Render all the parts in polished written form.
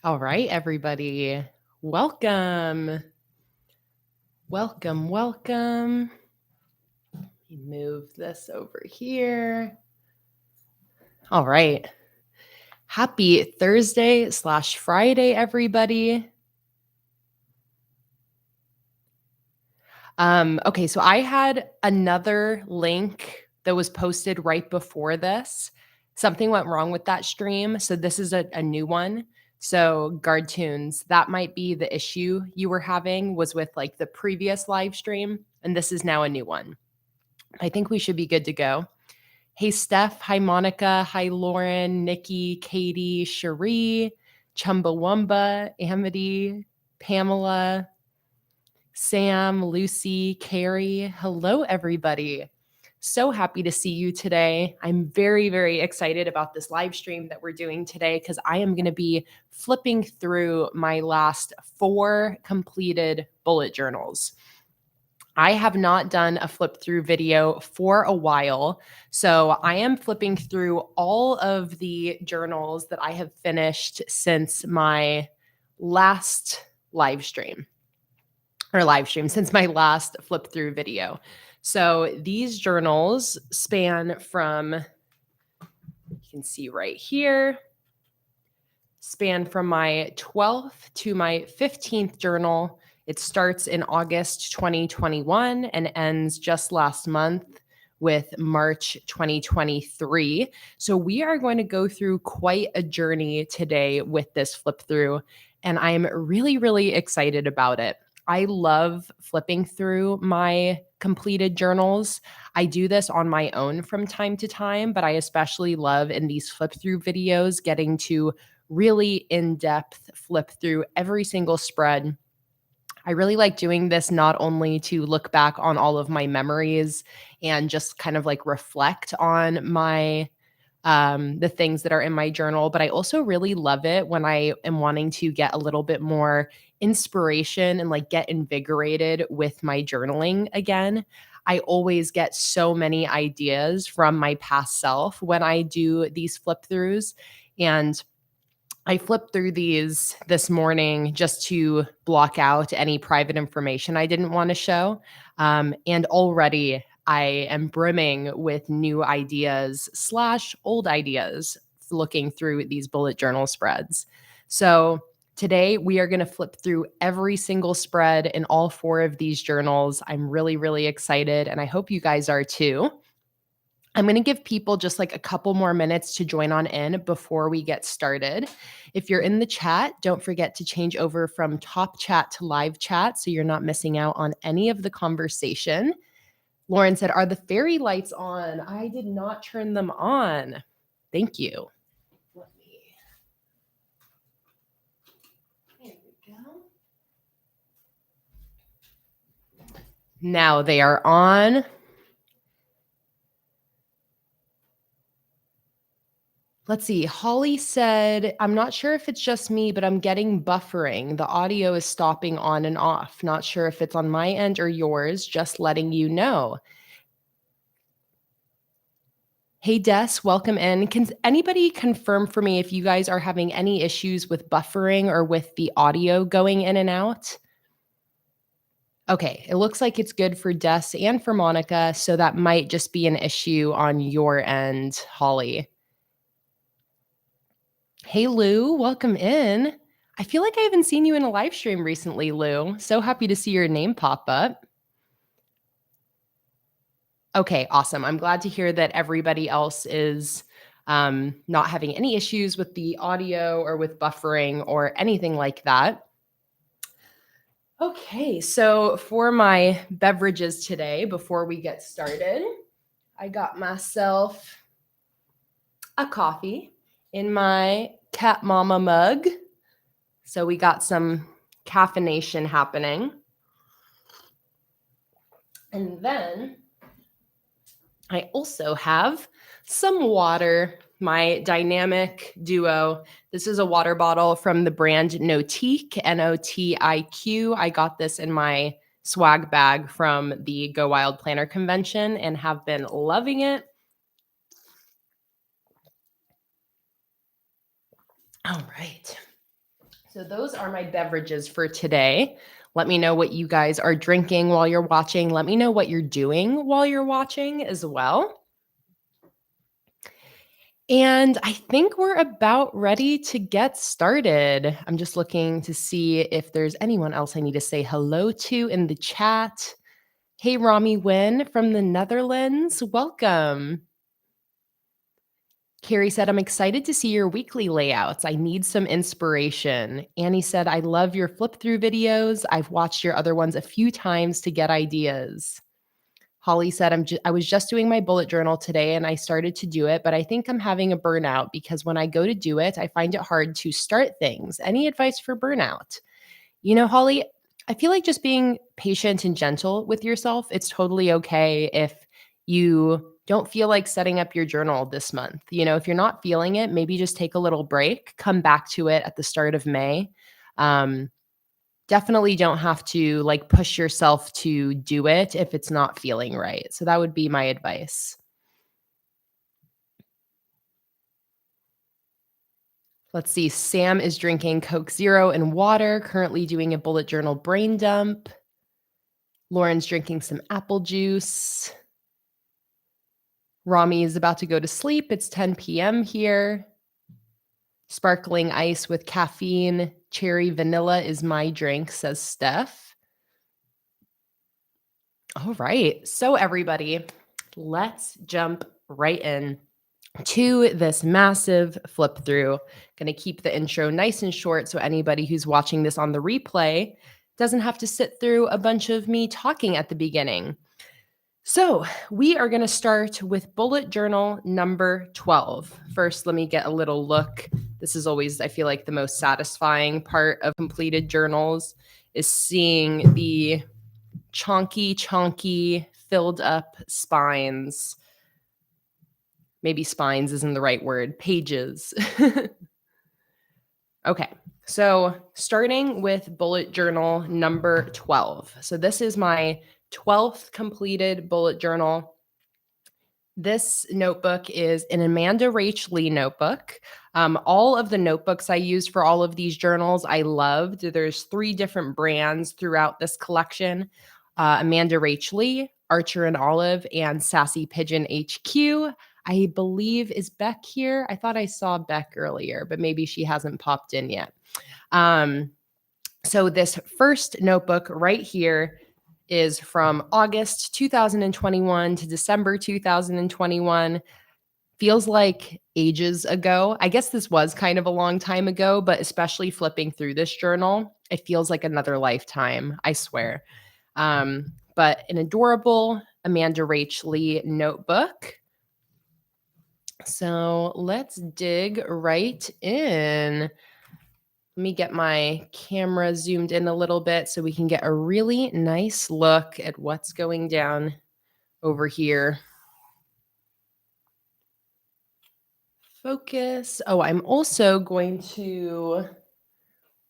All right, everybody. Welcome. Welcome. Let me move this over here. All right. Happy Thursday/Friday, everybody. Okay, so I had another link that was posted right before this. Something went wrong with that stream, so this is a new one. So Guard Tunes, that might be the issue you were having was with like the previous live stream, and this is now a new one. I think we should be good to go. Hey, Steph. Hi, Monica. Hi, Lauren, Nikki, Katie, Cherie, Chumbawamba, Amity, Pamela, Sam, Lucy, Carrie. Hello, everybody. So happy to see you today. I'm very, very excited about this live stream that we're doing today because I am going to be flipping through my last 4 completed bullet journals. I have not done a flip through video for a while. So I am flipping through all of the journals that I have finished since my last live stream. Since my last flip through video. So these journals span from, you can see right here, span from my 12th to my 15th journal. It starts in August 2021 and ends just last month with March 2023. So we are going to go through quite a journey today with this flip through, and I'm really, really excited about it. I love flipping through my completed journals. I do this on my own from time to time, but I especially love in these flip through videos getting to really in-depth flip through every single spread. I really like doing this not only to look back on all of my memories and just kind of like reflect on my the things that are in my journal, but I also really love it when I am wanting to get a little bit more inspiration and like get invigorated with my journaling again. I always get so many ideas from my past self when I do these flip throughs, and I flipped through these this morning just to block out any private information I didn't want to show. And already I am brimming with new ideas / old ideas looking through these bullet journal spreads. So today we are going to flip through every single spread in all 4 of these journals. I'm really, really excited, and I hope you guys are too. I'm going to give people just like a couple more minutes to join on in before we get started. If you're in the chat, don't forget to change over from top chat to live chat so you're not missing out on any of the conversation. Lauren said, "Are the fairy lights on?" I did not turn them on. Thank you. There we go. Now they are on. Let's see. Holly said, "I'm not sure if it's just me, but I'm getting buffering. The audio is stopping on and off. Not sure if it's on my end or yours. Just letting you know." Hey, Des, welcome in. Can anybody confirm for me if you guys are having any issues with buffering or with the audio going in and out? Okay, it looks like it's good for Des and for Monica, so that might just be an issue on your end, Holly. Hey, Lou, welcome in. I feel like I haven't seen you in a live stream recently, Lou. So happy to see your name pop up. Okay, awesome. I'm glad to hear that everybody else is not having any issues with the audio or with buffering or anything like that. Okay, so for my beverages today, before we get started, I got myself a coffee in my Cat Mama mug. So we got some caffeination happening. And then I also have some water, my Dynamic Duo. This is a water bottle from the brand Notiq, Notiq. I got this in my swag bag from the Go Wild Planner Convention and have been loving it. All right. So those are my beverages for today. Let me know what you guys are drinking while you're watching. Let me know what you're doing while you're watching as well. And I think we're about ready to get started. I'm just looking to see if there's anyone else I need to say hello to in the chat. Hey, Rami Wynn from the Netherlands. Welcome. Carrie said, I'm excited to see your weekly layouts. I need some inspiration. Annie said, I love your flip through videos. I've watched your other ones a few times to get ideas. Holly said, I was just doing my bullet journal today and I started to do it, but I think I'm having a burnout because when I go to do it, I find it hard to start things. Any advice for burnout? You know, Holly, I feel like just being patient and gentle with yourself, it's totally okay if you don't feel like setting up your journal this month. You know, if you're not feeling it, maybe just take a little break, come back to it at the start of May. Definitely don't have to like push yourself to do it if it's not feeling right. So that would be my advice. Let's see. Sam is drinking Coke Zero and water, currently doing a bullet journal brain dump. Lauren's drinking some apple juice. Rami is about to go to sleep. It's 10 p.m. here. Sparkling ice with caffeine. Cherry vanilla is my drink, says Steph. All right. So everybody, let's jump right in to this massive flip through. Going to keep the intro nice and short so anybody who's watching this on the replay doesn't have to sit through a bunch of me talking at the beginning. So we are going to start with bullet journal number 12. First, let me get a little look. This is always, I feel like, the most satisfying part of completed journals is seeing the chonky, filled up spines. Maybe spines isn't the right word, pages. Okay, so starting with bullet journal number 12. So this is my 12th completed bullet journal. This notebook is an Amanda Rach Lee notebook. All of the notebooks I used for all of these journals, I loved. There's 3 different brands throughout this collection. Amanda Rach Lee, Archer and Olive, and Sassy Pigeon HQ. I believe, is Beck here? I thought I saw Beck earlier, but maybe she hasn't popped in yet. So this first notebook right here is from August 2021 to December 2021. Feels like ages ago. I guess this was kind of a long time ago, but especially flipping through this journal, it feels like another lifetime, I swear. But an adorable Amanda Rach Lee notebook. So let's dig right in. Let me get my camera zoomed in a little bit so we can get a really nice look at what's going down over here. Focus. Oh, I'm also going to,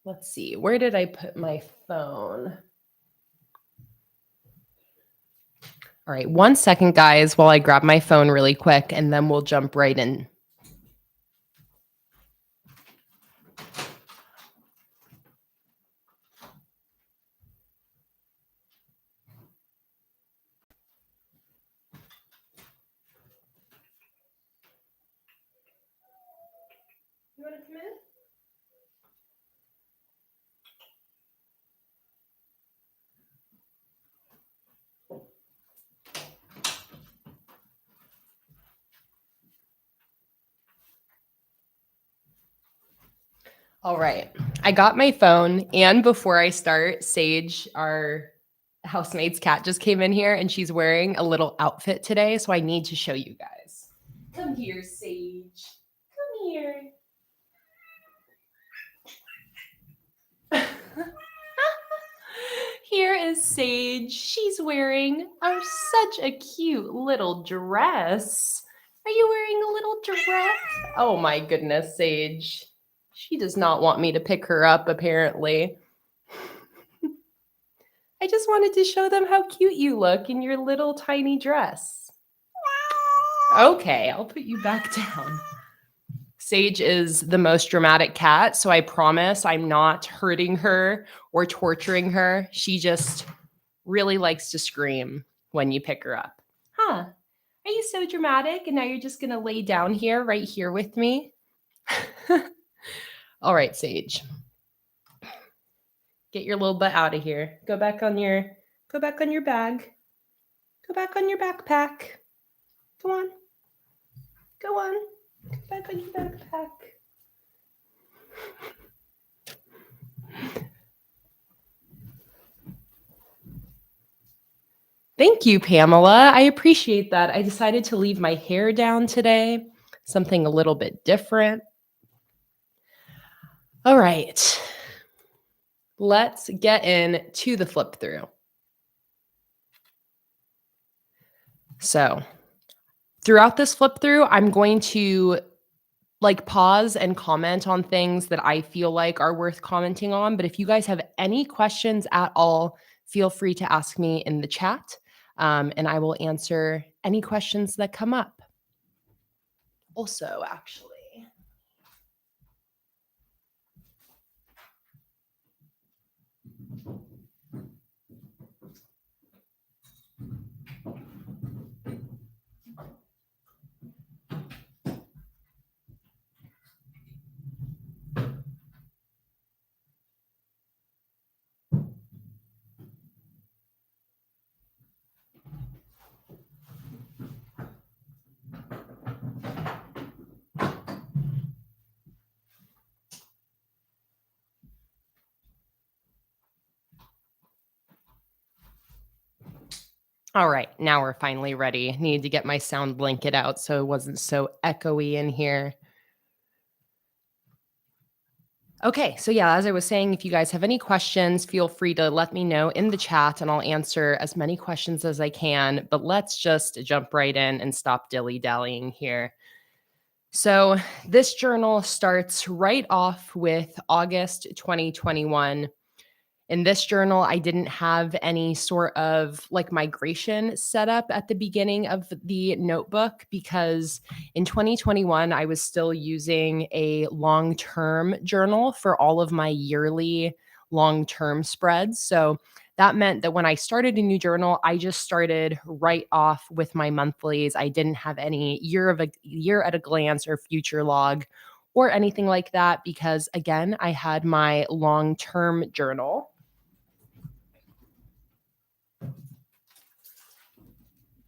let's see, where did I put my phone? All right, 1 second, guys, while I grab my phone really quick, and then we'll jump right in. You want to come in? All right, I got my phone, and before I start, Sage, our housemate's cat, just came in here, and she's wearing a little outfit today, so I need to show you guys. Come here, Sage. Come here. Here is Sage. She's wearing such a cute little dress. Are you wearing a little dress? Oh my goodness, Sage. She does not want me to pick her up, apparently. I just wanted to show them how cute you look in your little tiny dress. Okay, I'll put you back down. Sage is the most dramatic cat, so I promise I'm not hurting her or torturing her. She just really likes to scream when you pick her up. Huh. Are you so dramatic? And now you're just going to lay down here, right here with me? All right, Sage. Get your little butt out of here. Go back on your bag. Go back on your backpack. Come on. Go on. Go back on your backpack. Thank you, Pamela. I appreciate that. I decided to leave my hair down today, something a little bit different. All right. Let's get into the flip through. So throughout this flip through, I'm going to pause and comment on things that I feel like are worth commenting on. But if you guys have any questions at all, feel free to ask me in the chat, and I will answer any questions that come up. Also, actually, all right, now we're finally ready. Need to get my sound blanket out so it wasn't so echoey in here. Okay, so yeah, as I was saying, if you guys have any questions, feel free to let me know in the chat and I'll answer as many questions as I can. But let's just jump right in and stop dilly-dallying here. So this journal starts right off with August 2021. In this journal, I didn't have any sort of migration set up at the beginning of the notebook because in 2021, I was still using a long-term journal for all of my yearly long-term spreads. So that meant that when I started a new journal, I just started right off with my monthlies. I didn't have any year at a glance or future log or anything like that because, again, I had my long-term journal.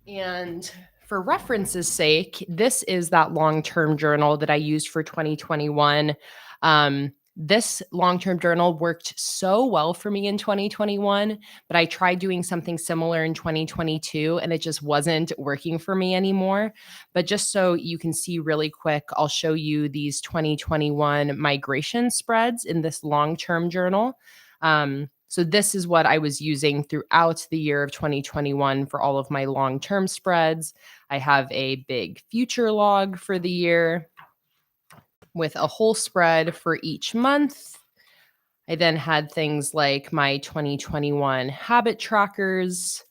And for reference's sake, this is that long-term journal that I used for 2021. This long-term journal worked so well for me in 2021, but I tried doing something similar in 2022 and it just wasn't working for me anymore. But just so you can see really quick, I'll show you these 2021 migration spreads in this long-term journal. So this is what I was using throughout the year of 2021 for all of my long-term spreads. I have a big future log for the year with a whole spread for each month. I then had things like my 2021 habit trackers.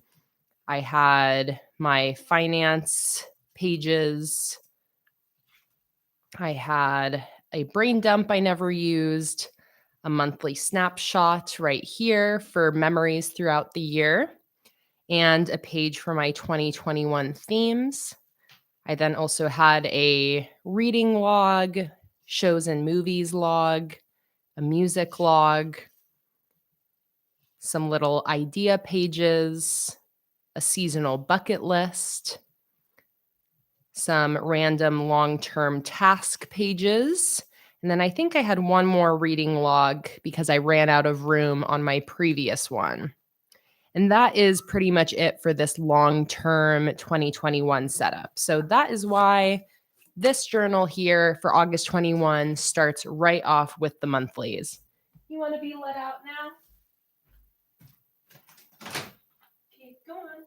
I had my finance pages. I had a brain dump I never used, a monthly snapshot right here for memories throughout the year, and a page for my 2021 themes. I then also had a reading log, shows and movies log, a music log, some little idea pages, a seasonal bucket list, some random long-term task pages. And then I think I had one more reading log because I ran out of room on my previous one. And that is pretty much it for this long-term 2021 setup. So that is why this journal here for August 21 starts right off with the monthlies. You want to be let out now? Okay, go on.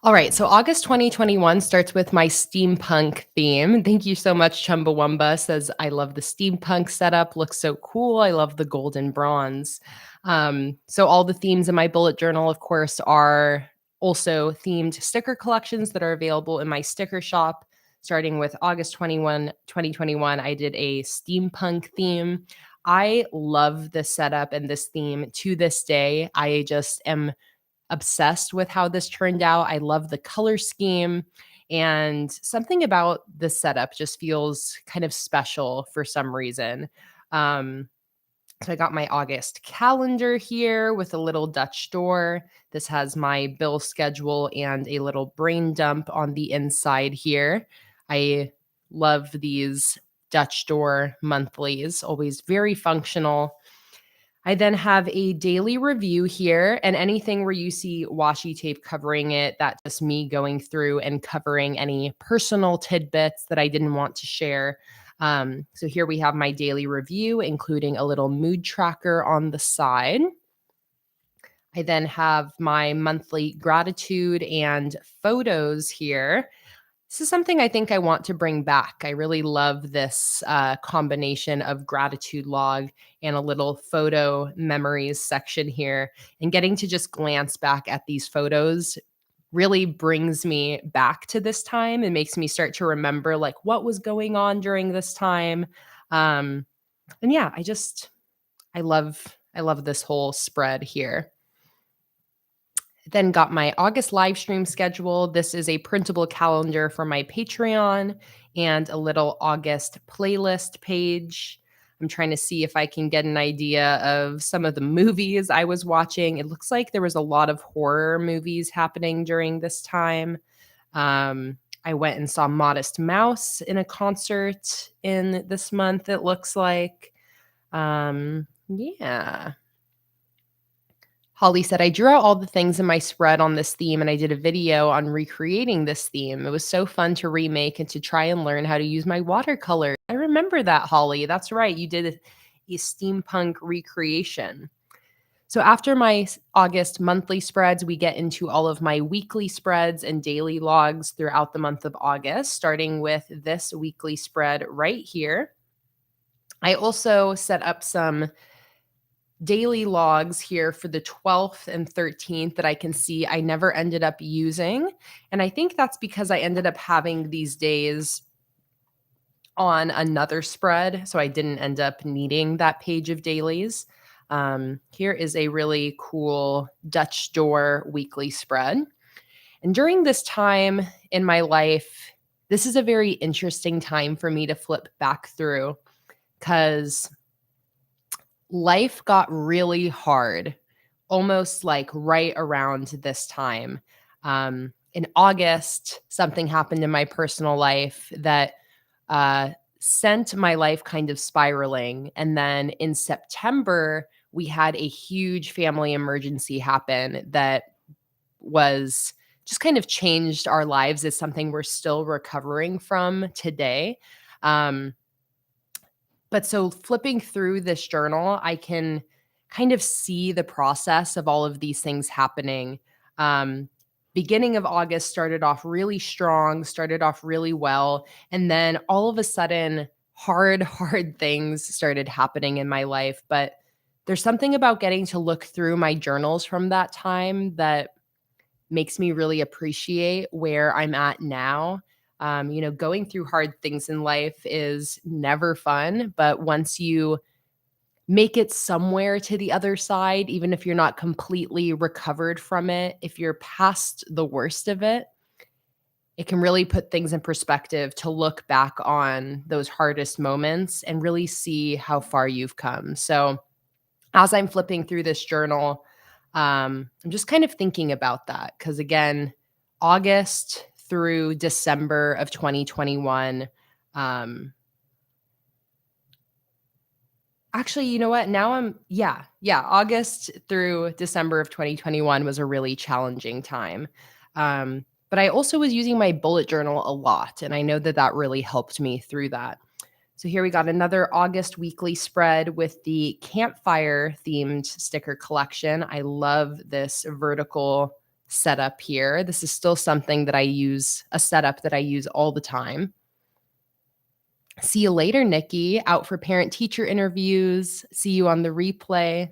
All right, so August 2021 starts with my steampunk theme. Thank you so much, Chumbawamba says, I love the steampunk setup, looks so cool. I love the gold and bronze. So all the themes in my bullet journal, of course, are also themed sticker collections that are available in my sticker shop. Starting with August 21, 2021, I did a steampunk theme. I love this setup and this theme to this day. I just am obsessed with how this turned out. I love the color scheme, and something about this setup just feels kind of special for some reason. Um, so I got my August calendar here with a little Dutch door. This has my bill schedule and a little brain dump on the inside here. I love these Dutch door monthlies, always very functional. I then have a daily review here, and anything where you see washi tape covering it, that's just me going through and covering any personal tidbits that I didn't want to share. So here we have my daily review, including a little mood tracker on the side. I then have my monthly gratitude and photos here. This is something I think I want to bring back. I really love this combination of gratitude log and a little photo memories section here. And getting to just glance back at these photos really brings me back to this time and makes me start to remember like what was going on during this time. Um, and yeah, I love this whole spread here. Then got my August live stream schedule. This is a printable calendar for my Patreon and a little August playlist page. I'm trying to see if I can get an idea of some of the movies I was watching. It looks like there was a lot of horror movies happening during this time. I went and saw Modest Mouse in a concert in this month, it looks like. Yeah. Holly said, I drew out all the things in my spread on this theme and I did a video on recreating this theme. It was so fun to remake and to try and learn how to use my watercolor. I remember that, Holly. That's right. You did a steampunk recreation. So after my August monthly spreads, we get into all of my weekly spreads and daily logs throughout the month of August, starting with this weekly spread right here. I also set up some daily logs here for the 12th and 13th that I can see I never ended up using. And I think that's because I ended up having these days on another spread. So I didn't end up needing that page of dailies. Here is a really cool Dutch door weekly spread. And during this time in my life, this is a very interesting time for me to flip back through because life got really hard, almost like right around this time. In August, something happened in my personal life that sent my life kind of spiraling. And then in September, we had a huge family emergency happen that was just kind of changed our lives. It's something we're still recovering from today. But so flipping through this journal, I can kind of see the process of all of these things happening. Beginning of August started off really strong, started off really well. And then all of a sudden, hard things started happening in my life. But there's something about getting to look through my journals from that time that makes me really appreciate where I'm at now. Going through hard things in life is never fun, but once you make it somewhere to the other side, even if you're not completely recovered from it, if you're past the worst of it, it can really put things in perspective to look back on those hardest moments and really see how far you've come. So, as I'm flipping through this journal, I'm just kind of thinking about that because, again, August through December of 2021. Actually, you know what? August through December of 2021 was a really challenging time. But I also was using my bullet journal a lot, and I know that that really helped me through that. So here we got another August weekly spread with the campfire themed sticker collection. I love this vertical setup here. This is still something that a setup that I use all the time. See you later, Nikki. Out for parent teacher interviews. See you on the replay.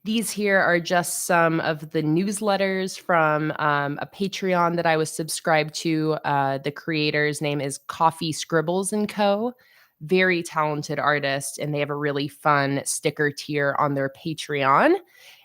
These here are just some of the newsletters from a Patreon that I was subscribed to. The creator's name is Coffee Scribbles and Co. Very talented artist, and they have a really fun sticker tier on their Patreon.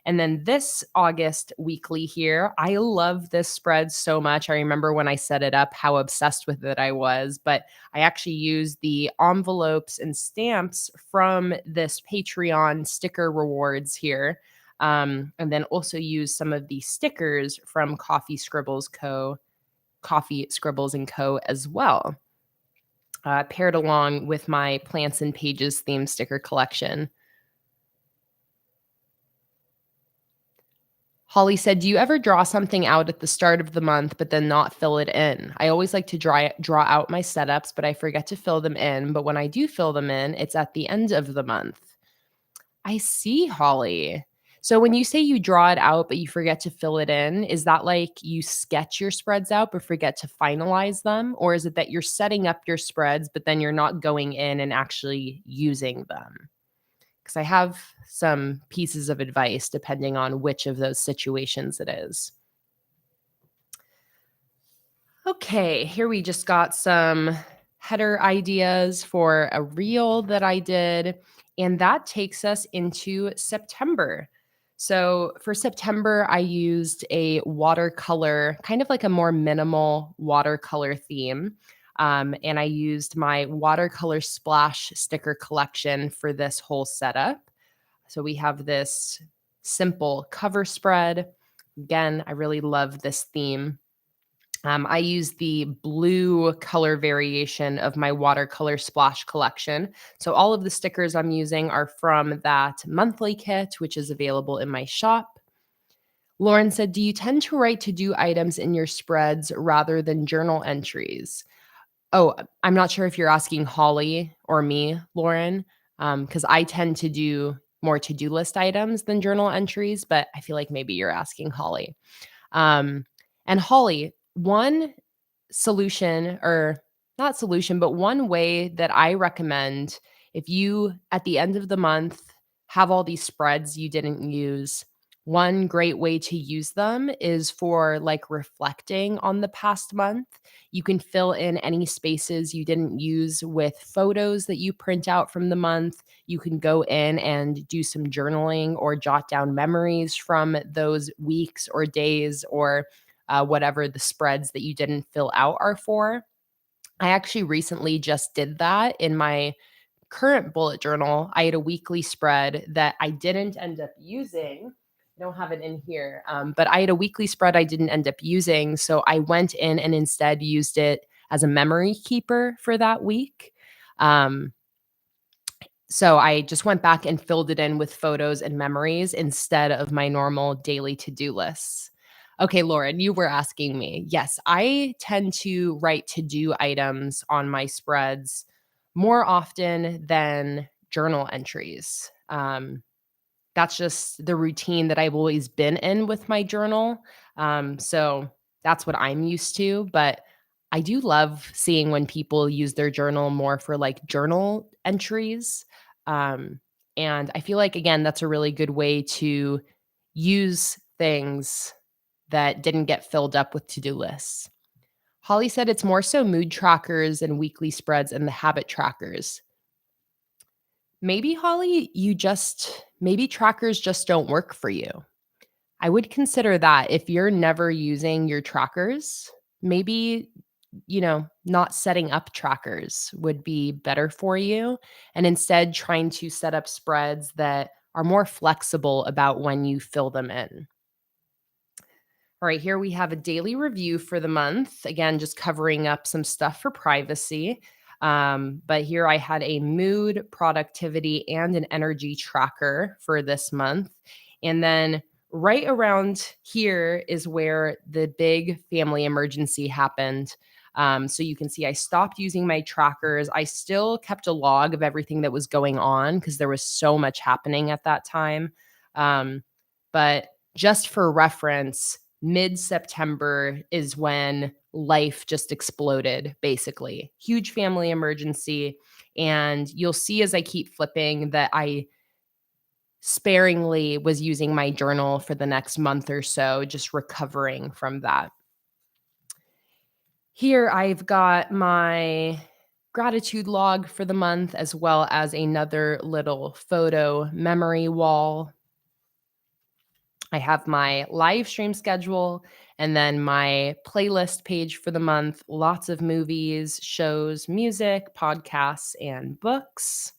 And then this August weekly here, I love this spread so much. I remember when I set it up how obsessed with it I was, but I actually used the envelopes and stamps from this Patreon sticker rewards here. And then also use some of the stickers from Coffee Scribbles and Co. as well, paired along with my Plants and Pages theme sticker collection. Holly said, "Do you ever draw something out at the start of the month, but then not fill it in? I always like to draw out my setups, but I forget to fill them in. But when I do fill them in, it's at the end of the month." I see, Holly. So when you say you draw it out, but you forget to fill it in, is that like you sketch your spreads out, but forget to finalize them? Or is it that you're setting up your spreads, but then you're not going in and actually using them? Because I have some pieces of advice depending on which of those situations it is. Okay, here we just got some header ideas for a reel that I did, and that takes us into September. So for September, I used a watercolor, kind of like a more minimal watercolor theme. And I used my watercolor splash sticker collection for this whole setup. So we have this simple cover spread. Again, I really love this theme. I use the blue color variation of my watercolor splash collection. So all of the stickers I'm using are from that monthly kit, which is available in my shop. Lauren said, "Do you tend to write to-do items in your spreads rather than journal entries?" Oh, I'm not sure if you're asking Holly or me, Lauren, because I tend to do more to-do list items than journal entries, but I feel like maybe you're asking Holly. Um, and Holly, one solution, or not solution, but one way that I recommend, if you at the end of the month have all these spreads you didn't use, one great way to use them is for like reflecting on the past month. You can fill in any spaces you didn't use with photos that you print out from the month. You can go in and do some journaling or jot down memories from those weeks or days, or whatever the spreads that you didn't fill out are for. I actually recently just did that in my current bullet journal. I had a weekly spread that I didn't end up using. I don't have it in here, but I had a weekly spread I didn't end up using. So I went in and instead used it as a memory keeper for that week. So I just went back and filled it in with photos and memories instead of my normal daily to-do lists. Okay, Lauren, you were asking me. Yes, I tend to write to-do items on my spreads more often than journal entries. That's just the routine that I've always been in with my journal. So that's what I'm used to. But I do love seeing when people use their journal more for like journal entries. Um, and I feel like, again, that's a really good way to use things that didn't get filled up with to do lists. Holly said it's more so mood trackers and weekly spreads and the habit trackers. Maybe, Holly, maybe trackers just don't work for you. I would consider that if you're never using your trackers, maybe, not setting up trackers would be better for you. And instead, trying to set up spreads that are more flexible about when you fill them in. All right, here we have a daily review for the month. Again, just covering up some stuff for privacy. But here I had a mood, productivity, and an energy tracker for this month. And then right around here is where the big family emergency happened. So you can see I stopped using my trackers. I still kept a log of everything that was going on because there was so much happening at that time. But just for reference, mid-September is when life just exploded, basically. Huge family emergency. And you'll see as I keep flipping that I sparingly was using my journal for the next month or so, just recovering from that. Here I've got my gratitude log for the month, as well as another little photo memory wall. I have my live stream schedule and then my playlist page for the month. Lots of movies, shows, music, podcasts, and books.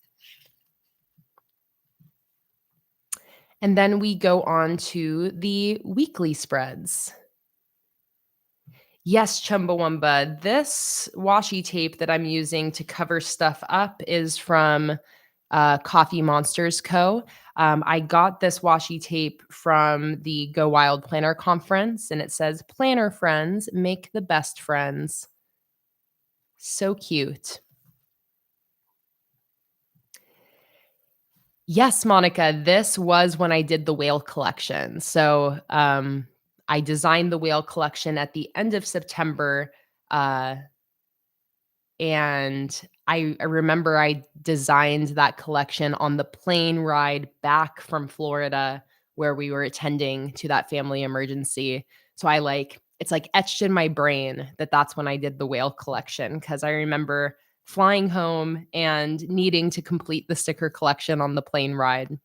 And then we go on to the weekly spreads. Yes, Chumbawamba. This washi tape that I'm using to cover stuff up is from Coffee Monsters Co. I got this washi tape from the Go Wild Planner Conference, and it says, "Planner friends make the best friends." So cute. Yes, Monica, this was when I did the whale collection. So I designed the whale collection at the end of September. Uh, And I remember I designed that collection on the plane ride back from Florida where we were attending to that family emergency. So it's like etched in my brain that that's when I did the whale collection, because I remember flying home and needing to complete the sticker collection on the plane ride.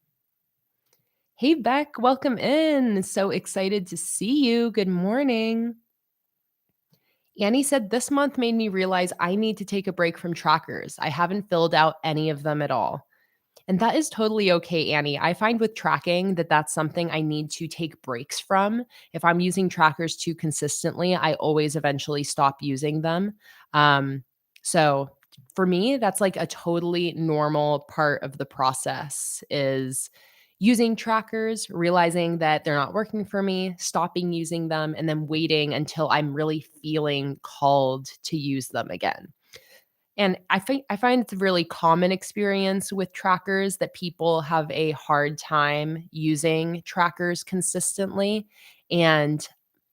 Hey, Beck, welcome in. So excited to see you. Good morning. Annie said, "This month made me realize I need to take a break from trackers. I haven't filled out any of them at all." And that is totally okay, Annie. I find with tracking that that's something I need to take breaks from. If I'm using trackers too consistently, I always eventually stop using them. So for me, that's like a totally normal part of the process is using trackers, realizing that they're not working for me, stopping using them, and then waiting until I'm really feeling called to use them again. And I find it's a really common experience with trackers that people have a hard time using trackers consistently. And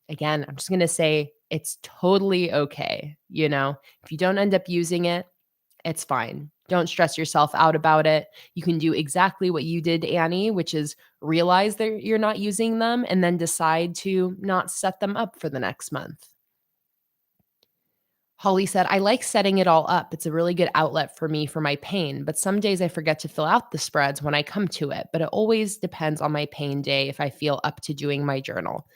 again, I'm just going to say it's totally okay. If you don't end up using it, it's fine. Don't stress yourself out about it. You can do exactly what you did, Annie, which is realize that you're not using them and then decide to not set them up for the next month. Holly said, "I like setting it all up. It's a really good outlet for me for my pain, but some days I forget to fill out the spreads when I come to it, but it always depends on my pain day if I feel up to doing my journal."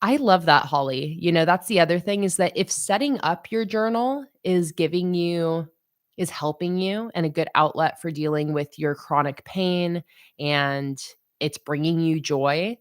I love that, Holly. That's the other thing, is that if setting up your journal is helping you and a good outlet for dealing with your chronic pain, and it's bringing you joy,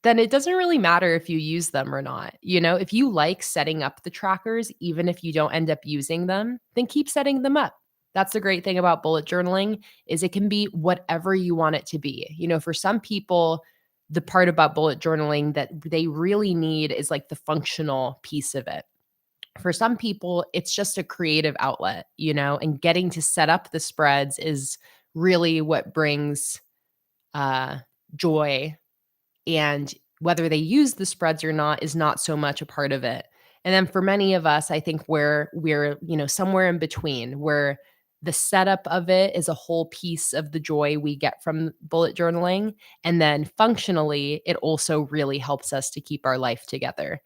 then it doesn't really matter if you use them or not. If you like setting up the trackers, even if you don't end up using them, then keep setting them up. That's the great thing about bullet journaling, is it can be whatever you want it to be. For some people, the part about bullet journaling that they really need is like the functional piece of it. For some people, it's just a creative outlet, and getting to set up the spreads is really what brings uh, joy, and whether they use the spreads or not is not so much a part of it. And then for many of us, I think we're somewhere in between, where the setup of it is a whole piece of the joy we get from bullet journaling, and then functionally it also really helps us to keep our life together.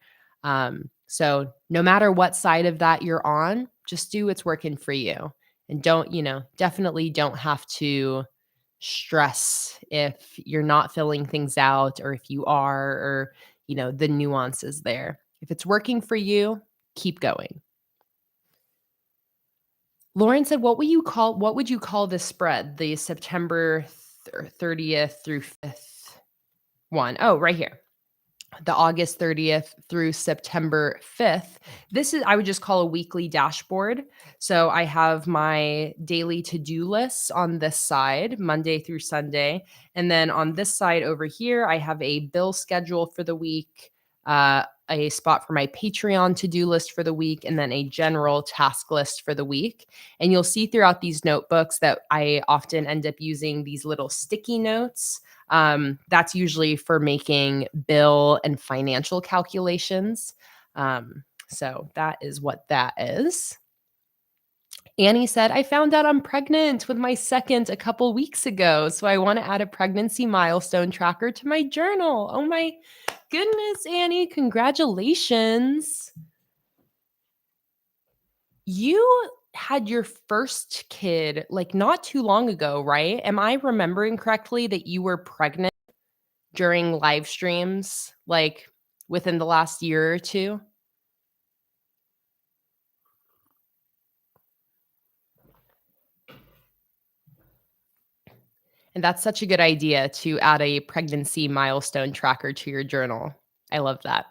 So no matter what side of that you're on, just do what's working for you, and definitely don't have to stress if you're not filling things out, or if you are, or the nuances there. If it's working for you, keep going. Lauren said, what would you call this spread, the September 30th through 5th one? Oh, right here. The August 30th through September 5th. This is, I would just call, a weekly dashboard. So I have my daily to-do lists on this side, Monday through Sunday. And then on this side over here, I have a bill schedule for the week, a spot for my Patreon to-do list for the week, and then a general task list for the week. And you'll see throughout these notebooks that I often end up using these little sticky notes. That's usually for making bill and financial calculations. So that is what that is. Annie said, I found out I'm pregnant with my second a couple weeks ago. So I want to add a pregnancy milestone tracker to my journal. Oh my goodness, Annie. Congratulations. You had your first kid like not too long ago, right? Am I remembering correctly that you were pregnant during live streams like within the last year or two? And that's such a good idea to add a pregnancy milestone tracker to your journal. I love that.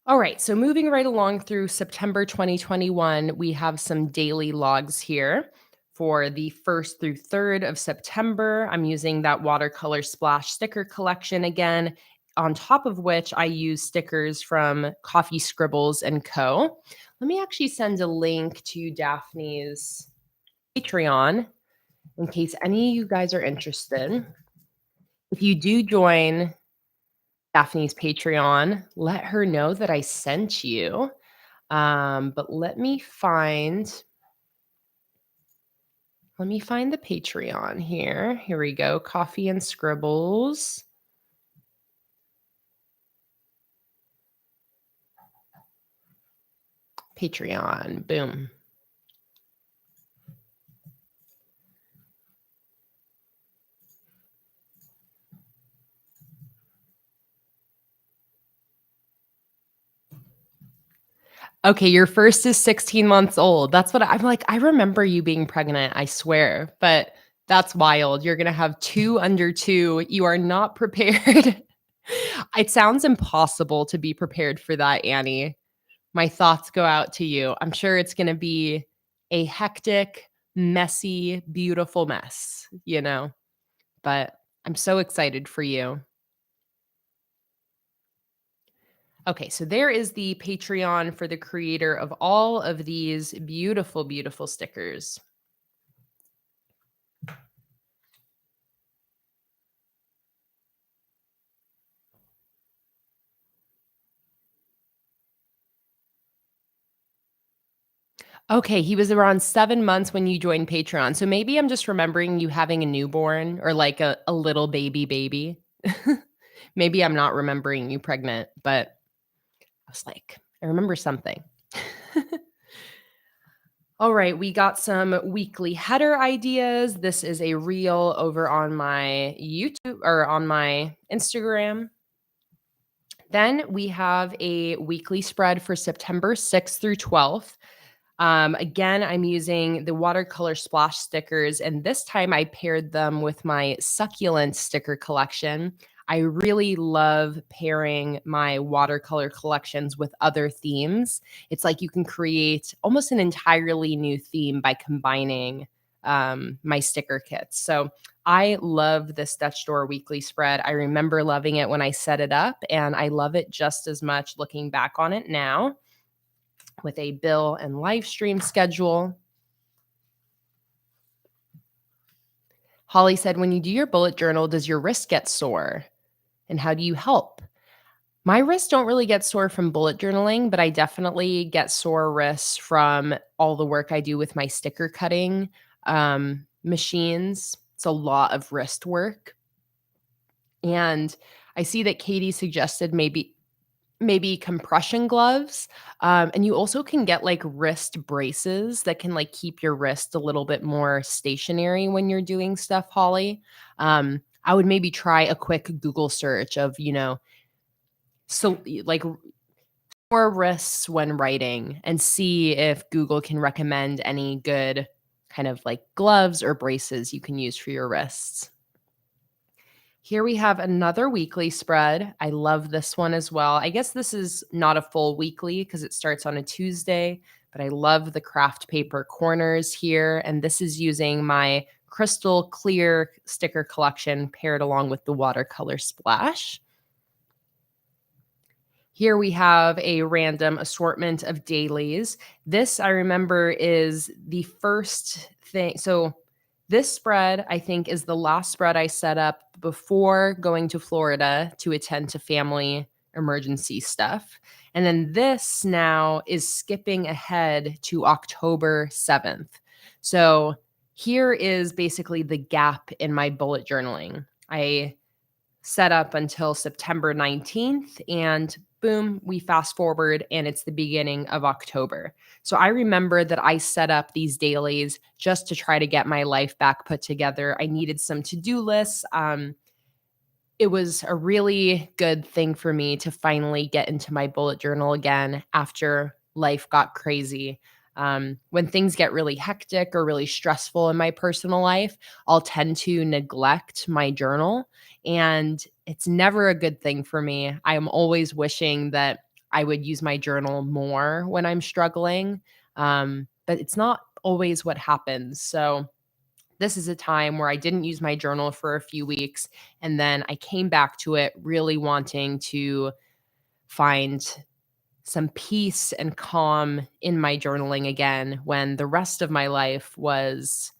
All right, so moving right along through September 2021, we have some daily logs here. For the 1st through 3rd of September, I'm using that watercolor splash sticker collection again, on top of which I use stickers from Coffee Scribbles and Co. Let me actually send a link to Daphne's Patreon in case any of you guys are interested. If you do join Daphne's Patreon, let her know that I sent you. But let me find the Patreon here. Here we go. Coffee and Scribbles. Patreon. Boom. Okay, your first is 16 months old. That's what I'm like. I remember you being pregnant, I swear. But that's wild. You're going to have 2 under 2. You are not prepared. It sounds impossible to be prepared for that, Annie. My thoughts go out to you. I'm sure it's going to be a hectic, messy, beautiful mess, but I'm so excited for you. Okay, so there is the Patreon for the creator of all of these beautiful, beautiful stickers. Okay, he was around 7 months when you joined Patreon. So maybe I'm just remembering you having a newborn or like a little baby. Maybe I'm not remembering you pregnant, but I was like, I remember something. All right, we got some weekly header ideas. This is a reel over on my YouTube or on my Instagram. Then we have a weekly spread for September 6th through 12th. Again, I'm using the watercolor splash stickers, and this time I paired them with my succulent sticker collection. I really love pairing my watercolor collections with other themes. It's like you can create almost an entirely new theme by combining my sticker kits. So I love this Dutch Door weekly spread. I remember loving it when I set it up, and I love it just as much looking back on it now with a bill and live stream schedule. Holly said, when you do your bullet journal, does your wrist get sore? And how do you help? My wrists don't really get sore from bullet journaling, but I definitely get sore wrists from all the work I do with my sticker cutting machines. It's a lot of wrist work. And I see that Katie suggested maybe compression gloves. And you also can get like wrist braces that can like keep your wrist a little bit more stationary when you're doing stuff, Holly. I would maybe try a quick Google search of, so like sore wrists when writing and see if Google can recommend any good kind of like gloves or braces you can use for your wrists. Here we have another weekly spread. I love this one as well. I guess this is not a full weekly because it starts on a Tuesday, but I love the craft paper corners here. And this is using my crystal clear sticker collection paired along with the watercolor splash. Here we have a random assortment of dailies. This I remember is the first thing. So this spread, I think, is the last spread I set up before going to Florida to attend to family emergency stuff. And then this now is skipping ahead to October 7th. So here is basically the gap in my bullet journaling. I set up until September 19th, and boom, we fast forward and it's the beginning of October. So I remember that I set up these dailies just to try to get my life back put together. I needed some to-do lists. It was a really good thing for me to finally get into my bullet journal again after life got crazy. When things get really hectic or really stressful in my personal life, I'll tend to neglect my journal. And it's never a good thing for me. I am always wishing that I would use my journal more when I'm struggling. But it's not always what happens. So this is a time where I didn't use my journal for a few weeks. And then I came back to it really wanting to find some peace and calm in my journaling again when the rest of my life was,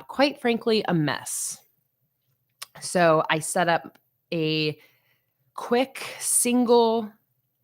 quite frankly, a mess. So I set up a quick single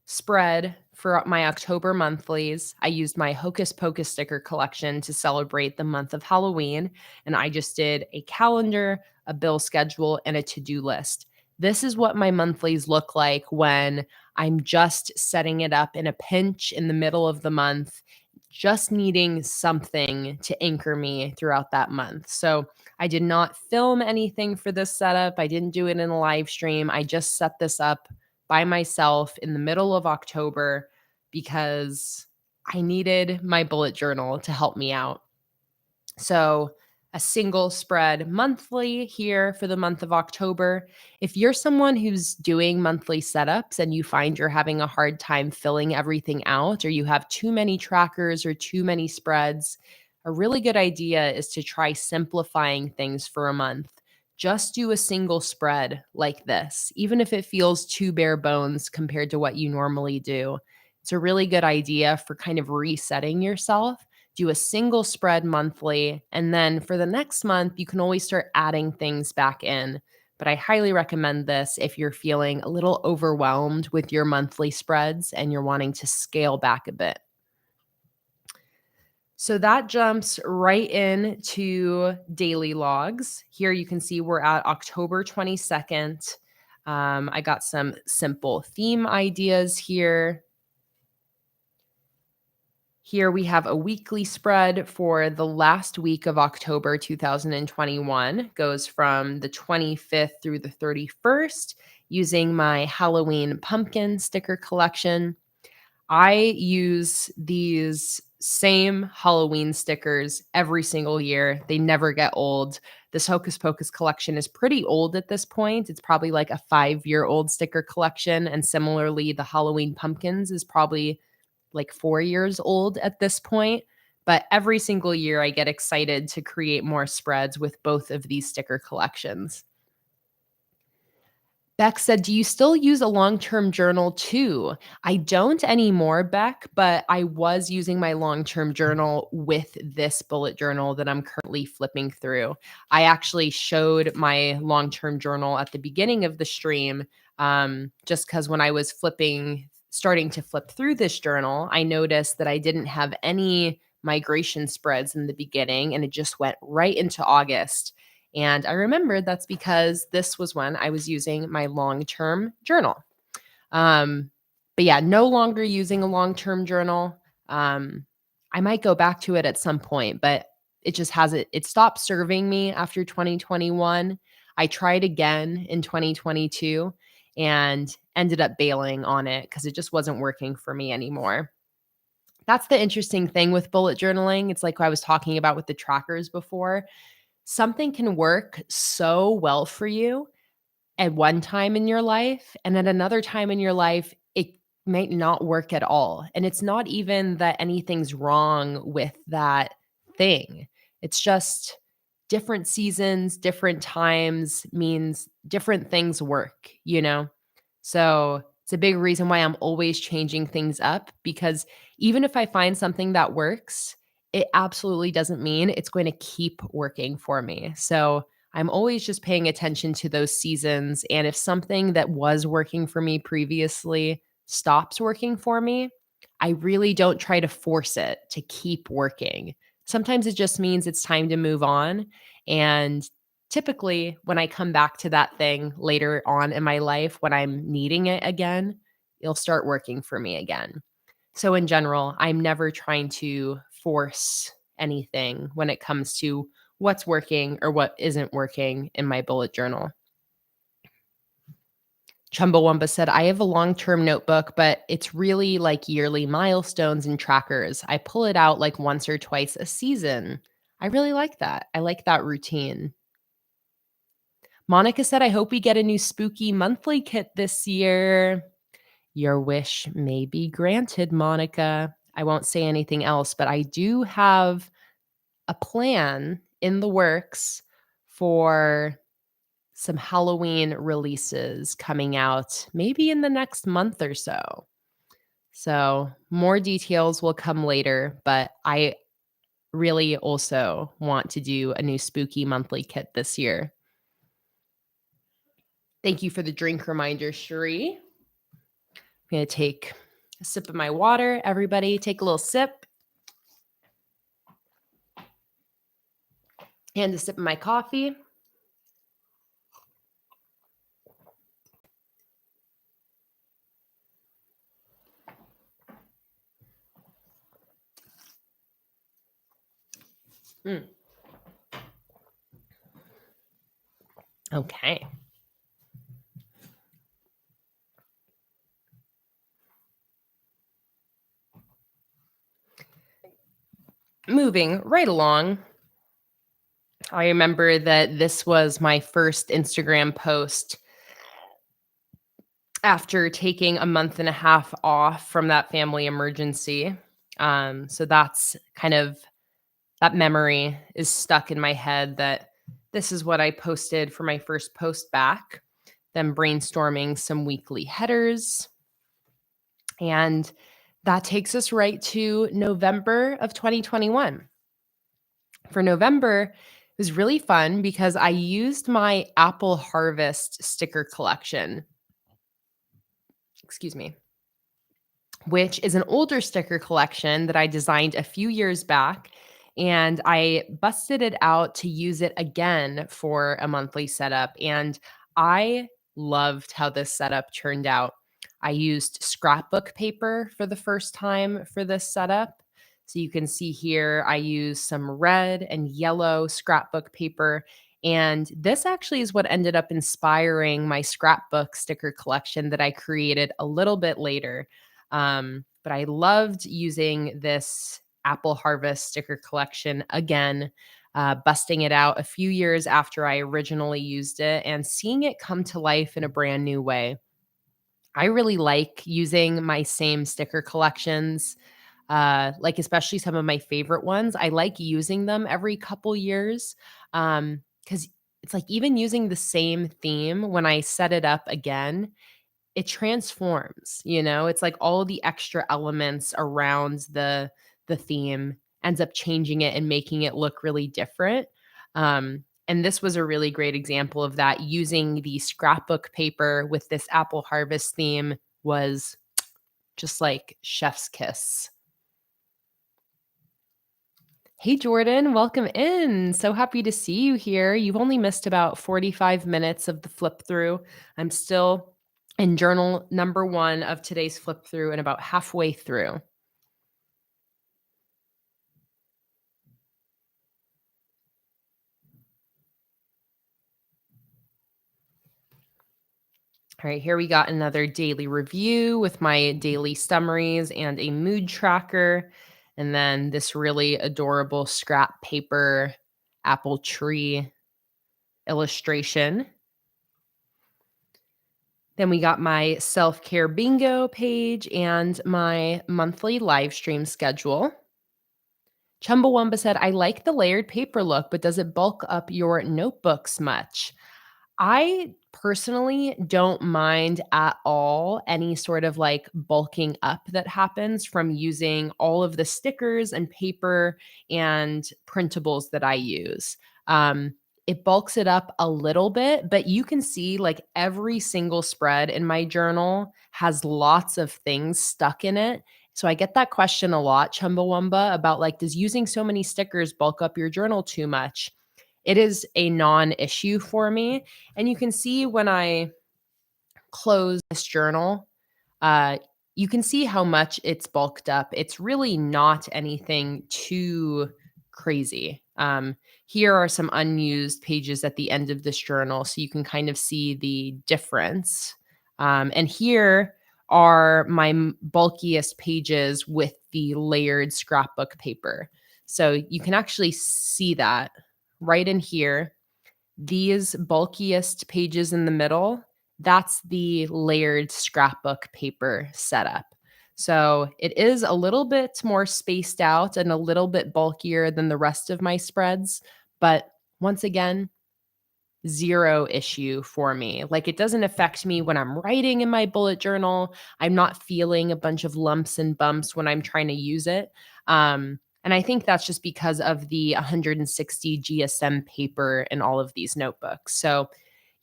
spread for my October monthlies. I used my Hocus Pocus sticker collection to celebrate the month of Halloween, and I just did a calendar, a bill schedule, and a to-do list. This is what my monthlies look like when I'm just setting it up in a pinch in the middle of the month, just needing something to anchor me throughout that month. So I did not film anything for this setup. I didn't do it in a live stream. I just set this up by myself in the middle of October because I needed my bullet journal to help me out. So a single spread monthly here for the month of October. If you're someone who's doing monthly setups and you find you're having a hard time filling everything out, or you have too many trackers or too many spreads, a really good idea is to try simplifying things for a month. Just do a single spread like this, even if it feels too bare bones compared to what you normally do. It's a really good idea for kind of resetting yourself. Do a single spread monthly, and then for the next month, you can always start adding things back in. But I highly recommend this if you're feeling a little overwhelmed with your monthly spreads and you're wanting to scale back a bit. So that jumps right into daily logs. Here you can see we're at October 22nd. I got some simple theme ideas here. Here we have a weekly spread for the last week of October 2021. Goes from the 25th through the 31st using my Halloween pumpkin sticker collection. I use these same Halloween stickers every single year. They never get old. This Hocus Pocus collection is pretty old at this point. It's probably like a 5-year-old sticker collection. And similarly, the Halloween pumpkins is probably like 4 years old at this point. But every single year, I get excited to create more spreads with both of these sticker collections. Beck said, do you still use a long-term journal too? I don't anymore, Beck, but I was using my long-term journal with this bullet journal that I'm currently flipping through. I actually showed my long-term journal at the beginning of the stream, just because when I was starting to flip through this journal, I noticed that I didn't have any migration spreads in the beginning, and it just went right into August. And I remembered that's because this was when I was using my long-term journal. But yeah, no longer using a long-term journal. I might go back to it at some point, but it stopped serving me after 2021. I tried again in 2022 and ended up bailing on it because it just wasn't working for me anymore. That's the interesting thing with bullet journaling. It's like I was talking about with the trackers before. Something can work so well for you at one time in your life, and at another time in your life, it might not work at all. And it's not even that anything's wrong with that thing. It's just different seasons, different times means different things work, you know? So it's a big reason why I'm always changing things up, because even if I find something that works, it absolutely doesn't mean it's going to keep working for me. So I'm always just paying attention to those seasons. And if something that was working for me previously stops working for me, I really don't try to force it to keep working. Sometimes it just means it's time to move on. And typically, when I come back to that thing later on in my life, when I'm needing it again, it'll start working for me again. So, in general, I'm never trying to force anything when it comes to what's working or what isn't working in my bullet journal. Chumbawamba said, I have a long term notebook, but it's really like yearly milestones and trackers. I pull it out like once or twice a season. I really like that. I like that routine. Monica said, I hope we get a new spooky monthly kit this year. Your wish may be granted, Monica. I won't say anything else, but I do have a plan in the works for some Halloween releases coming out maybe in the next month or so. So, more details will come later, but I really also want to do a new spooky monthly kit this year. Thank you for the drink reminder, Cherie. I'm going to take a sip of my water. Everybody, take a little sip. And a sip of my coffee. Okay. Moving right along. I remember that this was my first Instagram post after taking a month and a half off from that family emergency. So that's kind of that memory is stuck in my head that this is what I posted for my first post back, then brainstorming some weekly headers. And that takes us right to November of 2021. For November, it was really fun because I used my Apple Harvest sticker collection. Excuse me. Which is an older sticker collection that I designed a few years back. And I busted it out to use it again for a monthly setup. And I loved how this setup turned out. I used scrapbook paper for the first time for this setup. So you can see here, I used some red and yellow scrapbook paper. And this actually is what ended up inspiring my scrapbook sticker collection that I created a little bit later. But I loved using this Apple Harvest sticker collection again, busting it out a few years after I originally used it and seeing it come to life in a brand new way. I really like using my same sticker collections, like especially some of my favorite ones. I like using them every couple years because it's like even using the same theme when I set it up again, it transforms, it's like all the extra elements around the theme ends up changing it and making it look really different. And this was a really great example of that. Using the scrapbook paper with this Apple Harvest theme was just like chef's kiss. Hey, Jordan, welcome in. So happy to see you here. You've only missed about 45 minutes of the flip through. I'm still in journal number 1 of today's flip through and about halfway through. All right, here we got another daily review with my daily summaries and a mood tracker. And then this really adorable scrap paper apple tree illustration. Then we got my self-care bingo page and my monthly live stream schedule. Chumbawamba said, I like the layered paper look, but does it bulk up your notebooks much? I personally don't mind at all any sort of like bulking up that happens from using all of the stickers and paper and printables that I use. it bulks it up a little bit, but you can see like every single spread in my journal has lots of things stuck in it. So I get that question a lot, Chumbawamba, about like, does using so many stickers bulk up your journal too much? It is a non-issue for me. And you can see when I close this journal, uh, you can see how much it's bulked up. It's really not anything too crazy. Here are some unused pages at the end of this journal, so you can kind of see the difference. And here are my bulkiest pages with the layered scrapbook paper. So you can actually see that right in here. These bulkiest pages in the middle, that's the layered scrapbook paper setup. So it is a little bit more spaced out and a little bit bulkier than the rest of my spreads. But once again, zero issue for me. Like it doesn't affect me when I'm writing in my bullet journal. I'm not feeling a bunch of lumps and bumps when I'm trying to use it. And I think that's just because of the 160 GSM paper in all of these notebooks. So,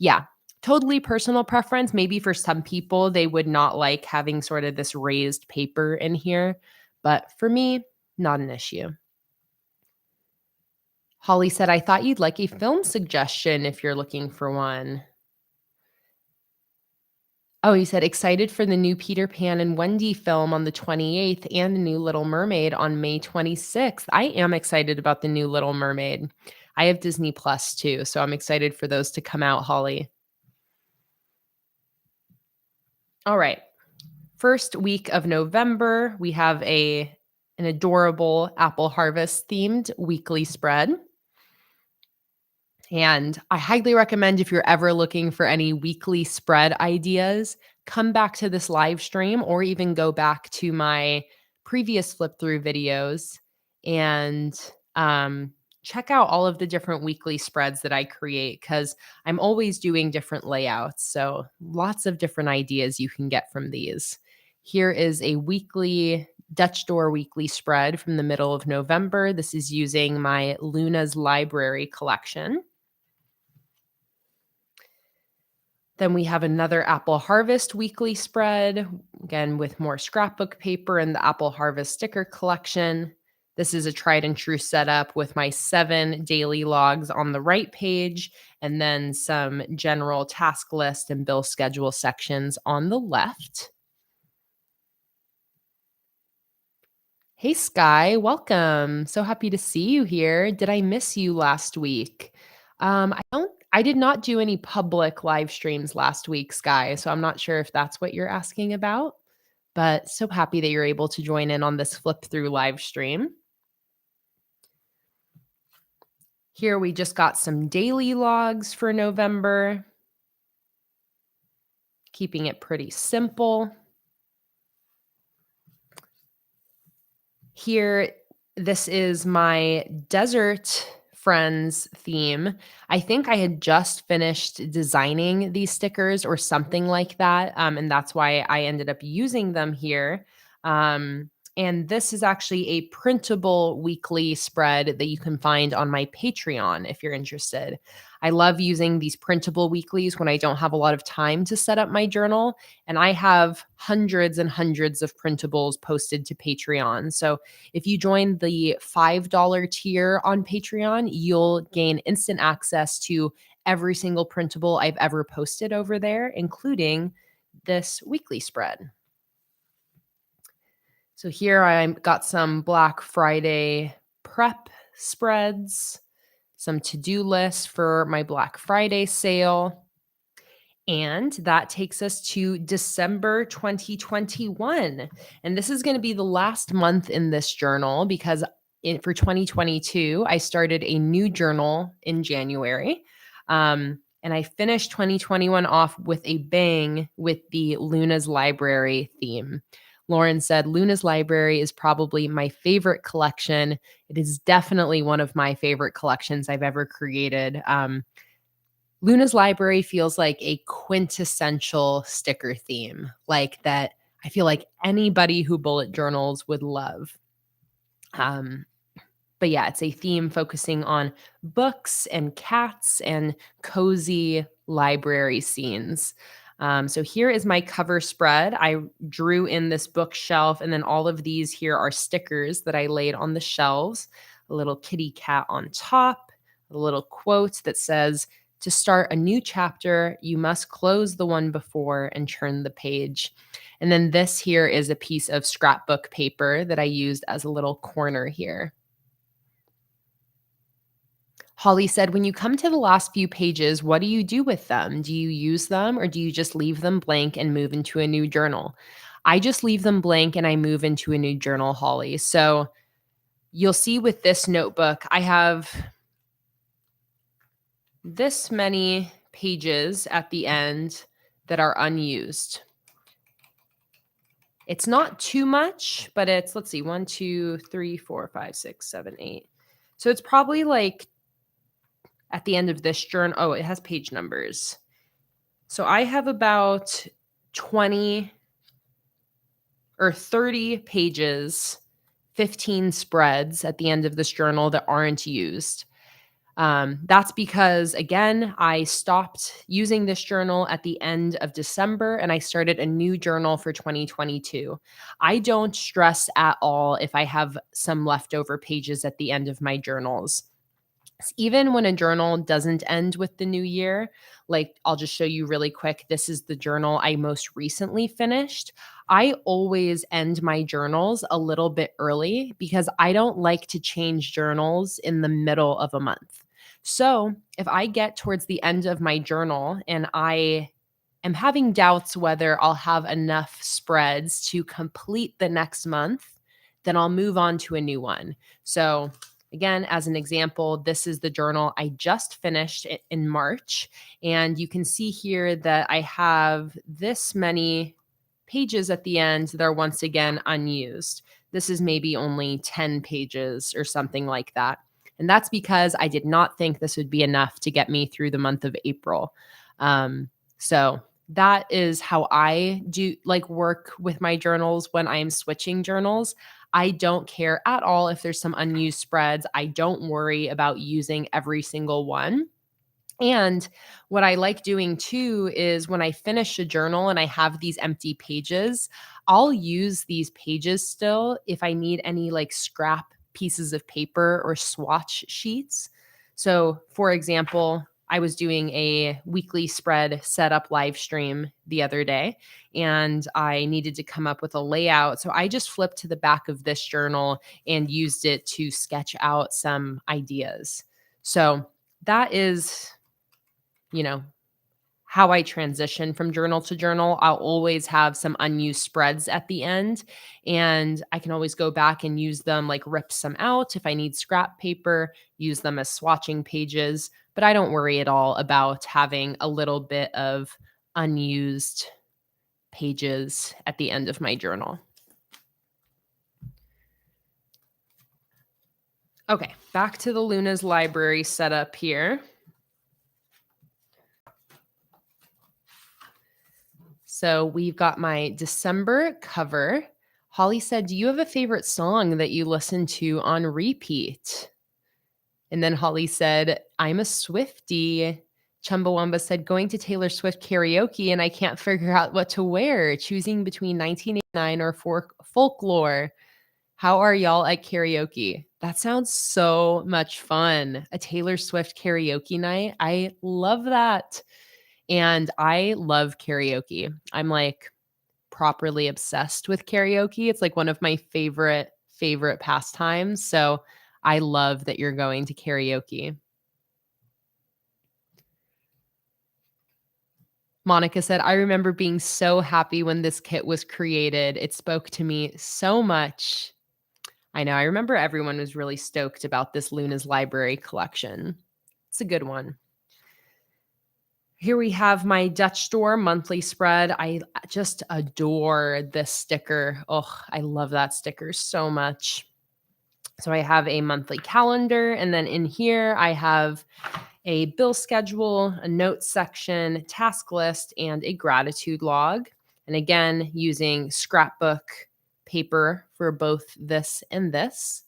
yeah, totally personal preference. Maybe for some people, they would not like having sort of this raised paper in here. But for me, not an issue. Holly said, I thought you'd like a film suggestion if you're looking for one. Oh, he said, excited for the new Peter Pan and Wendy film on the 28th and the new Little Mermaid on May 26th. I am excited about the new Little Mermaid. I have Disney Plus too, so I'm excited for those to come out, Holly. All right. First week of November, we have an adorable apple harvest themed weekly spread. And I highly recommend if you're ever looking for any weekly spread ideas, come back to this live stream or even go back to my previous flip through videos and check out all of the different weekly spreads that I create because I'm always doing different layouts. So lots of different ideas you can get from these. Here is a weekly Dutch Door weekly spread from the middle of November. This is using my Luna's Library collection. Then we have another Apple Harvest weekly spread, again with more scrapbook paper and the Apple Harvest sticker collection. This is a tried and true setup with my 7 daily logs on the right page and then some general task list and bill schedule sections on the left. Hey, Sky, welcome. So happy to see you here. Did I miss you last week? I did not do any public live streams last week, Sky, so I'm not sure if that's what you're asking about, but so happy that you're able to join in on this flip through live stream. Here we just got some daily logs for November, keeping it pretty simple. Here, this is my desert friends theme. I think I had just finished designing these stickers or something like that. And that's why I ended up using them here. And this is actually a printable weekly spread that you can find on my Patreon if you're interested. I love using these printable weeklies when I don't have a lot of time to set up my journal. And I have hundreds and hundreds of printables posted to Patreon. So if you join the $5 tier on Patreon, you'll gain instant access to every single printable I've ever posted over there, including this weekly spread. So here I've got some Black Friday prep spreads, some to-do lists for my Black Friday sale. And that takes us to December 2021. And this is going to be the last month in this journal because for 2022, I started a new journal in January. And I finished 2021 off with a bang with the Luna's Library theme. Lauren said, Luna's Library is probably my favorite collection. It is definitely one of my favorite collections I've ever created. Luna's Library feels like a quintessential sticker theme, like that I feel like anybody who bullet journals would love. But yeah, it's a theme focusing on books and cats and cozy library scenes. So here is my cover spread. I drew in this bookshelf, and then all of these here are stickers that I laid on the shelves. A little kitty cat on top, a little quote that says, "To start a new chapter, you must close the one before and turn the page." And then this here is a piece of scrapbook paper that I used as a little corner here. Holly said, "When you come to the last few pages, what do you do with them? Do you use them or do you just leave them blank and move into a new journal?" I just leave them blank and I move into a new journal, Holly. So you'll see with this notebook, I have this many pages at the end that are unused. It's not too much, but it's, let's see, 1, 2, 3, 4, 5, 6, 7, 8. So it's probably like at the end of this journal. Oh, it has page numbers. So I have about 20 or 30 pages, 15 spreads at the end of this journal that aren't used. That's because, again, I stopped using this journal at the end of December and I started a new journal for 2022. I don't stress at all if I have some leftover pages at the end of my journals. Even when a journal doesn't end with the new year, like I'll just show you really quick. This is the journal I most recently finished. I always end my journals a little bit early because I don't like to change journals in the middle of a month. So if I get towards the end of my journal and I am having doubts whether I'll have enough spreads to complete the next month, then I'll move on to a new one. So again, as an example, this is the journal I just finished in March. And you can see here that I have this many pages at the end that are once again unused. This is maybe only 10 pages or something like that. And that's because I did not think this would be enough to get me through the month of April. So that is how I do like work with my journals when I'm switching journals. I don't care at all if there's some unused spreads. I don't worry about using every single one. And what I like doing too is when I finish a journal and I have these empty pages, I'll use these pages still if I need any like scrap pieces of paper or swatch sheets. So, for example, I was doing a weekly spread setup live stream the other day and I needed to come up with a layout. So I just flipped to the back of this journal and used it to sketch out some ideas. So that is, you know, how I transition from journal to journal. I'll always have some unused spreads at the end, and I can always go back and use them, like rip some out if I need scrap paper, use them as swatching pages. But I don't worry at all about having a little bit of unused pages at the end of my journal. Okay, back to the Luna's library setup here. So we've got my December cover. Holly said, "Do you have a favorite song that you listen to on repeat?" And then Holly said, "I'm a Swiftie." Chumbawamba said, "Going to Taylor Swift karaoke and I can't figure out what to wear, choosing between 1989 or folklore. How are y'all at karaoke?" That sounds so much fun. A Taylor Swift karaoke night. I love that. And I love karaoke. I'm like properly obsessed with karaoke. It's like one of my favorite pastimes. So I love that you're going to karaoke. Monica said, "I remember being so happy when this kit was created. It spoke to me so much." I know. I remember everyone was really stoked about this Luna's Library collection. It's a good one. Here we have my Dutch Store monthly spread. I just adore this sticker. Oh, I love that sticker so much. So I have a monthly calendar, and then in here I have a bill schedule, a notes section, task list, and a gratitude log. And again, using scrapbook paper for both this and this.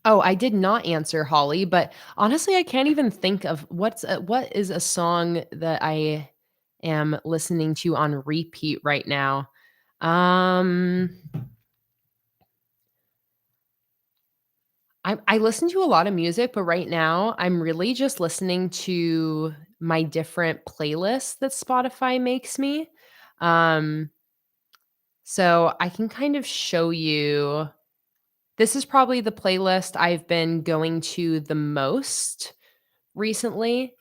Oh, I did not answer Holly, but honestly, I can't even think of what is a song that I am listening to on repeat right now. Um, I listen to a lot of music, but right now I'm really just listening to my different playlists that Spotify makes me. Um, so I can kind of show you. This is probably the playlist I've been going to the most recently.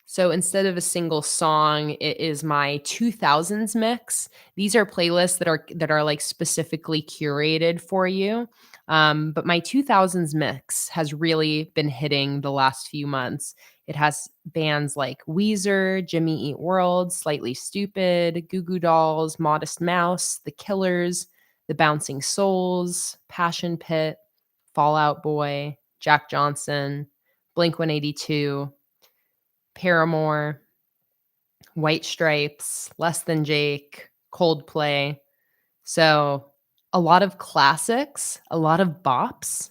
So instead of a single song, it is my 2000s mix. These are playlists that are like specifically curated for you. But my 2000s mix has really been hitting the last few months. It has bands like Weezer, Jimmy Eat World, Slightly Stupid, Goo Goo Dolls, Modest Mouse, The Killers, The Bouncing Souls, Passion Pit, Fallout Boy, Jack Johnson, Blink 182, Paramore, White Stripes, Less Than Jake, Coldplay. So a lot of classics, a lot of bops.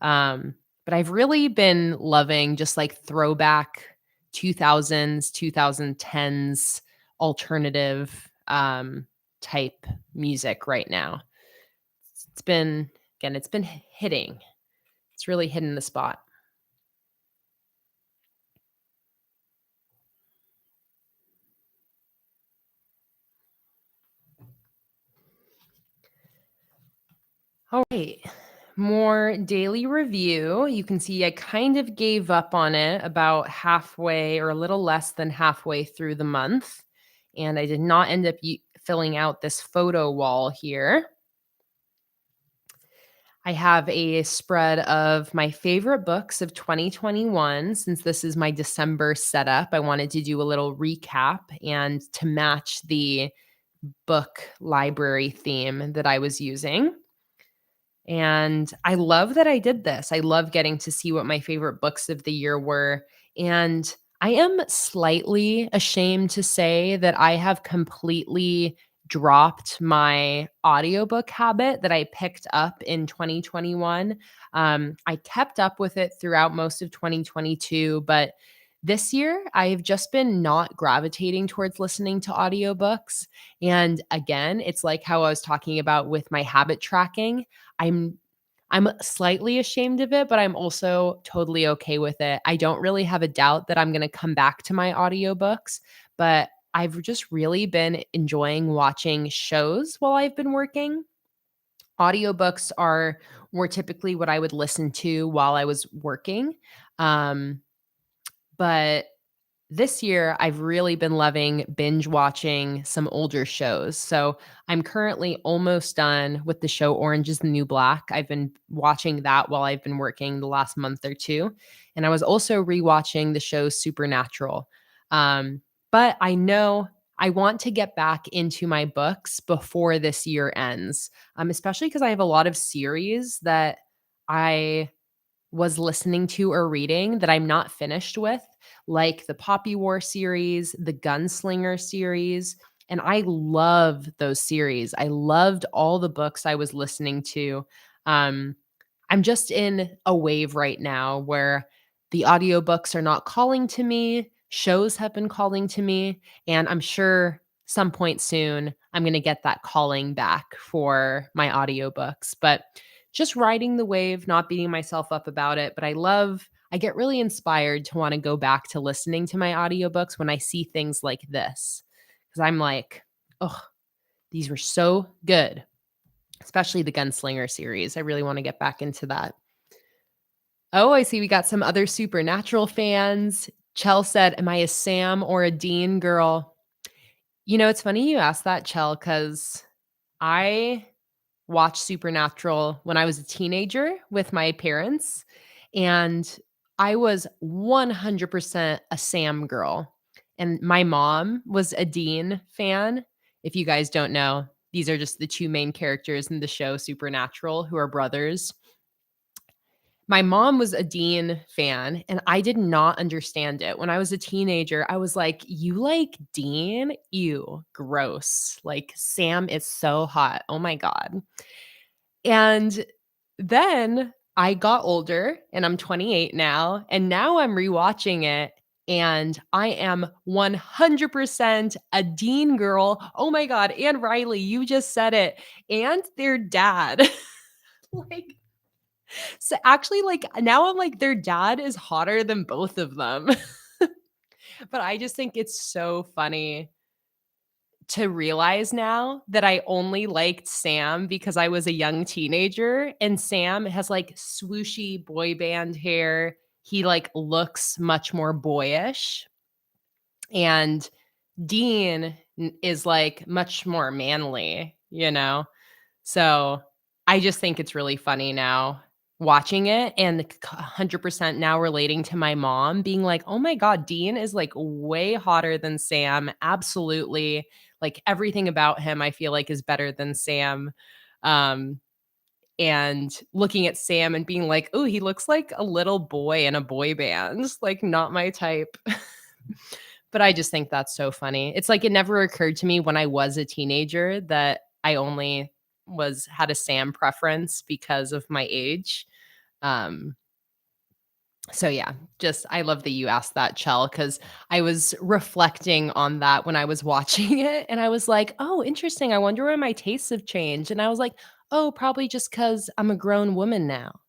Um, but I've really been loving just like throwback 2000s, 2010s alternative type music right now. It's been, again, it's been hitting. It's really hitting the spot. All right. More daily review. You can see I kind of gave up on it about halfway or a little less than halfway through the month. And I did not end up filling out this photo wall here. I have a spread of my favorite books of 2021. Since this is my December setup, I wanted to do a little recap and to match the book library theme that I was using. And I love that I did this. I love getting to see what my favorite books of the year were. And I am slightly ashamed to say that I have completely dropped my audiobook habit that I picked up in 2021. I kept up with it throughout most of 2022, but this year I've just been not gravitating towards listening to audiobooks. And again, it's like how I was talking about with my habit tracking. I'm I'm slightly ashamed of it, but I'm also totally okay with it. I don't really have a doubt that I'm gonna come back to my audiobooks, but I've just really been enjoying watching shows while I've been working. Audiobooks are more typically what I would listen to while I was working, um, but this year, I've really been loving binge watching some older shows. So I'm currently almost done with the show Orange is the New Black. I've been watching that while I've been working the last month or two. And I was also rewatching the show Supernatural. Um, but I know I want to get back into my books before this year ends, especially because I have a lot of series that I was listening to or reading that I'm not finished with, like the Poppy War series, the Gunslinger series. And I love those series. I loved all the books I was listening to. Um, I'm just in a wave right now where the audiobooks are not calling to me, shows have been calling to me, and I'm sure some point soon I'm going to get that calling back for my audiobooks. But just riding the wave, not beating myself up about it, but I get really inspired to want to go back to listening to my audiobooks when I see things like this. Cuz I'm like, "Oh, these were so good." Especially the Gunslinger series. I really want to get back into that. Oh, I see we got some other Supernatural fans. Chell said, "Am I a Sam or a Dean girl?" You know, it's funny you asked that, Chell, because I watched Supernatural when I was a teenager with my parents, and I was 100% a Sam girl. And my mom was a Dean fan. If you guys don't know, these are just the two main characters in the show Supernatural who are brothers. My mom was a Dean fan, and I did not understand it. When I was a teenager, I was like, "You like Dean? Ew, gross. Like, Sam is so hot. Oh my god." And then I got older and I'm 28 now, and now I'm rewatching it and I am 100% a Dean girl. Oh my god, and Riley, you just said it, and their dad. Like, so actually, like, now I'm like, their dad is hotter than both of them. But I just think it's so funny to realize now that I only liked Sam because I was a young teenager, and Sam has, like, swooshy boy band hair. He, like, looks much more boyish, and Dean is, like, much more manly, you know? So, I just think it's really funny now watching it and 100% now relating to my mom being like, "Oh my god, Dean is, like, way hotter than Sam." Absolutely. Like, everything about him I feel like is better than Sam. Um, and looking at Sam and being like, "Oh, he looks like a little boy in a boy band." Like, not my type. But I just think that's so funny. It's like it never occurred to me when I was a teenager that I only had a Sam preference because of my age. Um, so yeah, just I love that you asked that, Chell, because I was reflecting on that when I was watching it, and I was like, "Oh, interesting. I wonder why my tastes have changed." And I was like, "Oh, probably just because I'm a grown woman now."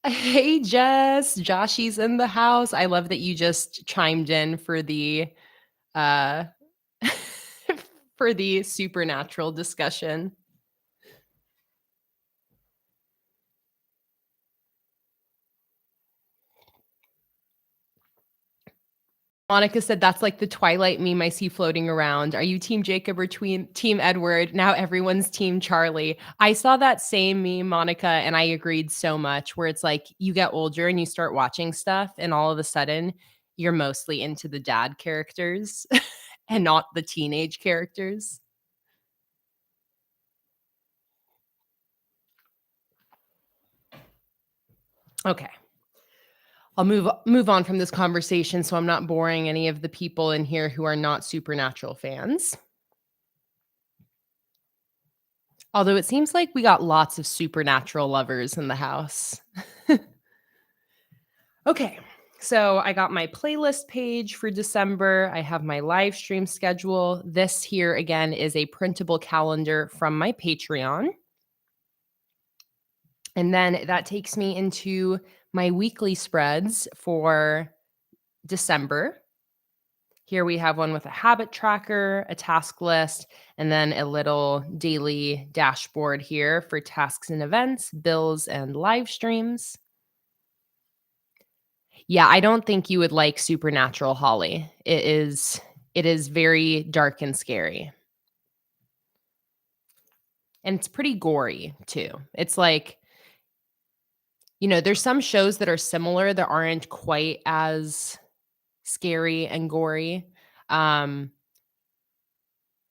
Hey, Jess. Joshy's in the house. I love that you just chimed in for the uh for the supernatural discussion. Monica said that's like the Twilight meme I see floating around. Are you team Jacob or team Edward? Now everyone's team Charlie. I saw that same meme, Monica, and I agreed so much where it's like you get older and you start watching stuff and all of a sudden you're mostly into the dad characters and not the teenage characters. Okay. I'll move on from this conversation so I'm not boring any of the people in here who are not supernatural fans. Although it seems like we got lots of supernatural lovers in the house. Okay. So I got my playlist page for December. I have my live stream schedule. This here again is a printable calendar from my Patreon. And then that takes me into my weekly spreads for December. Here we have one with a habit tracker, a task list, and then a little daily dashboard here for tasks and events, bills, and live streams. Yeah, I don't think you would like Supernatural, Holly. It is very dark and scary. And it's pretty gory too. It's like, there's some shows that are similar that aren't quite as scary and gory. Um,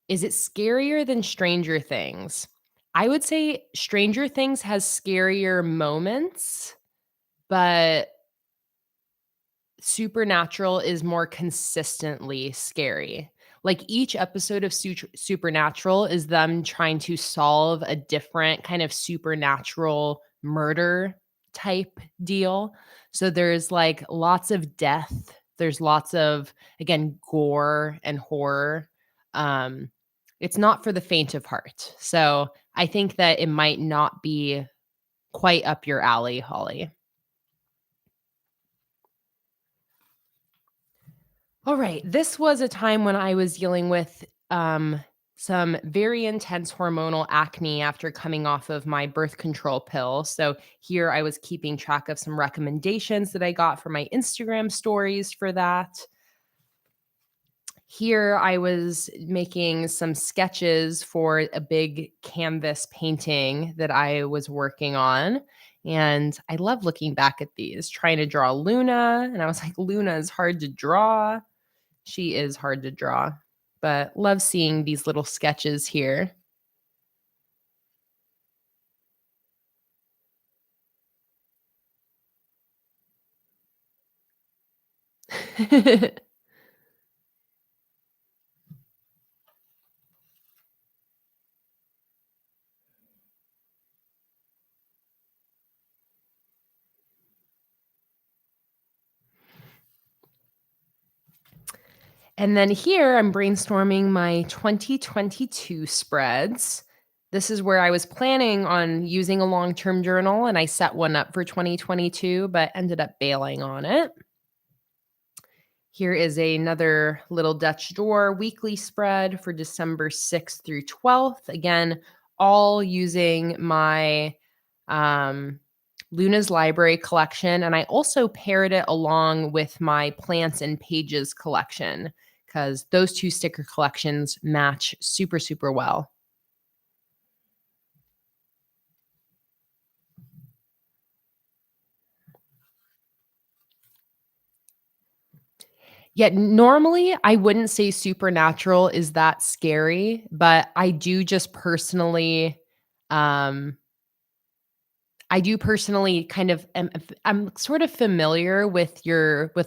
Is it scarier than Stranger Things? I would say Stranger Things has scarier moments, but Supernatural is more consistently scary. Like, each episode of Supernatural is them trying to solve a different kind of supernatural murder type deal. So there's, like, lots of death. There's lots of, again, gore and horror. Um, it's not for the faint of heart. So I think that it might not be quite up your alley, Holly. All right. This was a time when I was dealing with some very intense hormonal acne after coming off of my birth control pill. So here I was keeping track of some recommendations that I got for my Instagram stories for that. Here I was making some sketches for a big canvas painting that I was working on. And I love looking back at these, trying to draw Luna. And I was like, Luna is hard to draw. She is hard to draw, but love seeing these little sketches here. And then here I'm brainstorming my 2022 spreads. This is where I was planning on using a long-term journal, and I set one up for 2022, but ended up bailing on it. Here is another little Dutch door weekly spread for December 6th through 12th. Again, all using my Luna's Library collection. And I also paired it along with my Plants and Pages collection because those two sticker collections match super, super well. Yet normally I wouldn't say supernatural is that scary, but um I do personally kind of I'm sort of familiar with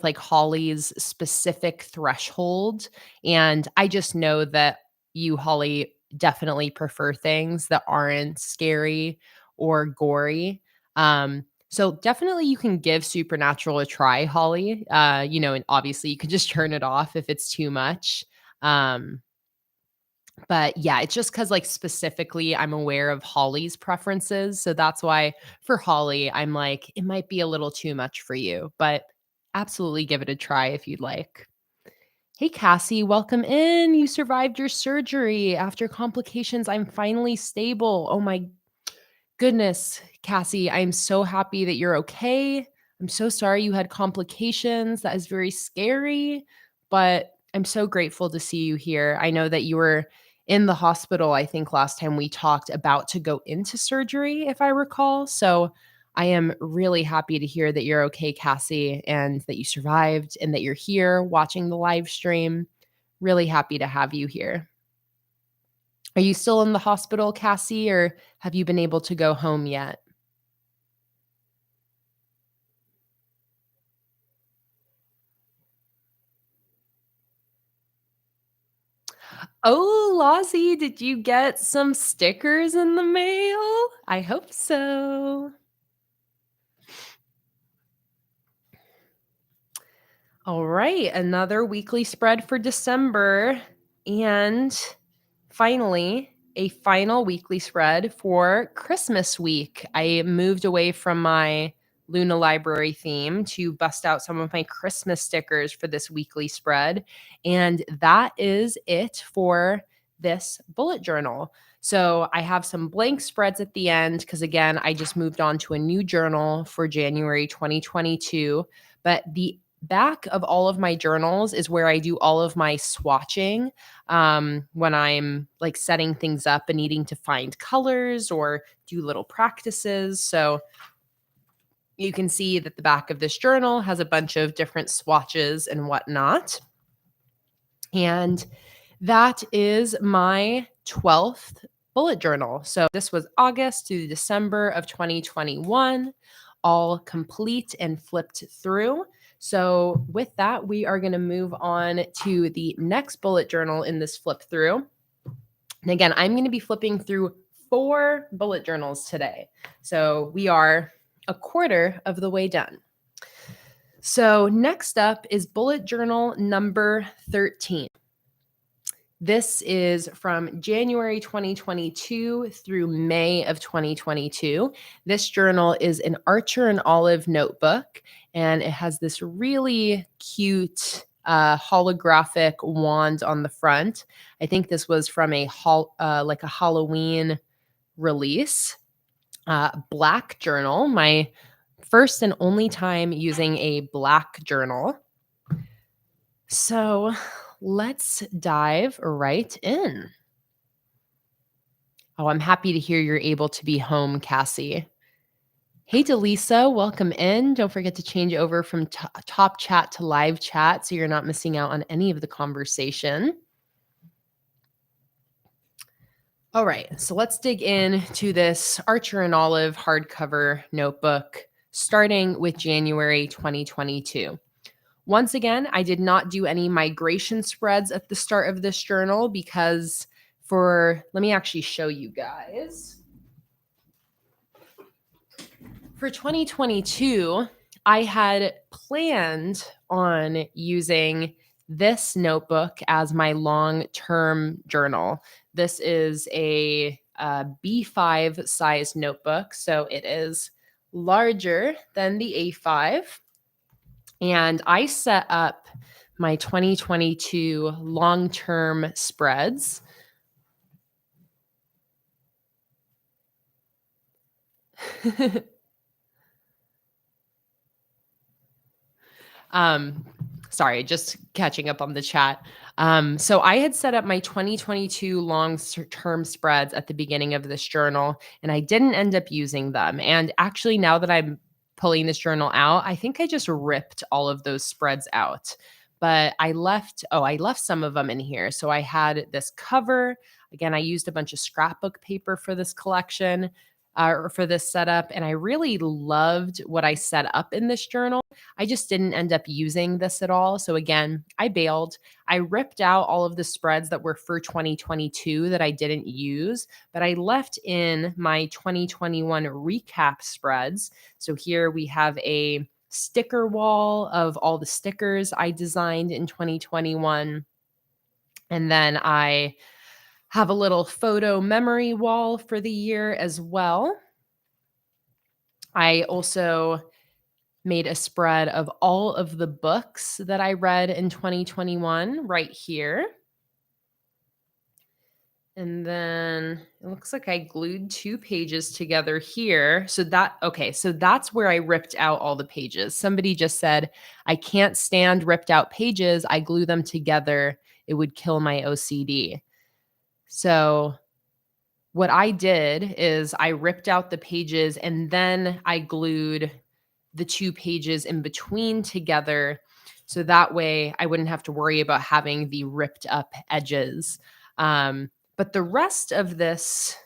like Holly's specific threshold, and I just know that you, Holly, definitely prefer things that aren't scary or gory. So definitely you can give supernatural a try, Holly. And obviously you can just turn it off if it's too much. Um, but yeah, it's just because, like, specifically, I'm aware of Holly's preferences, so that's why for Holly, I'm like, "It might be a little too much for you," but absolutely give it a try if you'd like. Hey, Cassie, welcome in. You survived your surgery. After complications, I'm finally stable. Oh my goodness, Cassie, I'm so happy that you're okay. I'm so sorry you had complications. That is very scary, but I'm so grateful to see you here. I know that you were in the hospital, I think last time we talked, about to go into surgery, if I recall. So I am really happy to hear that you're okay, Cassie, and that you survived and that you're here watching the live stream. Really happy to have you here. Are you still in the hospital, Cassie, or have you been able to go home yet? Oh, Lozzie, did you get some stickers in the mail? I hope so. All right, another weekly spread for December. And finally, a final weekly spread for Christmas week. I moved away from my Luna Library theme to bust out some of my Christmas stickers for this weekly spread. And that is it for this bullet journal. So I have some blank spreads at the end because, again, I just moved on to a new journal for January 2022. But the back of all of my journals is where I do all of my swatching when I'm like setting things up and needing to find colors or do little practices. So you can see that the back of this journal has a bunch of different swatches and whatnot. And that is my 12th bullet journal. So this was August to December of 2021, all complete and flipped through. So with that, we are going to move on to the next bullet journal in this flip through. And again, I'm going to be flipping through 4 bullet journals today. So we are a quarter of the way done. So next up is bullet journal number 13. This is from January 2022 through May of 2022. This journal is an Archer and Olive notebook, and it has this really cute holographic wand on the front. I think this was from a like a Halloween release. Black journal, my first and only time using a black journal. So let's dive right in. Oh, I'm happy to hear you're able to be home, Cassie. Hey, Delisa, welcome in. Don't forget to change over from top chat to live chat so you're not missing out on any of the conversation. All right, so let's dig into this Archer and Olive hardcover notebook, starting with January 2022. Once again, I did not do any migration spreads at the start of this journal because let me actually show you guys. For 2022, I had planned on using this notebook as my long-term journal. This is a B5 size notebook, so it is larger than the A5. And I set up my 2022 long-term spreads. Um, sorry, just catching up on the chat. So I had set up my 2022 long-term spreads at the beginning of this journal, and I didn't end up using them. And actually, now that I'm pulling this journal out, I think I just ripped all of those spreads out. But I left some of them in here. So I had this cover. Again, I used a bunch of scrapbook paper for this collection, or for this setup, and I really loved what I set up in this journal. I just didn't end up using this at all. So again, I bailed. I ripped out all of the spreads that were for 2022 that I didn't use, but I left in my 2021 recap spreads. So here we have a sticker wall of all the stickers I designed in 2021. And then I have a little photo memory wall for the year as well. I also made a spread of all of the books that I read in 2021 right here. And then it looks like I glued 2 pages together here. So that's where I ripped out all the pages. Somebody just said, I can't stand ripped out pages. I glue them together. It would kill my OCD. So what I did is I ripped out the pages and then I glued the 2 pages in between together. So that way I wouldn't have to worry about having the ripped up edges. But the rest of this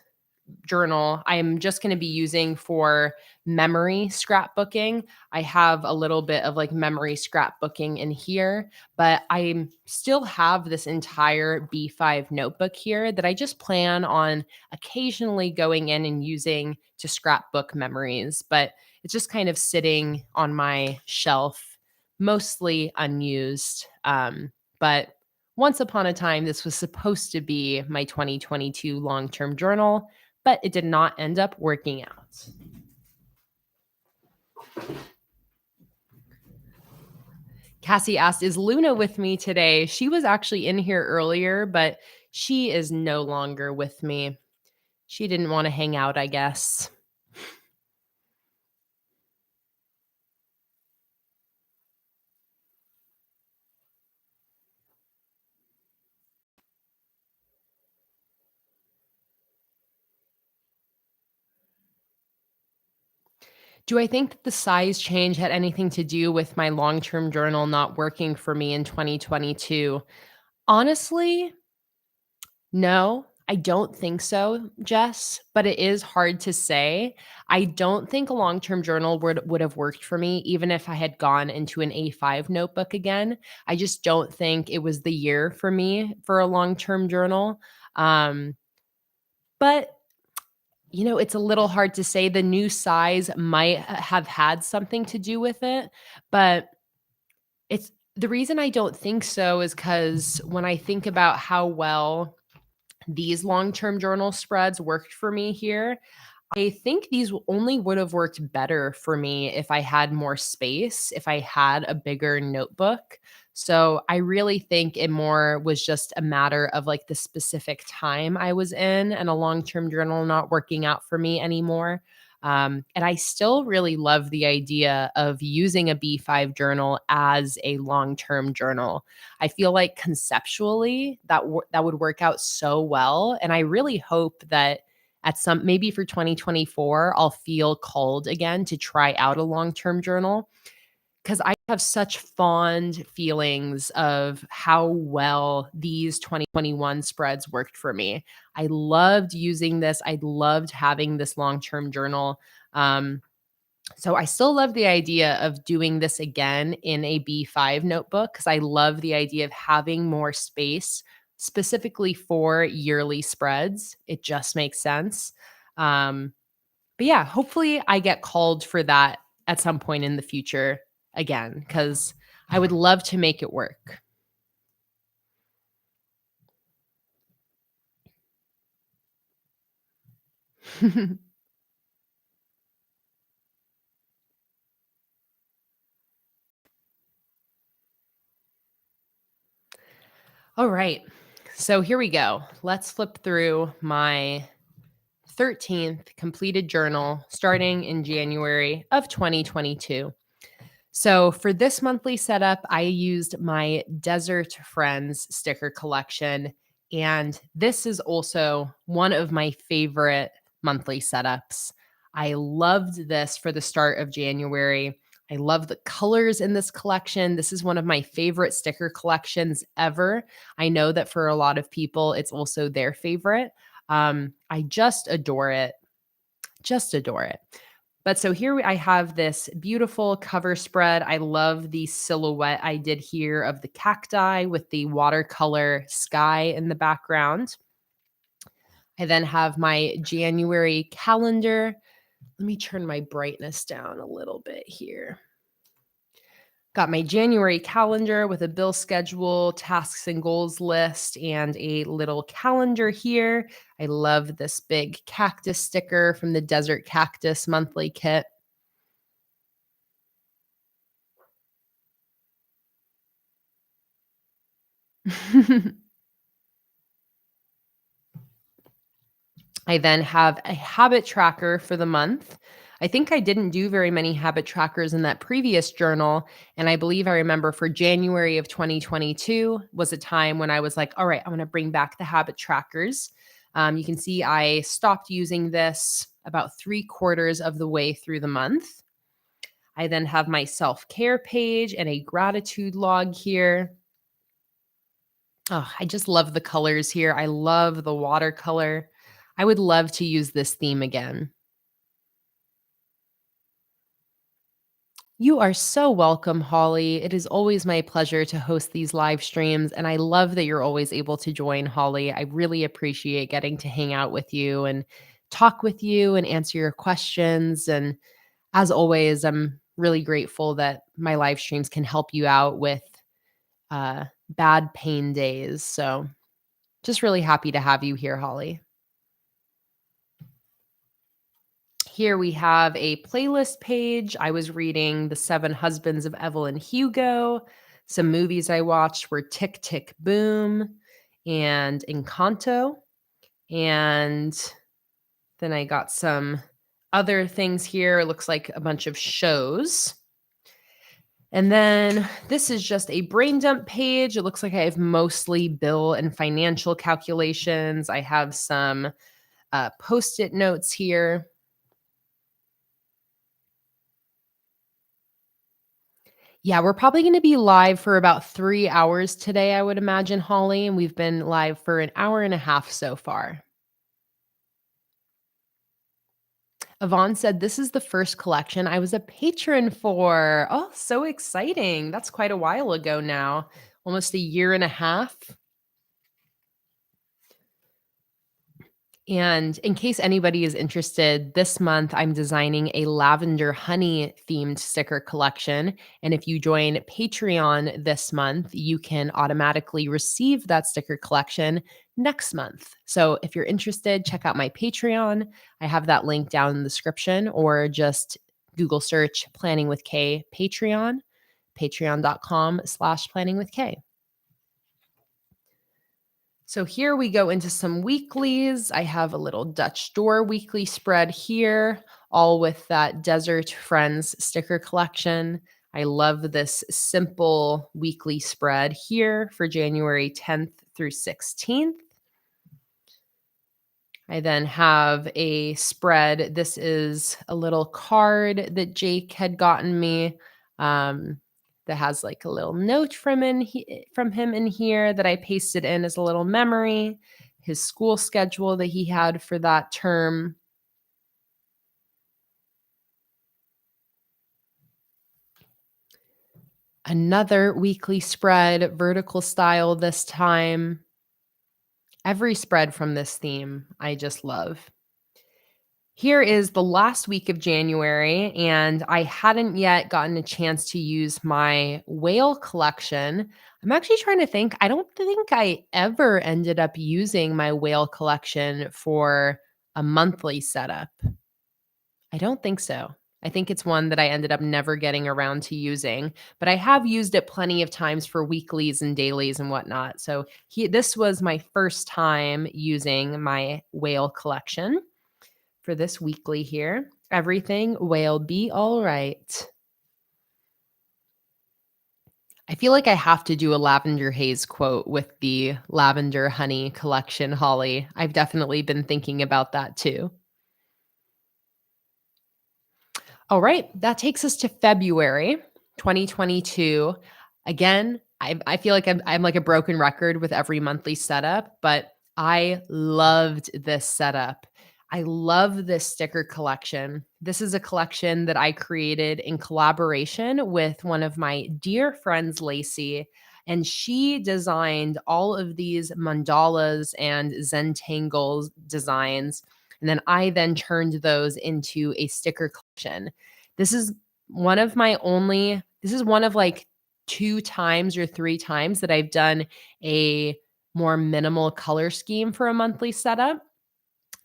journal I'm just going to be using for memory scrapbooking. I have a little bit of like memory scrapbooking in here, but I still have this entire B5 notebook here that I just plan on occasionally going in and using to scrapbook memories, but it's just kind of sitting on my shelf, mostly unused. But once upon a time, this was supposed to be my 2022 long-term journal, but it did not end up working out. Cassie asked, is Luna with me today? She was actually in here earlier, but she is no longer with me. She didn't want to hang out, I guess. Do I think that the size change had anything to do with my long-term journal not working for me in 2022? Honestly, no, I don't think so, Jess, but it is hard to say. I don't think a long-term journal would have worked for me even if I had gone into an A5 notebook again. I just don't think it was the year for me for a long-term journal. But it's a little hard to say. The new size might have had something to do with it, but it's the reason I don't think so is because when I think about how well these long-term journal spreads worked for me here, I think these only would have worked better for me if I had more space, if I had a bigger notebook. So I really think it more was just a matter of like the specific time I was in and a long-term journal not working out for me anymore. And I still really love the idea of using a B5 journal as a long-term journal. I feel like conceptually that would work out so well. And I really hope that maybe for 2024, I'll feel called again to try out a long-term journal because I have such fond feelings of how well these 2021 spreads worked for me. I loved using this. I loved having this long-term journal. So I still love the idea of doing this again in a B5 notebook because I love the idea of having more space specifically for yearly spreads. It just makes sense. But yeah, hopefully I get called for that at some point in the future again because I would love to make it work. All right. So here we go. Let's flip through my 13th completed journal starting in January of 2022. So for this monthly setup, I used my Desert Friends sticker collection. And this is also one of my favorite monthly setups. I loved this for the start of January. I love the colors in this collection. This is one of my favorite sticker collections ever. I know that for a lot of people, it's also their favorite. I just adore it. Just adore it. But so here I have this beautiful cover spread. I love the silhouette I did here of the cacti with the watercolor sky in the background. I then have my January calendar. Let me turn my brightness down a little bit here. Got my January calendar with a bill schedule, tasks and goals list, and a little calendar here. I love this big cactus sticker from the Desert Cactus monthly kit. I then have a habit tracker for the month. I think I didn't do very many habit trackers in that previous journal. And I believe I remember for January of 2022 was a time when I was like, all right, I'm going to bring back the habit trackers. You can see I stopped using this about 3/4 of the way through the month. I then have my self care page and a gratitude log here. Oh, I just love the colors here. I love the watercolor. I would love to use this theme again. You are so welcome, Holly. It is always my pleasure to host these live streams, and I love that you're always able to join, Holly. I really appreciate getting to hang out with you and talk with you and answer your questions. And as always, I'm really grateful that my live streams can help you out with bad pain days. So just really happy to have you here, Holly. Here we have a playlist page. I was reading The Seven Husbands of Evelyn Hugo. Some movies I watched were Tick, Tick, Boom and Encanto. And then I got some other things here. It looks like a bunch of shows. And then this is just a brain dump page. It looks like I have mostly bill and financial calculations. I have some post-it notes here. Yeah, we're probably going to be live for about 3 hours today, I would imagine, Holly. And we've been live for an hour and a half so far. Yvonne said, this is the first collection I was a patron for. Oh, so exciting. That's quite a while ago now, almost a year and a half. And in case anybody is interested, this month I'm designing a lavender honey themed sticker collection. And if you join Patreon this month, you can automatically receive that sticker collection next month. So if you're interested, check out my Patreon. I have that link down in the description, or just Google search Planning with Kay Patreon, patreon.com/planningwithkay. So here we go into some weeklies. I have a little Dutch door weekly spread here, all with that Desert Friends sticker collection. I love this simple weekly spread here for January 10th through 16th. I then have a spread. This is a little card that Jake had gotten me. That has like a little note from him in here that I pasted in as a little memory, his school schedule that he had for that term. Another weekly spread, vertical style this time. Every spread from this theme, I just love. Here is the last week of January, and I hadn't yet gotten a chance to use my whale collection. I'm actually trying to think. I don't think I ever ended up using my whale collection for a monthly setup. I don't think so. I think it's one that I ended up never getting around to using, but I have used it plenty of times for weeklies and dailies and whatnot. So this was my first time using my whale collection for this weekly here. Everything whale be all right. I feel like I have to do a lavender haze quote with the lavender honey collection, Holly. I've definitely been thinking about that too. All right, that takes us to February 2022. Again, I feel like I'm like a broken record with every monthly setup, but I loved this setup. I love this sticker collection. This is a collection that I created in collaboration with one of my dear friends, Lacey, and she designed all of these mandalas and Zentangles designs. And then I then turned those into a sticker collection. This is this is one of like 2 times or 3 times that I've done a more minimal color scheme for a monthly setup.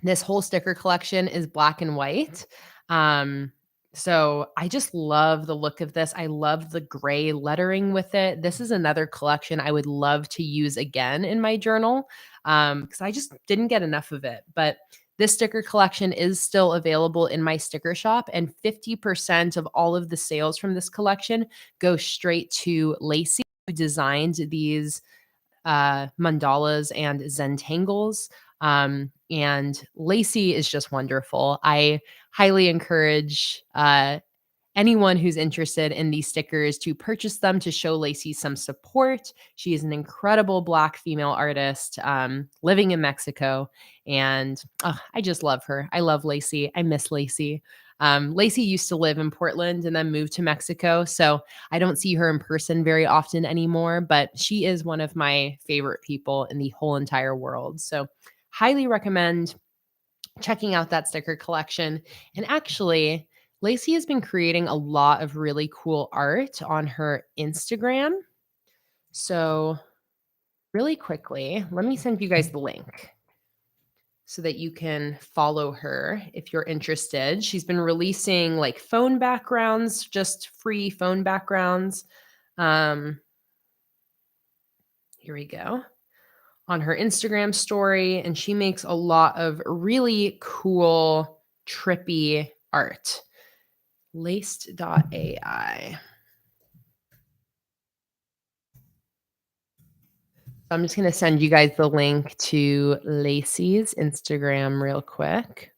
This whole sticker collection is black and white. So I just love the look of this. I love the gray lettering with it. This is another collection I would love to use again in my journal, because I just didn't get enough of it. But this sticker collection is still available in my sticker shop, and 50% of all of the sales from this collection go straight to Lacey, who designed these mandalas and Zentangles. And Lacey is just wonderful. I highly encourage anyone who's interested in these stickers to purchase them to show Lacey some support. She is an incredible Black female artist living in Mexico. And I just love her. I love Lacey. I miss Lacey. Lacey used to live in Portland and then moved to Mexico. So I don't see her in person very often anymore, but she is one of my favorite people in the whole entire world. So highly recommend checking out that sticker collection. And actually, Lacey has been creating a lot of really cool art on her Instagram. So really quickly, let me send you guys the link so that you can follow her if you're interested. She's been releasing like phone backgrounds, just free phone backgrounds. Here we go. On her Instagram story, and she makes a lot of really cool, trippy art. Laced.ai. I'm just going to send you guys the link to Lacey's Instagram real quick.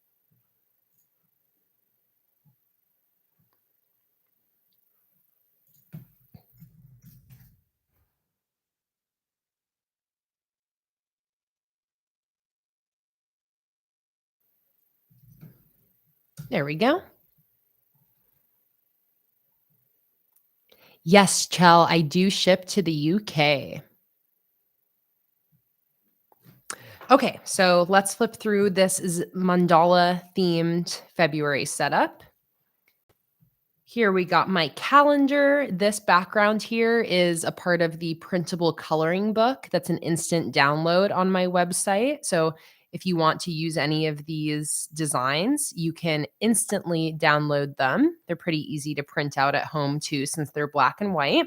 There we go. Yes, Chell, I do ship to the UK. Okay, so let's flip through. This is mandala themed February setup. Here we got my calendar. This background here is a part of the printable coloring book. That's an instant download on my website. So if you want to use any of these designs, you can instantly download them. They're pretty easy to print out at home too, since they're black and white.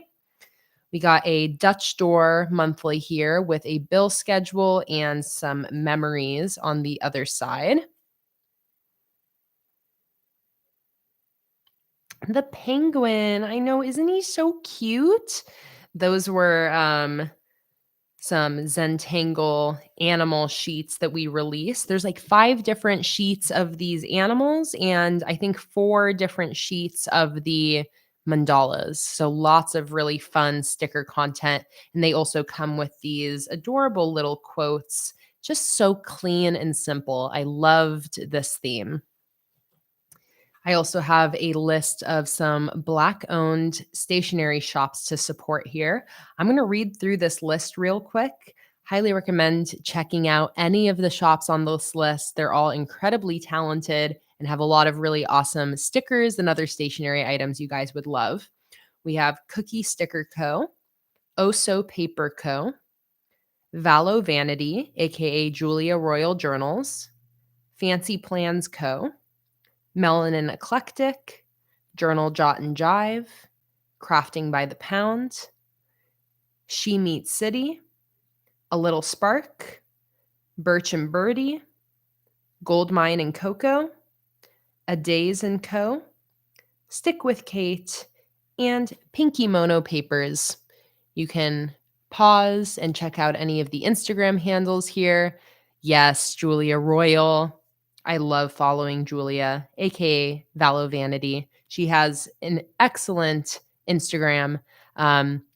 We got a Dutch door monthly here with a bill schedule and some memories on the other side. The penguin, I know, isn't he so cute? Those were some Zentangle animal sheets that we released. There's like 5 different sheets of these animals, and I think 4 different sheets of the mandalas. So lots of really fun sticker content. And they also come with these adorable little quotes, just so clean and simple. I loved this theme. I also have a list of some Black-owned stationery shops to support here. I'm going to read through this list real quick. Highly recommend checking out any of the shops on this list. They're all incredibly talented and have a lot of really awesome stickers and other stationery items you guys would love. We have Cookie Sticker Co., Oso Paper Co., Valo Vanity, aka Julia Royal Journals, Fancy Plans Co., Melanin Eclectic, Journal Jot and Jive, Crafting by the Pound, She Meets City, A Little Spark, Birch and Birdie, Goldmine and Cocoa, A Days and Co., Stick with Kate, and Pinky Mono Papers. You can pause and check out any of the Instagram handles here. Yes, Julia Royal. I love following Julia, aka Valo Vanity. She has an excellent Instagram.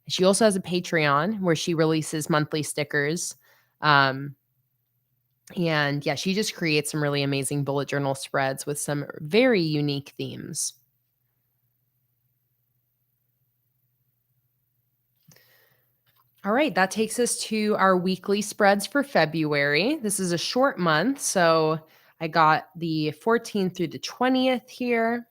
She also has a Patreon where she releases monthly stickers. And yeah, she just creates some really amazing bullet journal spreads with some very unique themes. All right, that takes us to our weekly spreads for February. This is a short month, so I got the 14th through the 20th here.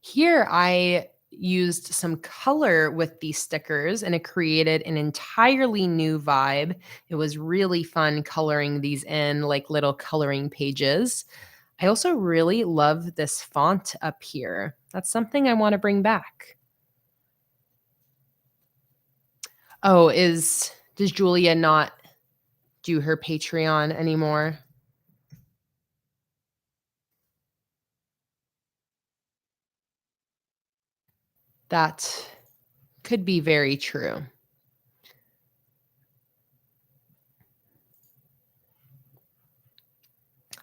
Here, I used some color with these stickers and it created an entirely new vibe. It was really fun coloring these in like little coloring pages. I also really love this font up here. That's something I want to bring back. Oh, does Julia not do her Patreon anymore? That could be very true.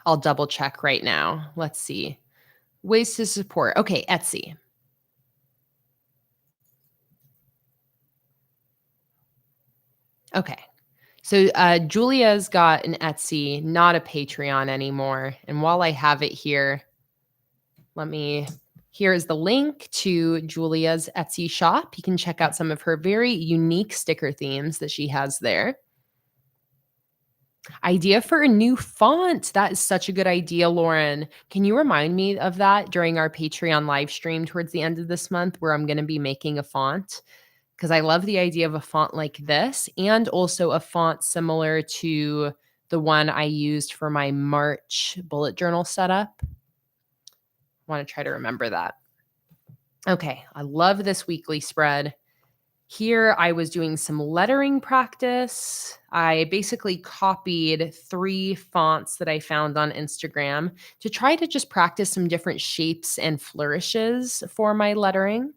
I'll double check right now. Let's see. Ways to support. Okay, Etsy. Okay. So Julia's got an Etsy, not a Patreon anymore. And while I have it here, here is the link to Julia's Etsy shop. You can check out some of her very unique sticker themes that she has there. Idea for a new font. That is such a good idea, Lauren. Can you remind me of that during our Patreon live stream towards the end of this month where I'm going to be making a font? Because I love the idea of a font like this and also a font similar to the one I used for my March bullet journal setup. I want to try to remember that. Okay, I love this weekly spread. Here, I was doing some lettering practice. I basically copied 3 fonts that I found on Instagram to try to just practice some different shapes and flourishes for my lettering.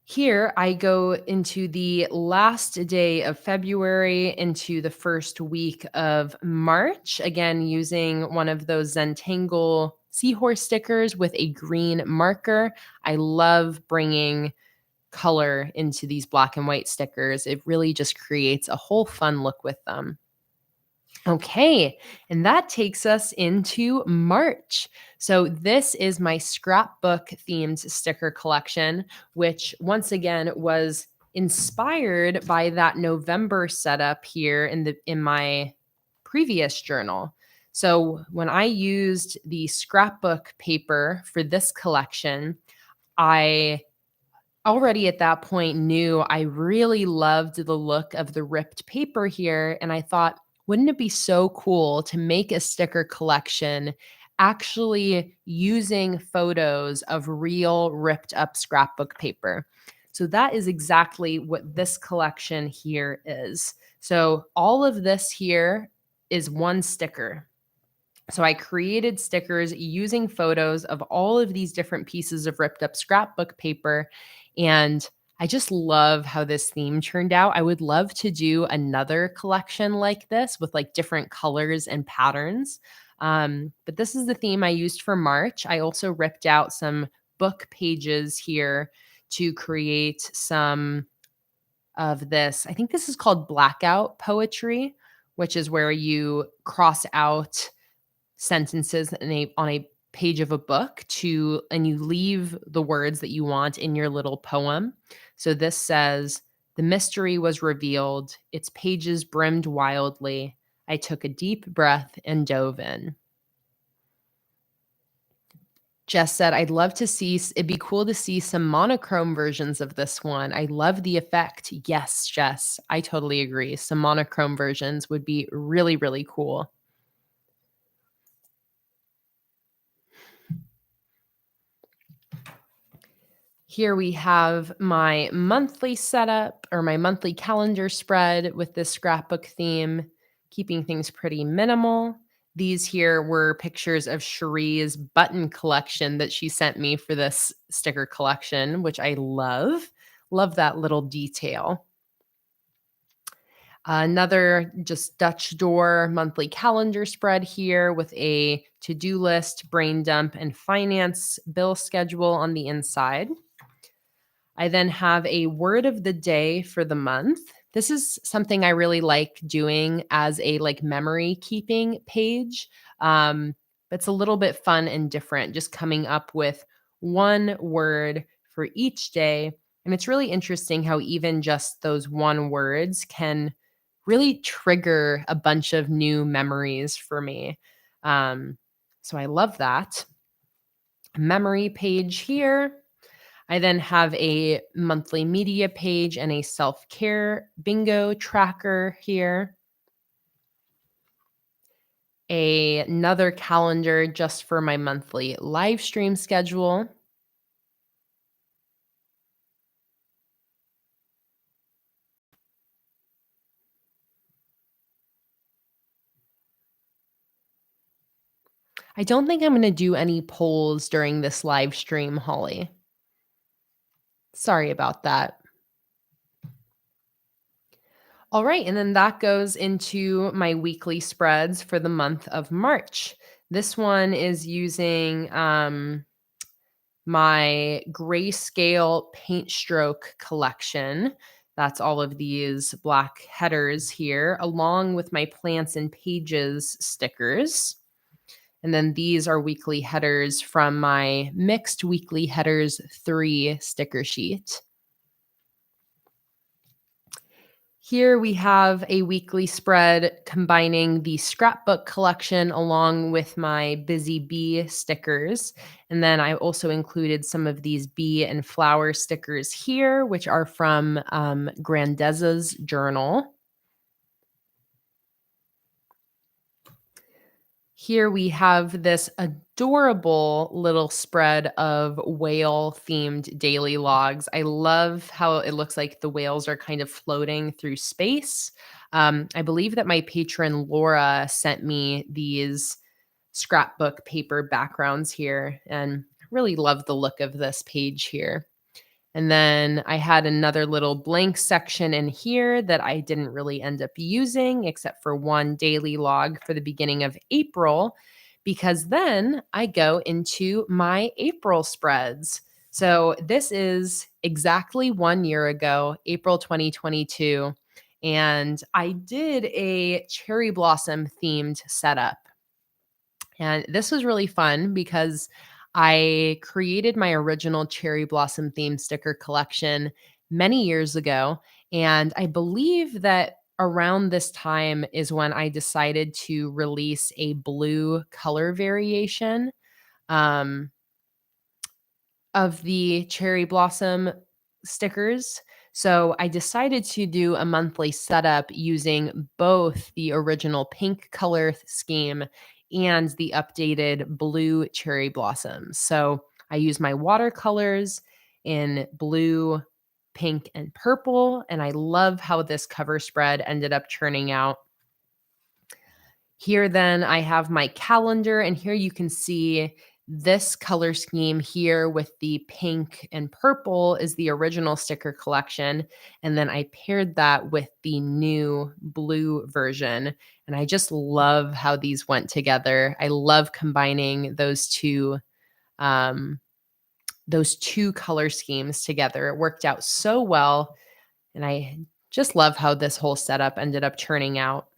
Here, I go into the last day of February into the first week of March, again, using one of those Zentangle seahorse stickers with a green marker. I love bringing color into these black and white stickers. It really just creates a whole fun look with them. Okay, and that takes us into March. So this is my scrapbook themed sticker collection, which once again was inspired by that November setup here in my previous journal. So when I used the scrapbook paper for this collection, I already at that point knew I really loved the look of the ripped paper here. And I thought, wouldn't it be so cool to make a sticker collection actually using photos of real ripped up scrapbook paper? So that is exactly what this collection here is. So all of this here is one sticker. So I created stickers using photos of all of these different pieces of ripped up scrapbook paper. And I just love how this theme turned out. I would love to do another collection like this with like different colors and patterns. But this is the theme I used for March. I also ripped out some book pages here to create some of this. I think this is called blackout poetry, which is where you cross out sentences on a page of a book and you leave the words that you want in your little poem. So this says, "The mystery was revealed, its pages brimmed wildly. I took a deep breath and dove in." Jess said, I'd love to see, it'd be cool to see some monochrome versions of this one. I love the effect. Yes, Jess, I totally agree. Some monochrome versions would be really, really cool. Here we have my monthly setup or my monthly calendar spread with this scrapbook theme, keeping things pretty minimal. These here were pictures of Cherie's button collection that she sent me for this sticker collection, which I love. Love that little detail. Another just Dutch door monthly calendar spread here with a to-do list, brain dump, and finance bill schedule on the inside. I then have a word of the day for the month. This is something I really like doing as a like memory keeping page. It's a little bit fun and different, just coming up with one word for each day. And it's really interesting how even just those one words can really trigger a bunch of new memories for me. So I love that. Memory page here. I then have a monthly media page and a self-care bingo tracker here. Another calendar just for my monthly live stream schedule. I don't think I'm going to do any polls during this live stream, Holly. Sorry about that. All right, and then that goes into my weekly spreads for the month of March. This one is using my grayscale paint stroke collection. That's all of these black headers here, along with my plants and pages stickers. And then these are weekly headers from my mixed weekly headers 3 sticker sheet. Here we have a weekly spread combining the scrapbook collection along with my Busy Bee stickers. And then I also included some of these bee and flower stickers here, which are from Grandeza's journal. Here we have this adorable little spread of whale-themed daily logs. I love how it looks like the whales are kind of floating through space. I believe that my patron Laura sent me these scrapbook paper backgrounds here, and really love the look of this page here. And then I had another little blank section in here that I didn't really end up using, except for one daily log for the beginning of April, because then I go into my April spreads. So this is exactly 1 year ago, April 2022. And I did a cherry blossom themed setup. And this was really fun because I created my original cherry blossom themed sticker collection many years ago. And I believe that around this time is when I decided to release a blue color variation um, of the cherry blossom stickers. So I decided to do a monthly setup using both the original pink color scheme and the updated blue cherry blossoms. So I use my watercolors in blue, pink, and purple. And I love how this cover spread ended up turning out. Here then I have my calendar, and here you can see this color scheme here with the pink and purple is the original sticker collection. And then I paired that with the new blue version. And I just love how these went together. I love combining those two color schemes together. It worked out so well. And I just love how this whole setup ended up turning out.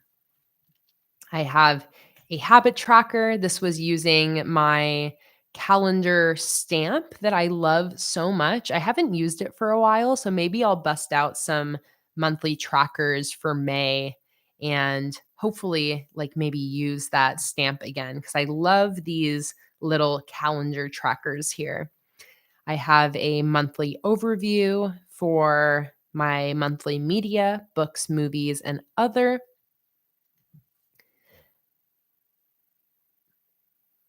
I have a habit tracker. This was using my calendar stamp that I love so much. I haven't used it for a while, so maybe I'll bust out some monthly trackers for May and hopefully like maybe use that stamp again because I love these little calendar trackers here. I have a monthly overview for my monthly media, books, movies, and other.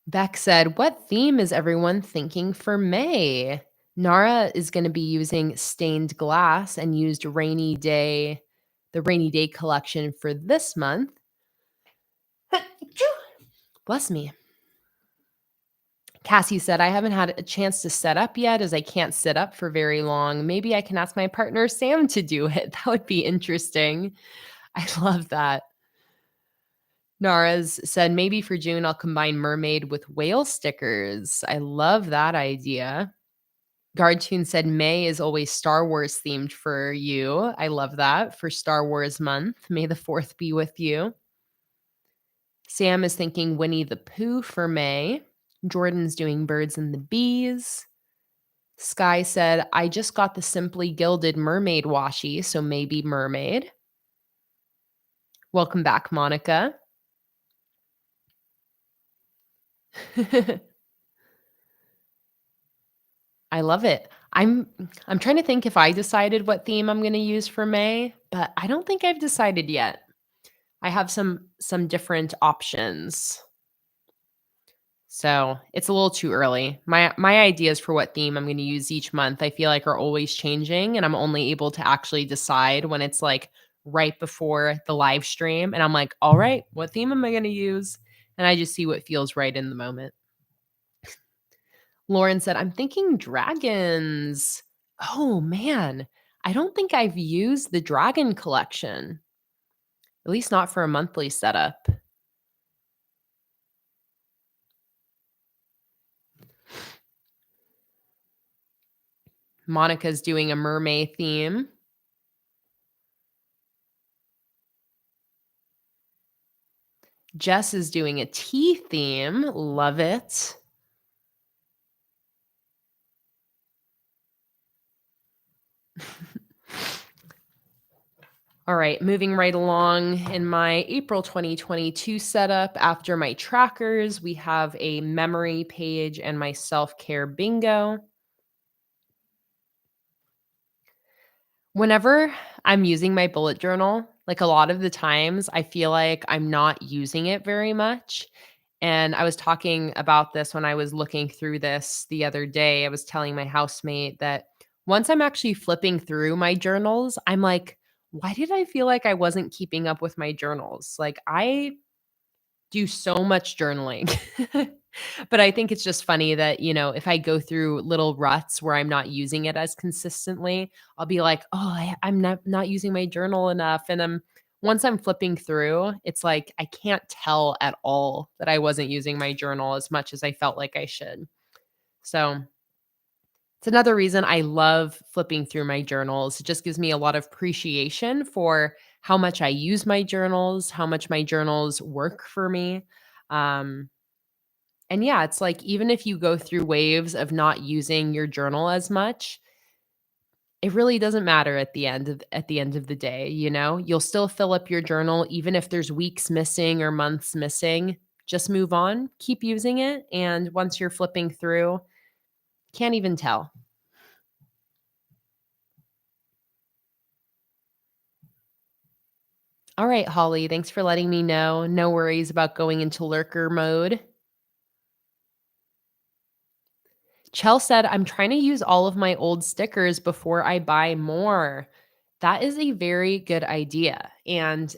Beck said, "What theme is everyone thinking for May?" Nara is going to be using stained glass and used the rainy day collection for this month. Bless me. Cassie said, "I haven't had a chance to set up yet as I can't sit up for very long. Maybe I can ask my partner Sam to do it. That would be interesting." I love that. Nara's said, "Maybe for June, I'll combine mermaid with whale stickers." I love that idea. Guardtune said, "May is always Star Wars themed for you." I love that for Star Wars month. May the 4th be with you. Sam is thinking Winnie the Pooh for May. Jordan's doing birds and the bees. Sky said, "I just got the Simply Gilded mermaid washi, so maybe mermaid." Welcome back, Monica. I love it. I'm trying to think if I decided what theme I'm gonna use for May, but I don't think I've decided yet. I have some different options. So, it's a little too early. My ideas for what theme I'm gonna use each month, I feel like are always changing, and I'm only able to actually decide when it's, like, right before the live stream, and I'm like, "All right, what theme am I gonna use?" And I just see what feels right in the moment. Lauren said, "I'm thinking dragons." Oh, man. I don't think I've used the dragon collection, at least not for a monthly setup. Monica's doing a mermaid theme. Jess is doing a tea theme. Love it. All right, moving right along in my April 2022 setup. After my trackers, we have a memory page and my self-care bingo. Whenever I'm using my bullet journal, like a lot of the times, I feel like I'm not using it very much. And I was talking about this when I was looking through this the other day. I was telling my housemate that once I'm actually flipping through my journals, I'm like, why did I feel like I wasn't keeping up with my journals? Like, I do so much journaling. But I think it's just funny that, if I go through little ruts where I'm not using it as consistently, I'll be like, "Oh, I'm not using my journal enough." And once I'm flipping through, it's like I can't tell at all that I wasn't using my journal as much as I felt like I should. So it's another reason I love flipping through my journals. It just gives me a lot of appreciation for how much I use my journals, how much my journals work for me. Um, and yeah, it's like even if you go through waves of not using your journal as much, it really doesn't matter at the end of the day, you know? You'll still fill up your journal even if there's weeks missing or months missing. Just move on, keep using it, and once you're flipping through, can't even tell. All right, Holly, thanks for letting me know. No worries about going into lurker mode. Chell said, "I'm trying to use all of my old stickers before I buy more." That is a very good idea. And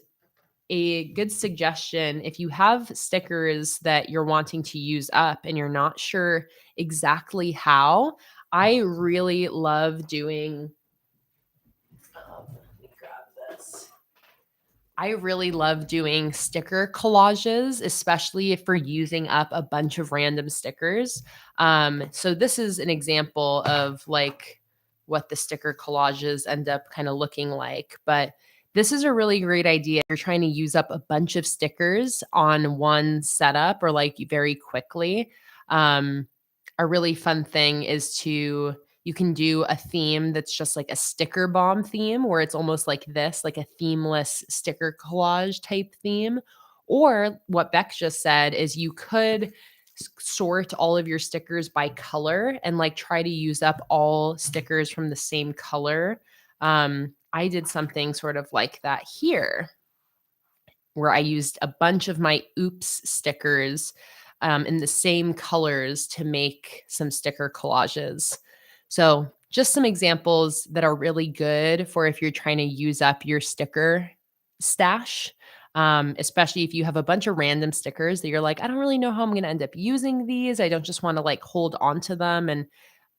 a good suggestion if you have stickers that you're wanting to use up and you're not sure exactly how, I really love doing. Let me grab this. I really love doing sticker collages, especially if we're using up a bunch of random stickers. So this is an example of like what the sticker collages end up kind of looking like. But this is a really great idea. You're trying to use up a bunch of stickers on one setup or like very quickly. Um, a really fun thing is to you can do a theme that's just like a sticker bomb theme where it's almost like this, like a themeless sticker collage type theme. Or what Beck just said is you could sort all of your stickers by color and like try to use up all stickers from the same color. I did something sort of like that here, where I used a bunch of my Oops stickers in the same colors to make some sticker collages. So just some examples that are really good for if you're trying to use up your sticker stash, especially if you have a bunch of random stickers that you're like, I don't really know how I'm going to end up using these. I don't just want to like hold on to them and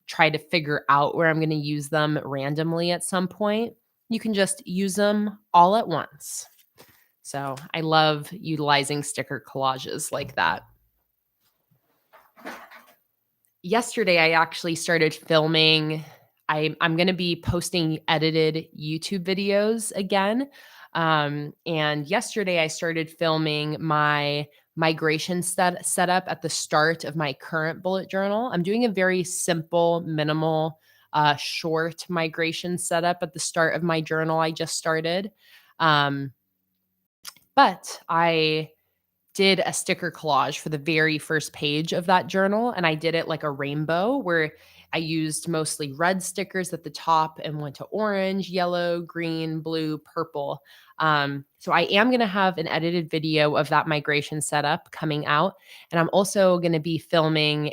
try to figure out where I'm going to use them randomly at some point. You can just use them all at once. So I love utilizing sticker collages like that. Yesterday, I actually started filming. I'm going to be posting edited YouTube videos again. And yesterday, I started filming my migration setup at the start of my current bullet journal. I'm doing a very simple, minimal, short migration setup at the start of my journal I just started. But I did a sticker collage for the very first page of that journal, and I did it like a rainbow where I used mostly red stickers at the top and went to orange, yellow, green, blue, purple. So I am going to have an edited video of that migration setup coming out, and I'm also going to be filming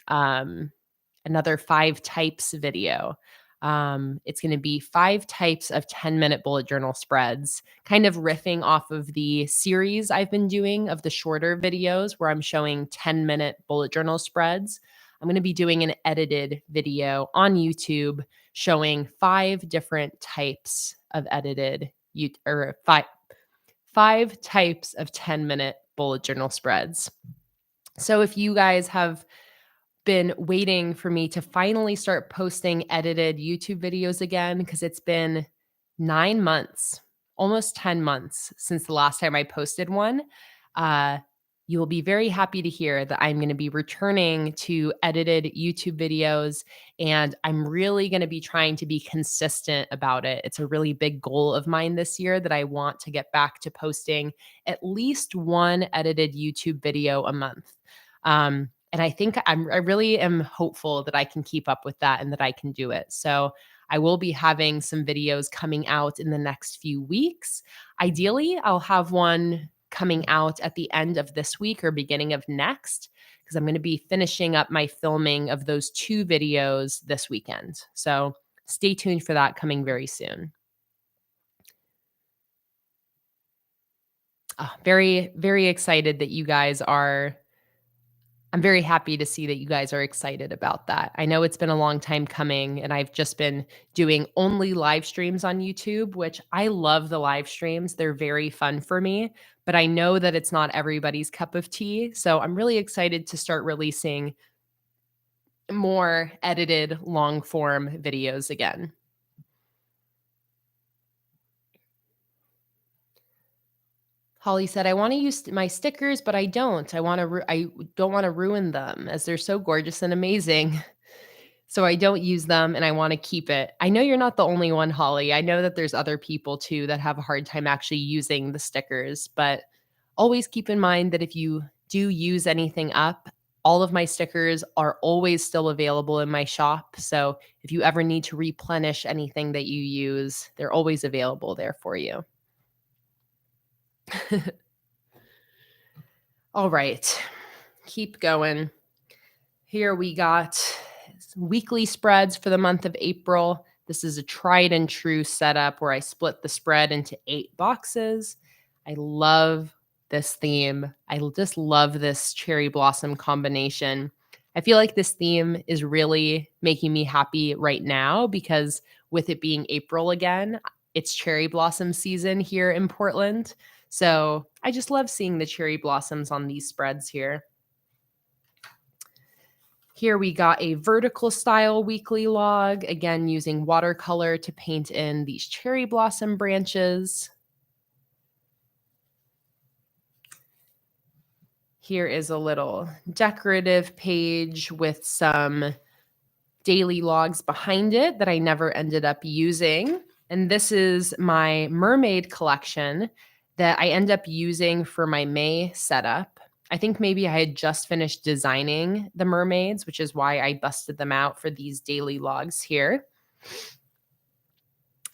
another 5 types video. It's going to be 5 types of 10-minute bullet journal spreads, kind of riffing off of the series I've been doing of the shorter videos where I'm showing 10-minute bullet journal spreads. I'm going to be doing an edited video on YouTube showing 5 different types of edited or 5 types of 10-minute bullet journal spreads. So if you guys have been waiting for me to finally start posting edited YouTube videos again, because it's been 9 months, almost 10 months since the last time I posted one. You will be very happy to hear that I'm going to be returning to edited YouTube videos, and I'm really going to be trying to be consistent about it. It's a really big goal of mine this year that I want to get back to posting at least one edited YouTube video a month. And I think I really am hopeful that I can keep up with that and that I can do it. So I will be having some videos coming out in the next few weeks. Ideally, I'll have one coming out at the end of this week or beginning of next, because I'm going to be finishing up my filming of those 2 videos this weekend. So stay tuned for that coming very soon. Very, very excited that you guys are. I'm very happy to see that you guys are excited about that. I know it's been a long time coming, and I've just been doing only live streams on YouTube, which I love the live streams. They're very fun for me, but I know that it's not everybody's cup of tea. So I'm really excited to start releasing more edited long form videos again. Holly said, I want to use my stickers, but I don't. I don't want to ruin them as they're so gorgeous and amazing. So I don't use them and I want to keep it. I know you're not the only one, Holly. I know that there's other people too that have a hard time actually using the stickers, but always keep in mind that if you do use anything up, all of my stickers are always still available in my shop. So if you ever need to replenish anything that you use, they're always available there for you. All right, keep going. Here we got weekly spreads for the month of April. This is a tried and true setup where I split the spread into 8 boxes. I love this theme. I just love this cherry blossom combination. I feel like this theme is really making me happy right now because with it being April again, it's cherry blossom season here in Portland. So I just love seeing the cherry blossoms on these spreads here. Here we got a vertical style weekly log, again using watercolor to paint in these cherry blossom branches. Here is a little decorative page with some daily logs behind it that I never ended up using. And this is my mermaid collection that I end up using for my May setup. I think maybe I had just finished designing the mermaids, which is why I busted them out for these daily logs here.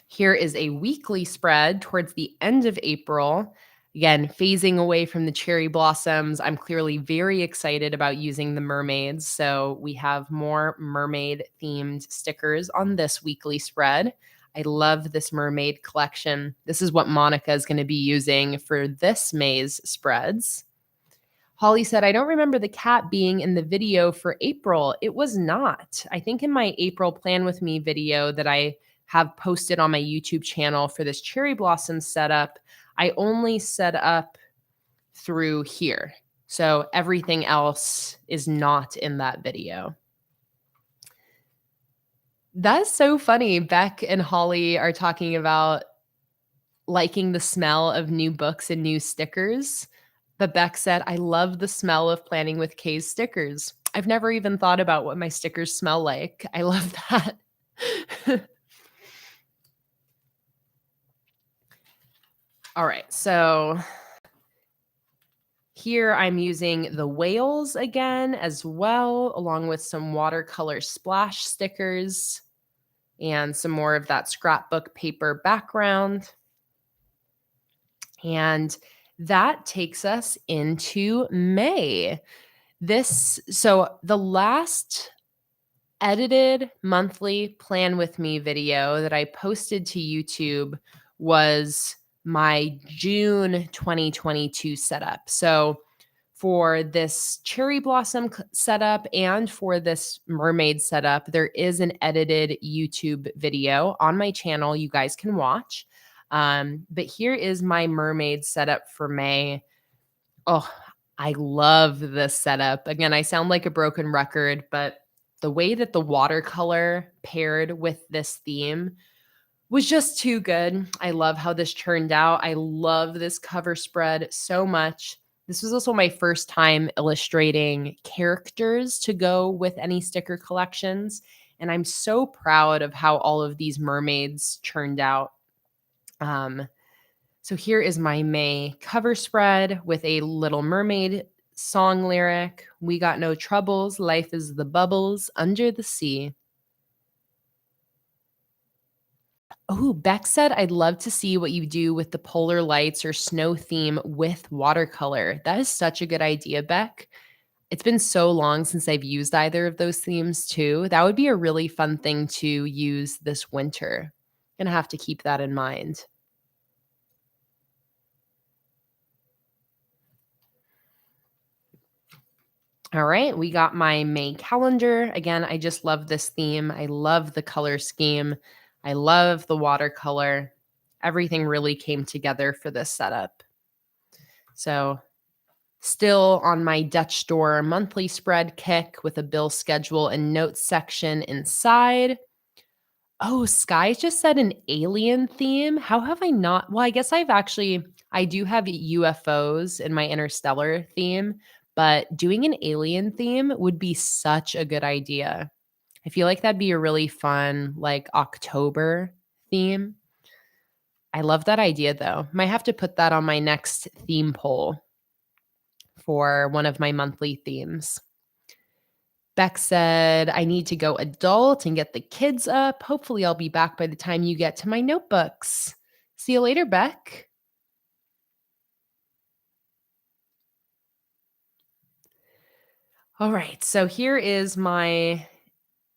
Here is a weekly spread towards the end of April. Again, phasing away from the cherry blossoms. I'm clearly very excited about using the mermaids. So we have more mermaid themed stickers on this weekly spread. I love this mermaid collection. This is what Monica is going to be using for this May's spreads. Holly said, I don't remember the cat being in the video for April. It was not. I think in my April Plan With Me video that I have posted on my YouTube channel for this cherry blossom setup, I only set up through here. So everything else is not in that video. That's so funny. Beck and Holly are talking about liking the smell of new books and new stickers. But Beck said, I love the smell of Planning with Kay's stickers. I've never even thought about what my stickers smell like. I love that. All right, so here I'm using the whales again as well, along with some watercolor splash stickers and some more of that scrapbook paper background. And that takes us into May. So the last edited monthly Plan With Me video that I posted to YouTube was my June 2022 setup. So for this cherry blossom setup and for this mermaid setup, there is an edited YouTube video on my channel you guys can watch. But here is my mermaid setup for May. Oh, I love this setup. Again, I sound like a broken record, but the way that the watercolor paired with this theme was just too good. I love how this turned out. I love this cover spread so much. This was also my first time illustrating characters to go with any sticker collections. And I'm so proud of how all of these mermaids turned out. So here is my May cover spread with a Little Mermaid song lyric. We got no troubles. Life is the bubbles under the sea. Oh, Beck said, I'd love to see what you do with the polar lights or snow theme with watercolor. That is such a good idea, Beck. It's been so long since I've used either of those themes too. That would be a really fun thing to use this winter. Gonna have to keep that in mind. All right, we got my May calendar. Again, I just love this theme. I love the color scheme. I love the watercolor. Everything really came together for this setup. So still on my Dutch Store monthly spread kick with a bill schedule and notes section inside. Oh, Sky just said an alien theme. How have I not? Well, I guess I do have UFOs in my interstellar theme, but doing an alien theme would be such a good idea. I feel like that'd be a really fun, like October theme. I love that idea though. Might have to put that on my next theme poll for one of my monthly themes. Beck said, I need to go adult and get the kids up. Hopefully, I'll be back by the time you get to my notebooks. See you later, Beck. All right, so here is my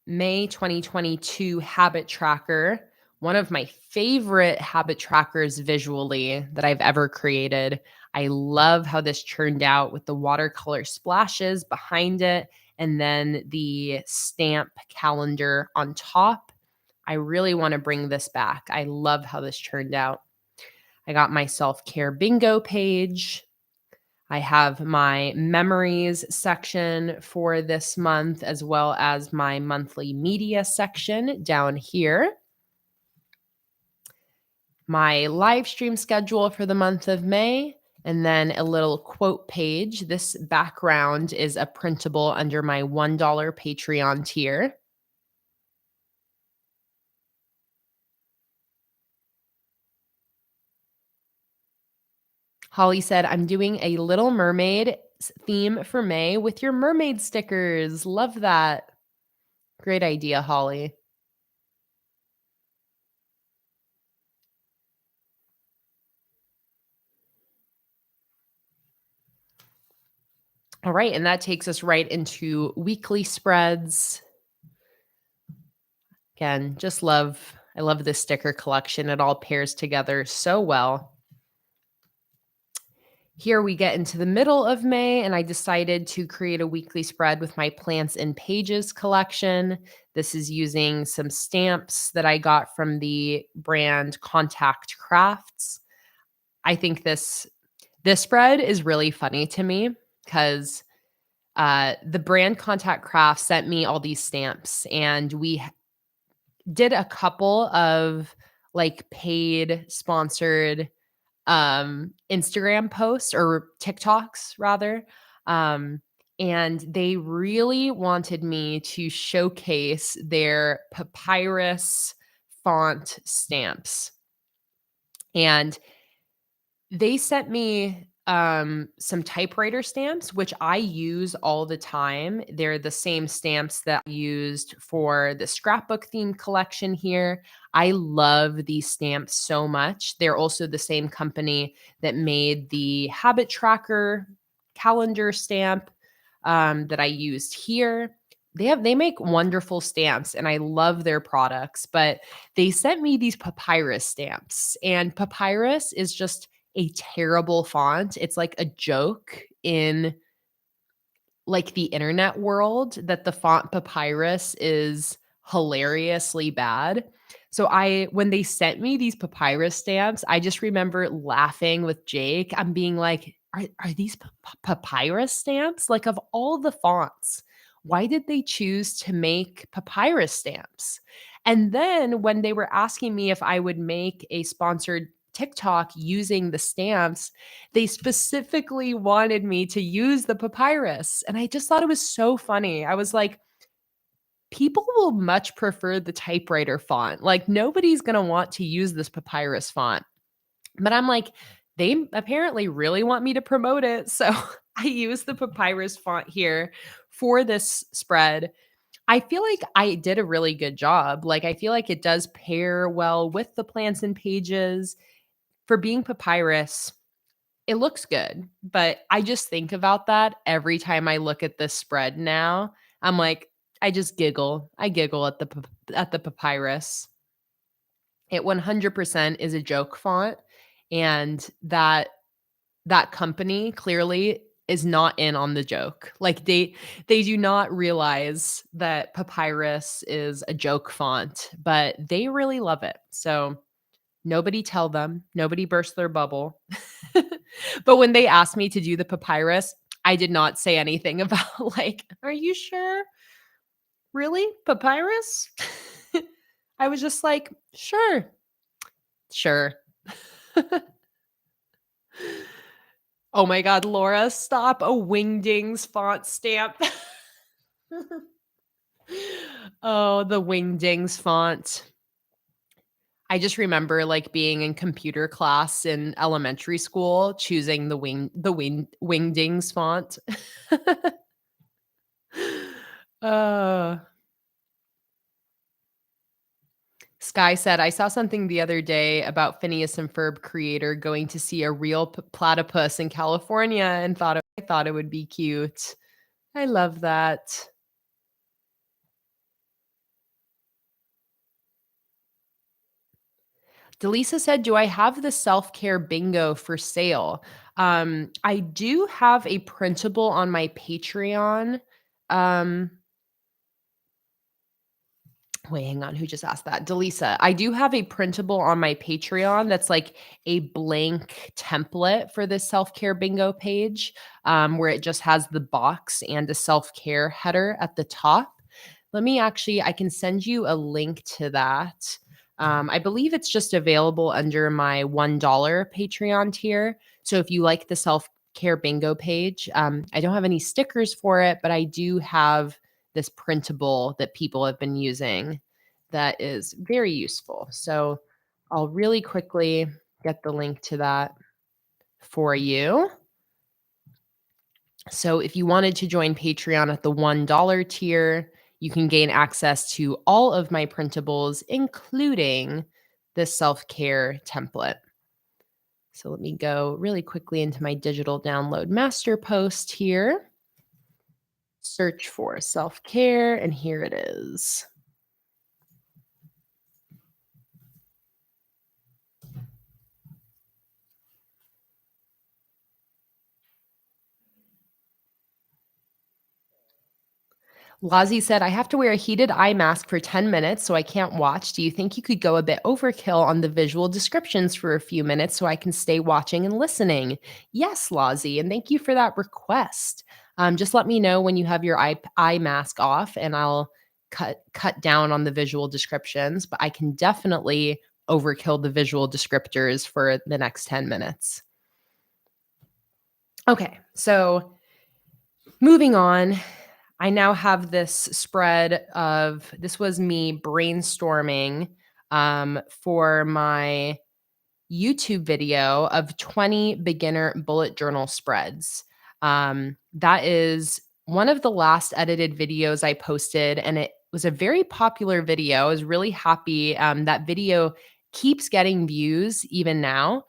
May 2022 habit tracker. One of my favorite habit trackers visually that I've ever created. I love how this turned out with the watercolor splashes behind it and then the stamp calendar on top. I really want to bring this back. I love how this turned out. I got my self-care bingo page. I have my memories section for this month, as well as my monthly media section down here. My live stream schedule for the month of May, and then a little quote page. This background is a printable under my $1 Patreon tier. Holly said, I'm doing a Little Mermaid theme for May with your mermaid stickers. Love that. Great idea, Holly. All right, and that takes us right into weekly spreads. Again, I love this sticker collection. It all pairs together so well. Here we get into the middle of May, and I decided to create a weekly spread with my Plants and Pages collection. This is using some stamps that I got from the brand Contact Crafts. I think this spread is really funny to me because the brand Contact Crafts sent me all these stamps, and we did a couple of like paid sponsored Instagram posts or TikToks rather. Um, and they really wanted me to showcase their papyrus font stamps. And they sent me some typewriter stamps, which I use all the time. They're the same stamps that I used for the scrapbook theme collection here. I love these stamps so much. They're also the same company that made the habit tracker calendar stamp that I used here. They make wonderful stamps and I love their products, but they sent me these papyrus stamps, and papyrus is just a terrible font. It's like a joke in like the internet world that the font papyrus is hilariously bad. So when they sent me these papyrus stamps, I just remember laughing with Jake. I'm being like, are these papyrus stamps? Like of all the fonts, why did they choose to make papyrus stamps? And then when they were asking me if I would make a sponsored TikTok using the stamps, they specifically wanted me to use the papyrus, and I just thought it was so funny. I was like, people will much prefer the typewriter font. Like, nobody's gonna want to use this papyrus font. But I'm like, they apparently really want me to promote it. So I use the papyrus font here for this spread. I feel like I did a really good job. Like, I feel like it does pair well with the plants and pages. For being papyrus, it looks good, but I just think about that every time I look at this spread now. I'm like, I just giggle. I giggle at the papyrus. It 100% is a joke font, and that company clearly is not in on the joke. Like they do not realize that papyrus is a joke font, but they really love it. So nobody tell them, nobody burst their bubble. But when they asked me to do the papyrus, I did not say anything about like, "Are you sure? Really? Papyrus?" I was just like, "Sure. Sure." Oh my god, Laura, stop. A Wingdings font stamp. Oh, the Wingdings font. I just remember, like, being in computer class in elementary school, choosing Wingdings font. Uh, Sky said, "I saw something the other day about Phineas and Ferb creator going to see a real platypus in California and I thought it would be cute." I love that. Delisa said, "Do I have the self-care bingo for sale?" I do have a printable on my Patreon. Um, Wait, hang on. Who just asked that? Delisa. I do have a printable on my Patreon that's like a blank template for this self-care bingo page, where it just has the box and a self-care header at the top. I can send you a link to that. I believe it's just available under my $1 Patreon tier. So if you like the self-care bingo page, I don't have any stickers for it, but I do have this printable that people have been using that is very useful. So I'll really quickly get the link to that for you. So if you wanted to join Patreon at the $1 tier, you can gain access to all of my printables, including this self-care template. So let me go really quickly into my digital download master post here. Search for self-care, and here it is. Lazi said, I have to wear a heated eye mask for 10 minutes, so I can't watch. Do you think you could go a bit overkill on the visual descriptions for a few minutes so I can stay watching and listening? Yes, Lazi, and thank you for that request. Just let me know when you have your eye mask off, and I'll cut down on the visual descriptions, but I can definitely overkill the visual descriptors for the next 10 minutes. Okay, so moving on, I now have this spread of this was me brainstorming for my YouTube video of 20 beginner bullet journal spreads. That is one of the last edited videos I posted, and it was a very popular video. I was really happy. That video keeps getting views even now.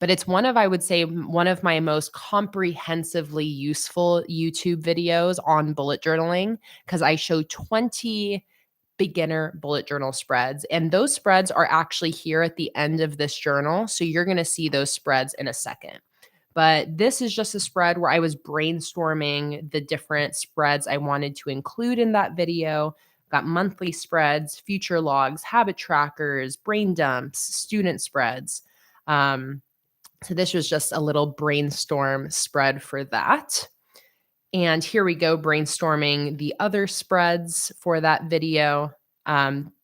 But it's one of, I would say, one of my most comprehensively useful YouTube videos on bullet journaling because I show 20 beginner bullet journal spreads. And those spreads are actually here at the end of this journal. So you're going to see those spreads in a second. But this is just a spread where I was brainstorming the different spreads I wanted to include in that video. Got monthly spreads, future logs, habit trackers, brain dumps, student spreads. So this was just a little brainstorm spread for that. And here we go, brainstorming the other spreads for that video.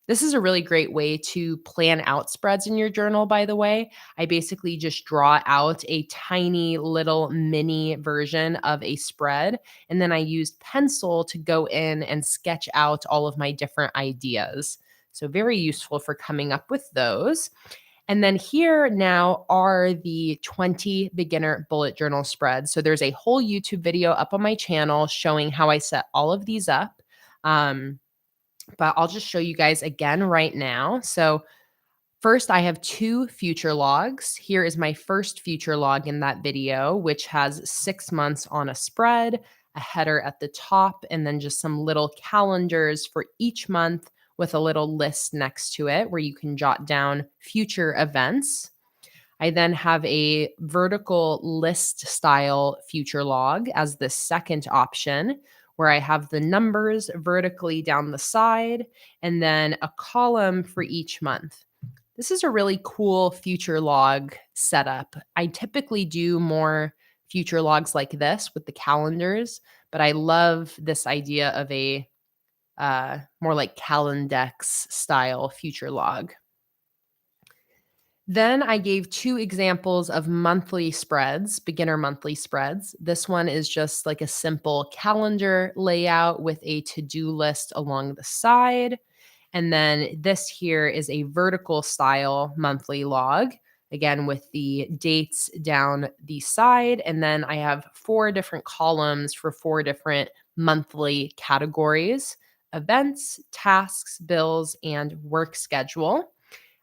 This is a really great way to plan out spreads in your journal, by the way. I basically just draw out a tiny little mini version of a spread, and then I used pencil to go in and sketch out all of my different ideas. So very useful for coming up with those. And then here now are the 20 beginner bullet journal spreads. So there's a whole YouTube video up on my channel showing how I set all of these up. But I'll just show you guys again right now. So first, I have 2 future logs. Here is my first future log in that video, which has 6 months on a spread, a header at the top, and then just some little calendars for each month with a little list next to it where you can jot down future events. I then have a vertical list style future log as the second option, where I have the numbers vertically down the side and then a column for each month. This is a really cool future log setup. I typically do more future logs like this with the calendars, but I love this idea of a more like Calendex style future log. Then I gave 2 examples of monthly spreads, beginner monthly spreads. This one is just like a simple calendar layout with a to-do list along the side. And then this here is a vertical style monthly log, again with the dates down the side. And then I have 4 different columns for 4 different monthly categories: events, tasks, bills, and work schedule.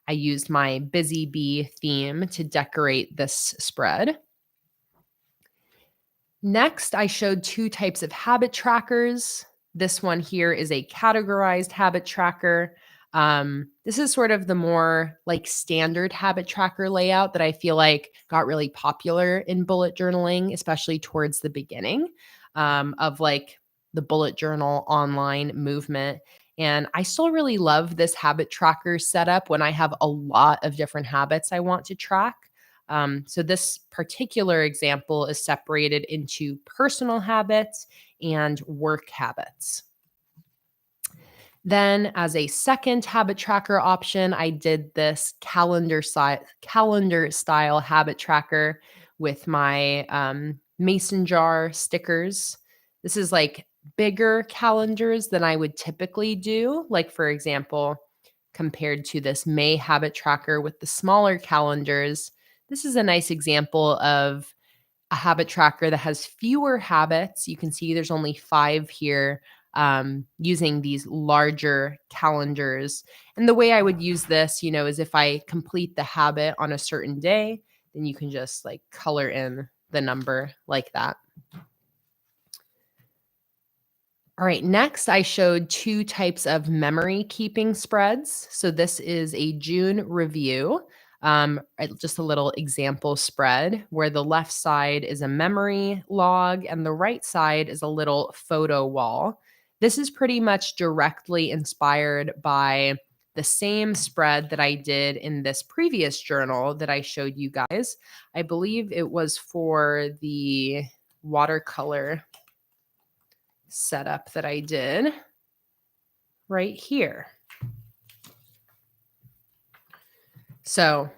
I used my Busy Bee theme to decorate this spread. Next, I showed 2 types of habit trackers. This one here is a categorized habit tracker. This is sort of the more like standard habit tracker layout that I feel like got really popular in bullet journaling, especially towards the beginning of like the bullet journal online movement. And I still really love this habit tracker setup when I have a lot of different habits I want to track. So this particular example is separated into personal habits and work habits. Then as a second habit tracker option, I did this calendar style habit tracker with my mason jar stickers. This is like bigger calendars than I would typically do. Like for example, compared to this May habit tracker with the smaller calendars, this is a nice example of a habit tracker that has fewer habits. You can see there's only 5 here, using these larger calendars. And the way I would use this, is if I complete the habit on a certain day, then you can just like color in the number like that. All right, next I showed 2 types of memory keeping spreads. So this is a June review, just a little example spread where the left side is a memory log and the right side is a little photo wall. This is pretty much directly inspired by the same spread that I did in this previous journal that I showed you guys. I believe it was for the watercolor setup that I did right here. So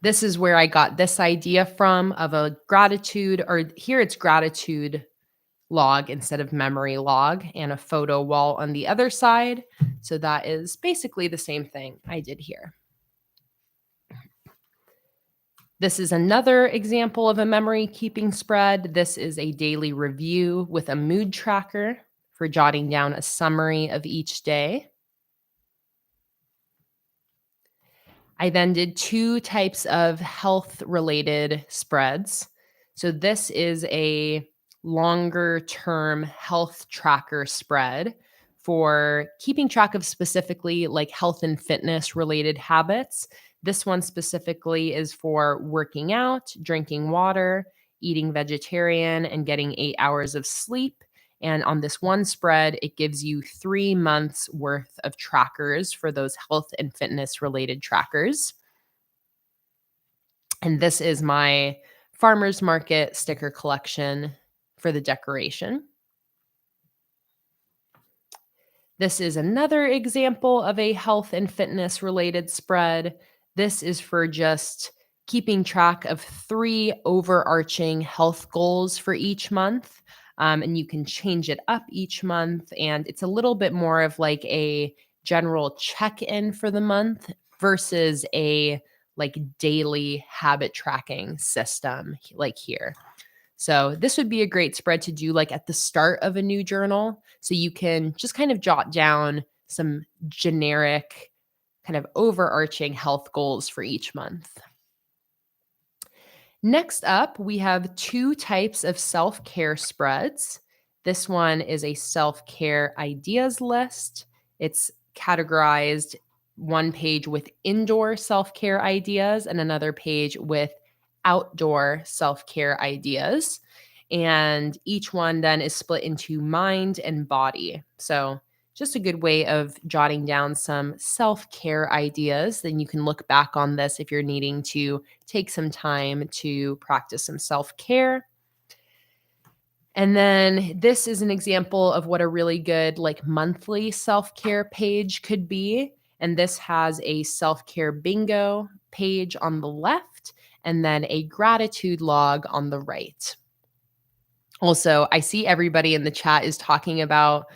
this is where I got this idea from of a gratitude, or here it's gratitude log instead of memory log, and a photo wall on the other side. So that is basically the same thing I did here. This is another example of a memory keeping spread. This is a daily review with a mood tracker for jotting down a summary of each day. I then did 2 types of health-related spreads. So this is a longer-term health tracker spread for keeping track of specifically like health and fitness-related habits. This one specifically is for working out, drinking water, eating vegetarian, and getting 8 hours of sleep. And on this one spread, it gives you 3 months worth of trackers for those health and fitness related trackers. And this is my farmer's market sticker collection for the decoration. This is another example of a health and fitness related spread. This is for just keeping track of 3 overarching health goals for each month. And you can change it up each month. And it's a little bit more of like a general check-in for the month versus a like daily habit tracking system like here. So this would be a great spread to do like at the start of a new journal. So you can just kind of jot down some generic kind of overarching health goals for each month. Next up, we have 2 types of self-care spreads. This one is a self-care ideas list. It's categorized one page with indoor self-care ideas and another page with outdoor self-care ideas. And each one then is split into mind and body. So just a good way of jotting down some self-care ideas. Then you can look back on this if you're needing to take some time to practice some self-care. And then this is an example of what a really good like monthly self-care page could be. And this has a self-care bingo page on the left and then a gratitude log on the right. Also, I see everybody in the chat is talking about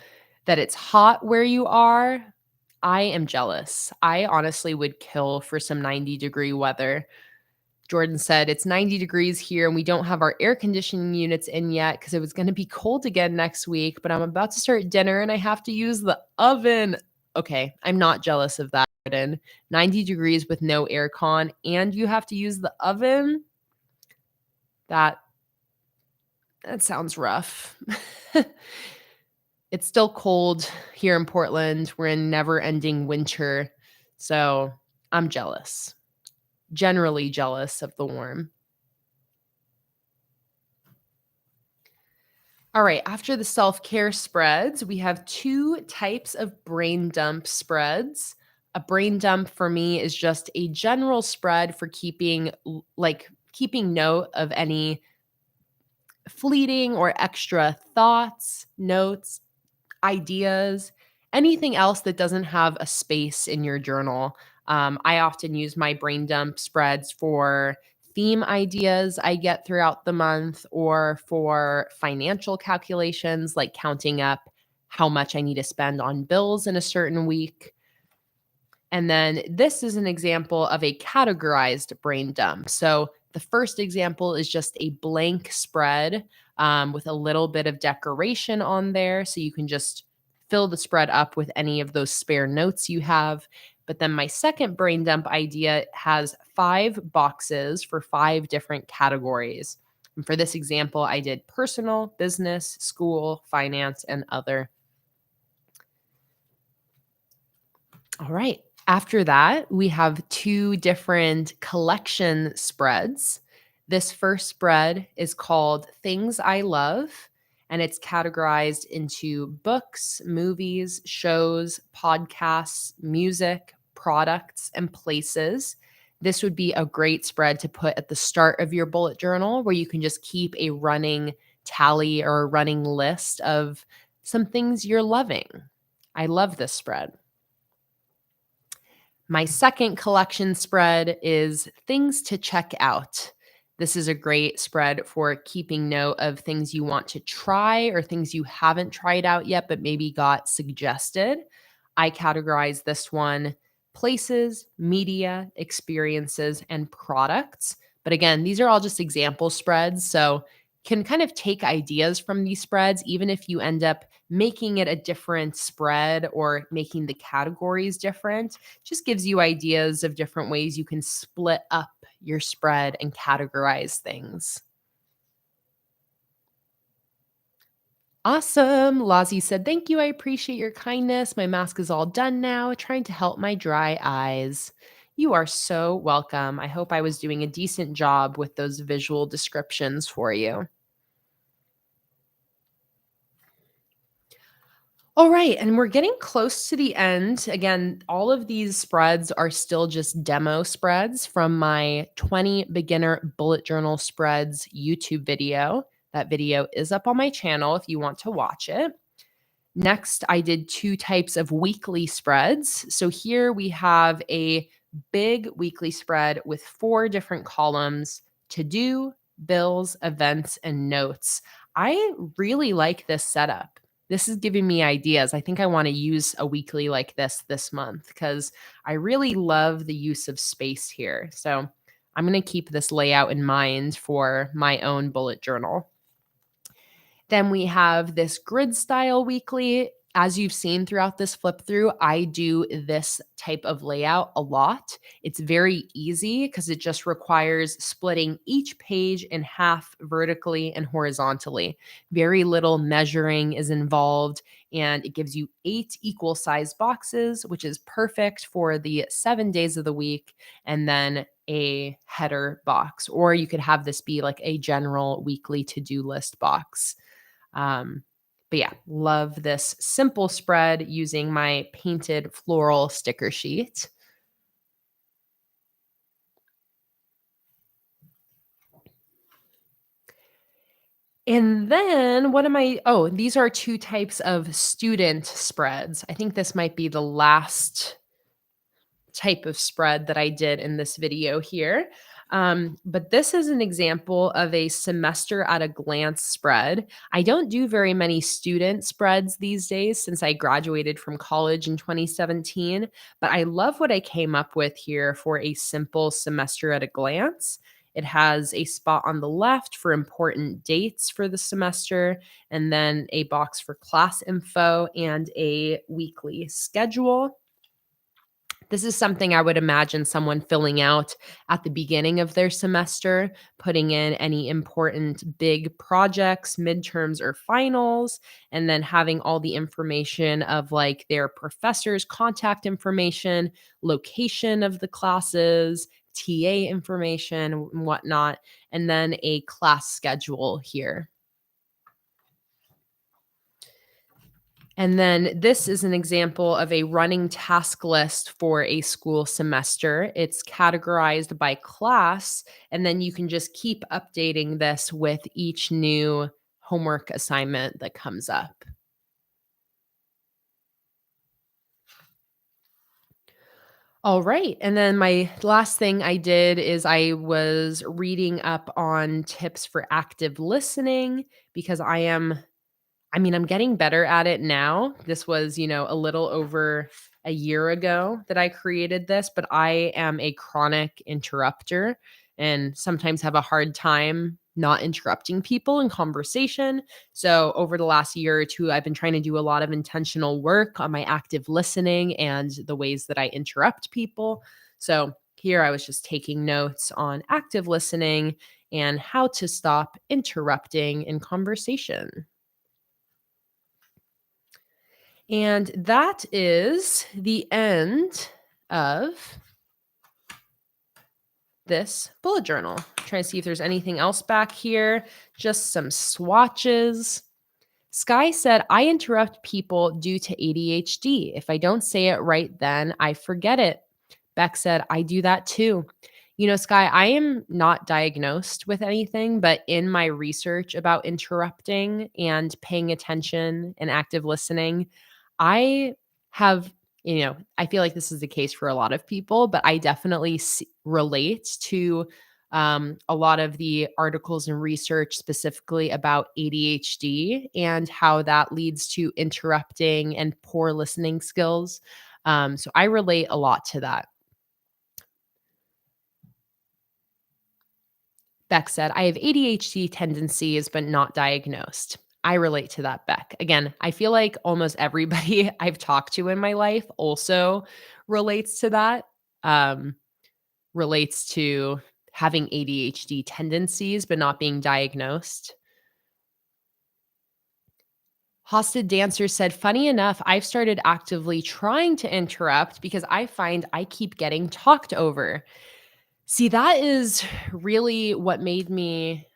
that it's hot where you are. I am jealous. I honestly would kill for some 90-degree weather. Jordan said it's 90 degrees here and we don't have our air conditioning units in yet because it was going to be cold again next week, but I'm about to start dinner and I have to use the oven. Okay, I'm not jealous of that, Jordan. 90 degrees with no air con and you have to use the oven? That sounds rough. It's still cold here in Portland. We're in never-ending winter, so I'm jealous. Generally jealous of the warm. All right, after the self-care spreads, we have 2 types of brain dump spreads. A brain dump for me is just a general spread for keeping note of any fleeting or extra thoughts, notes, ideas, anything else that doesn't have a space in your journal. I often use my brain dump spreads for theme ideas I get throughout the month or for financial calculations, like counting up how much I need to spend on bills in a certain week. And then this is an example of a categorized brain dump. So The first example is just a blank spread with a little bit of decoration on there. So you can just fill the spread up with any of those spare notes you have. But then my second brain dump idea has 5 boxes for 5 different categories. And for this example, I did personal, business, school, finance, and other. All right. After that, we have 2 different collection spreads. This first spread is called Things I Love, and it's categorized into books, movies, shows, podcasts, music, products, and places. This would be a great spread to put at the start of your bullet journal where you can just keep a running tally or a running list of some things you're loving. I love this spread. My second collection spread is things to check out. This is a great spread for keeping note of things you want to try or things you haven't tried out yet, but maybe got suggested. I categorize this one places, media, experiences, and products. But again, these are all just example spreads. So can kind of take ideas from these spreads, even if you end up making it a different spread or making the categories different, just gives you ideas of different ways you can split up your spread and categorize things. Awesome. Lazi said, thank you. I appreciate your kindness. My mask is all done now, trying to help my dry eyes. You are so welcome. I hope I was doing a decent job with those visual descriptions for you. All right, and we're getting close to the end. Again, all of these spreads are still just demo spreads from my 20 beginner bullet journal spreads YouTube video. That video is up on my channel if you want to watch it. Next, I did 2 types of weekly spreads. So here we have a big weekly spread with 4 different columns: to do, bills, events, and notes. I really like this setup. This is giving me ideas. I think I want to use a weekly like this month because I really love the use of space here. So I'm going to keep this layout in mind for my own bullet journal. Then we have this grid style weekly. As you've seen throughout this flip through, I do this type of layout a lot. It's very easy because it just requires splitting each page in half vertically and horizontally. Very little measuring is involved, and it gives you 8 equal size boxes, which is perfect for the 7 days of the week, and then a header box. Or you could have this be like a general weekly to-do list box. But yeah, love this simple spread using my painted floral sticker sheet. And then what am I? Oh, these are 2 types of student spreads. I think this might be the last type of spread that I did in this video here. But this is an example of a semester at a glance spread. I don't do very many student spreads these days since I graduated from college in 2017, but I love what I came up with here for a simple semester at a glance. It has a spot on the left for important dates for the semester, and then a box for class info and a weekly schedule. This is something I would imagine someone filling out at the beginning of their semester, putting in any important big projects, midterms, or finals, and then having all the information of like their professor's contact information, location of the classes, TA information, and whatnot, and then a class schedule here. And then this is an example of a running task list for a school semester. It's categorized by class, and then you can just keep updating this with each new homework assignment that comes up. All right. And then my last thing I did is I was reading up on tips for active listening because I'm getting better at it now. This was, a little over a year ago that I created this, but I am a chronic interrupter. and sometimes have a hard time not interrupting people in conversation. So, over the last year or two, I've been trying to do a lot of intentional work on my active listening and the ways that I interrupt people. So, here I was just taking notes on active listening and how to stop interrupting in conversation. And that is the end of this bullet journal. Trying to see if there's anything else back here. Just some swatches. Sky said, I interrupt people due to ADHD. If I don't say it right then, I forget it. Beck said, I do that too. You know, Sky, I am not diagnosed with anything, but in my research about interrupting and paying attention and active listening, I have, I feel like this is the case for a lot of people, but I definitely relate to a lot of the articles and research specifically about ADHD and how that leads to interrupting and poor listening skills. So I relate a lot to that. Beck said, I have ADHD tendencies, but not diagnosed. I relate to that, Beck. Again, I feel like almost everybody I've talked to in my life also relates to that, relates to having ADHD tendencies, but not being diagnosed. Hosted Dancer said, funny enough, I've started actively trying to interrupt because I find I keep getting talked over. See, that is really what made me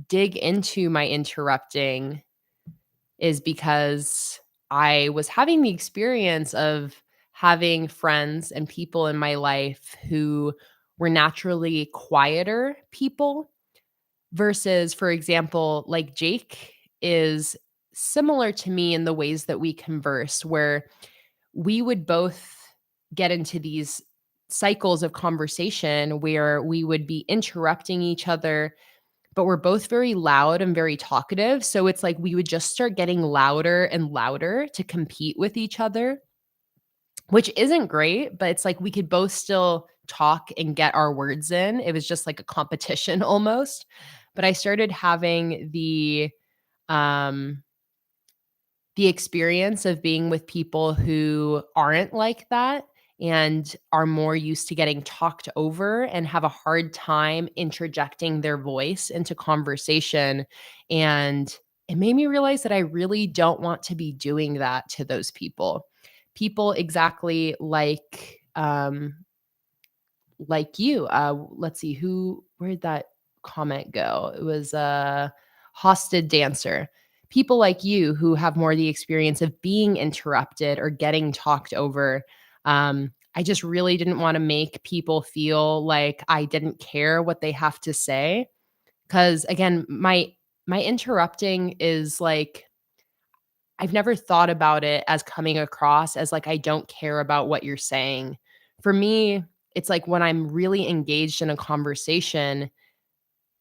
dig into my interrupting, is because I was having the experience of having friends and people in my life who were naturally quieter people versus, for example, like Jake is similar to me in the ways that we converse, where we would both get into these cycles of conversation where we would be interrupting each other, but we're both very loud and very talkative. So it's like we would just start getting louder and louder to compete with each other, which isn't great, but it's like we could both still talk and get our words in. It was just like a competition almost. But I started having um the experience of being with people who aren't like that and are more used to getting talked over and have a hard time interjecting their voice into conversation. And it made me realize that I really don't want to be doing that to those people. People exactly like you. Let's see, where'd that comment go? It was Hosted Dancer. People like you who have more the experience of being interrupted or getting talked over. I just really didn't want to make people feel like I didn't care what they have to say. Cause again, my interrupting is like, I've never thought about it as coming across as like I don't care about what you're saying. For me, it's like when I'm really engaged in a conversation,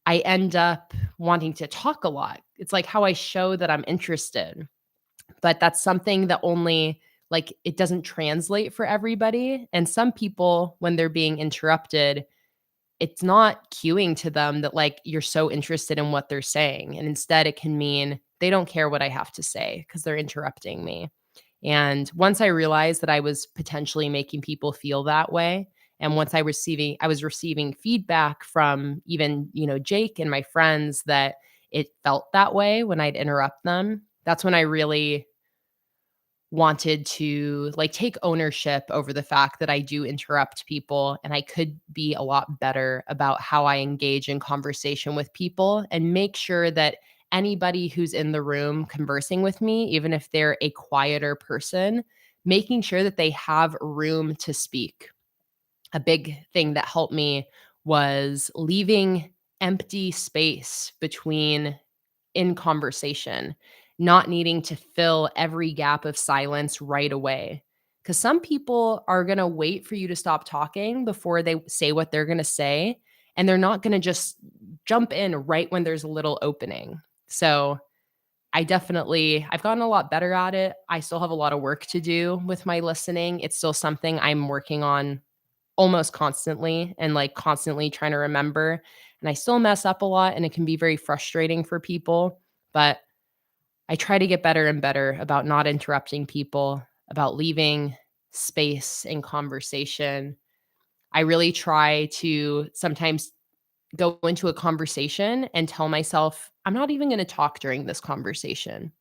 I end up wanting to talk a lot. It's like how I show that I'm interested. But that's something that only, like, it doesn't translate for everybody. And some people, when they're being interrupted, it's not cueing to them that like you're so interested in what they're saying. And instead it can mean they don't care what I have to say because they're interrupting me. And once I realized that I was potentially making people feel that way, and once I was receiving feedback from even, Jake and my friends that it felt that way when I'd interrupt them, that's when I really wanted to like take ownership over the fact that I do interrupt people, and I could be a lot better about how I engage in conversation with people and make sure that anybody who's in the room conversing with me, even if they're a quieter person, making sure that they have room to speak. A big thing that helped me was leaving empty space between in conversation, not needing to fill every gap of silence right away. Because some people are going to wait for you to stop talking before they say what they're going to say. And they're not going to just jump in right when there's a little opening. So I've gotten a lot better at it. I still have a lot of work to do with my listening. It's still something I'm working on almost constantly and like constantly trying to remember. And I still mess up a lot and it can be very frustrating for people. But I try to get better and better about not interrupting people, about leaving space in conversation. I really try to sometimes go into a conversation and tell myself, I'm not even going to talk during this conversation.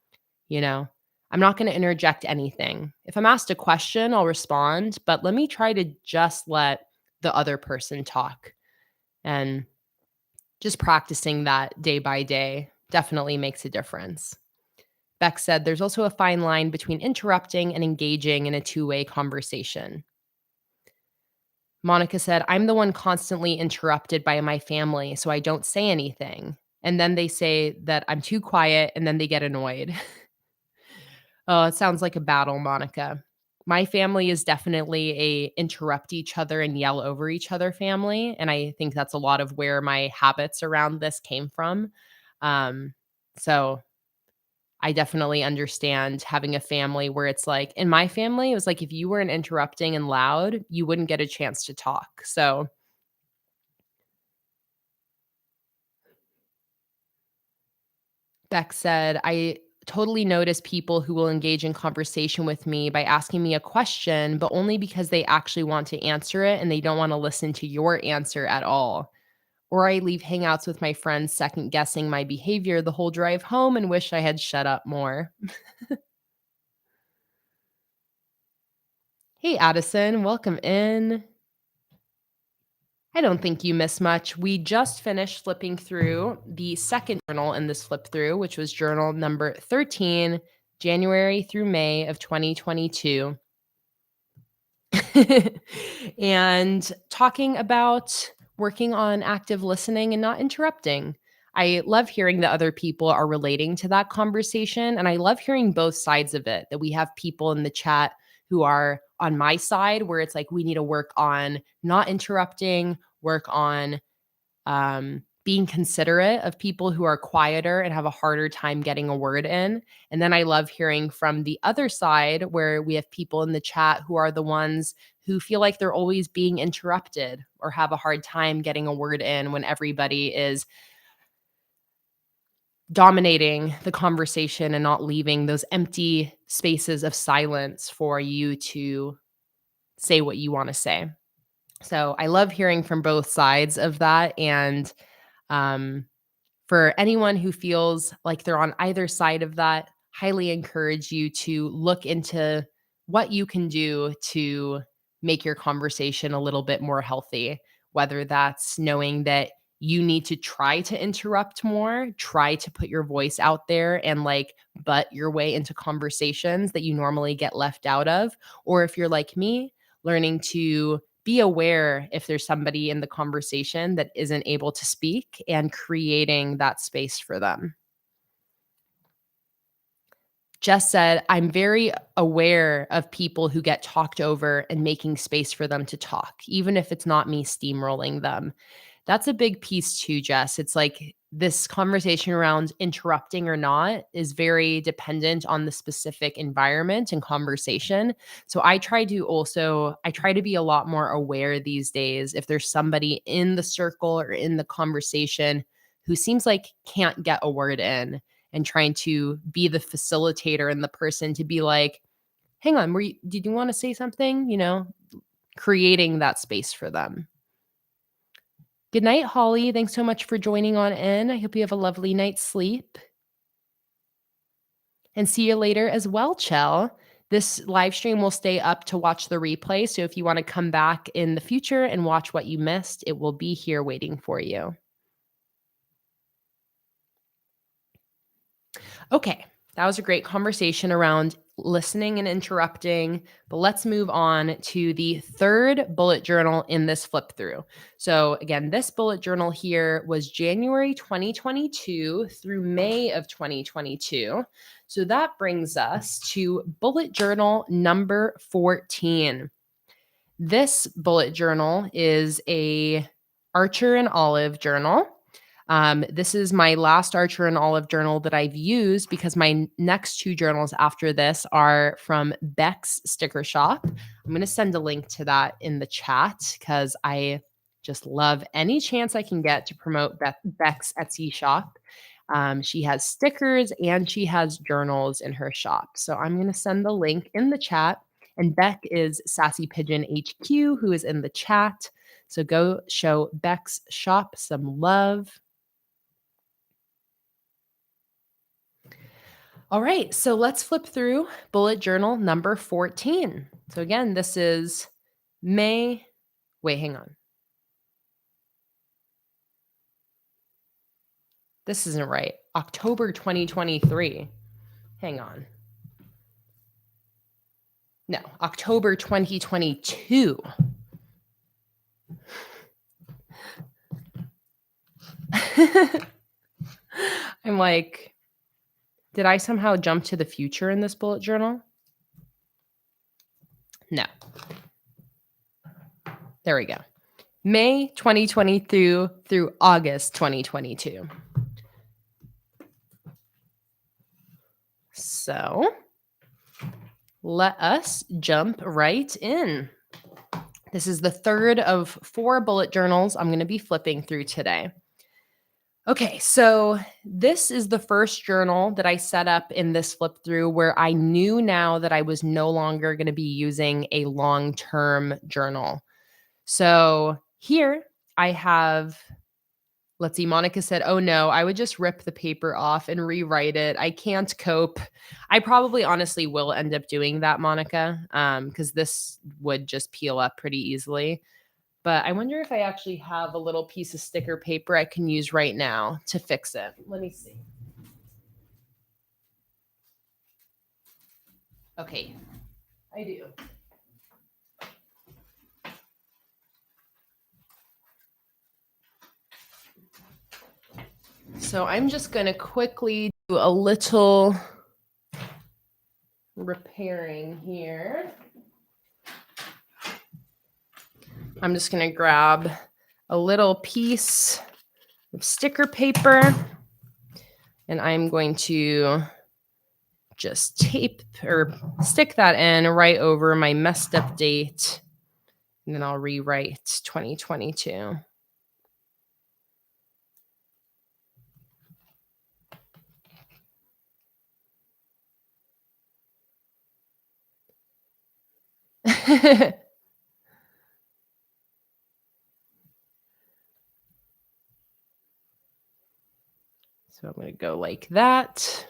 You know, I'm not going to interject anything. If I'm asked a question, I'll respond, but let me try to just let the other person talk. And just practicing that day by day definitely makes a difference. Beck said there's also a fine line between interrupting and engaging in a two-way conversation. Monica said, I'm the one constantly interrupted by my family, so I don't say anything. And then they say that I'm too quiet, and then they get annoyed. Oh, it sounds like a battle, Monica. My family is definitely a interrupt each other and yell over each other family, and I think that's a lot of where my habits around this came from. So I definitely understand having a family where it's like in my family, it was like if you weren't interrupting and loud, you wouldn't get a chance to talk. So Beck said, I totally notice people who will engage in conversation with me by asking me a question, but only because they actually want to answer it and they don't want to listen to your answer at all. Or I leave hangouts with my friends second guessing my behavior the whole drive home and wish I had shut up more. Hey, Addison, welcome in. I don't think you miss much. We just finished flipping through the second journal in this flip through, which was journal number 13, January through May of 2022. And talking about working on active listening and not interrupting. I love hearing that other people are relating to that conversation. And I love hearing both sides of it, that we have people in the chat who are on my side, where it's like we need to work on not interrupting, work on being considerate of people who are quieter and have a harder time getting a word in. And then I love hearing from the other side where we have people in the chat who are the ones who feel like they're always being interrupted or have a hard time getting a word in when everybody is dominating the conversation and not leaving those empty spaces of silence for you to say what you want to say. So I love hearing from both sides of that. And for anyone who feels like they're on either side of that, highly encourage you to look into what you can do to make your conversation a little bit more healthy, whether that's knowing that you need to try to interrupt more, try to put your voice out there and like butt your way into conversations that you normally get left out of. Or if you're like me, learning to be aware if there's somebody in the conversation that isn't able to speak and creating that space for them. Jess said, I'm very aware of people who get talked over and making space for them to talk, even if it's not me steamrolling them. That's a big piece too, Jess. It's like this conversation around interrupting or not is very dependent on the specific environment and conversation. So I try to be a lot more aware these days if there's somebody in the circle or in the conversation who seems like can't get a word in, and trying to be the facilitator and the person to be like, hang on, did you want to say something? Creating that space for them. Good night, Holly. Thanks so much for joining on in. I hope you have a lovely night's sleep. And see you later as well, Chell. This live stream will stay up to watch the replay. So if you want to come back in the future and watch what you missed, it will be here waiting for you. Okay, that was a great conversation around listening and interrupting, but let's move on to the third bullet journal in this flip through. So again, this bullet journal here was January 2022 through May of 2022. So that brings us to bullet journal number 14. This bullet journal is a Archer and Olive journal. This is my last Archer and Olive journal that I've used because my next 2 journals after this are from Beck's Sticker Shop. I'm going to send a link to that in the chat because I just love any chance I can get to promote Beck's Etsy shop. She has stickers and she has journals in her shop. So I'm going to send the link in the chat. And Beck is Sassy Pigeon HQ, who is in the chat. So go show Beck's shop some love. All right, so let's flip through bullet journal number 14. So again, this is May. Wait, hang on. This isn't right. October 2023. Hang on. No, October 2022. I'm like, did I somehow jump to the future in this bullet journal? No. There we go. May 2022 through August 2022. So let us jump right in. This is the third of 4 bullet journals I'm going to be flipping through today. Okay, so this is the first journal that I set up in this flip through where I knew now that I was no longer going to be using a long-term journal. So here I have, let's see, Monica said, oh no, I would just rip the paper off and rewrite it. I can't cope. I probably honestly will end up doing that, Monica, because this would just peel up pretty easily. But I wonder if I actually have a little piece of sticker paper I can use right now to fix it. Let me see. Okay, I do. So I'm just going to quickly do a little repairing here. I'm just going to grab a little piece of sticker paper and I'm going to just tape or stick that in right over my messed up date. And then I'll rewrite 2022. So I'm going to go like that.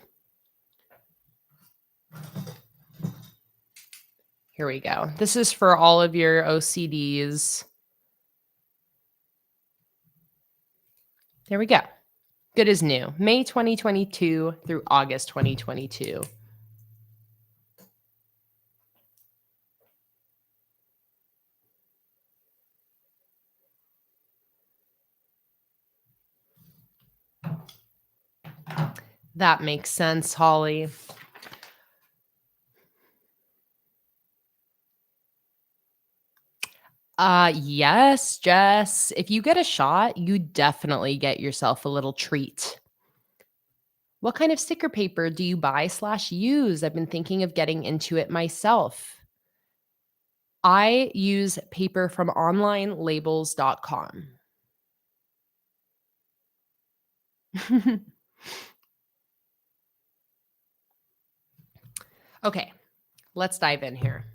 Here we go. This is for all of your OCDs. There we go. Good as new. May 2022 through August 2022. That makes sense, Holly. Yes, Jess. If you get a shot, you definitely get yourself a little treat. What kind of sticker paper do you buy/use? I've been thinking of getting into it myself. I use paper from onlinelabels.com. Okay, let's dive in here.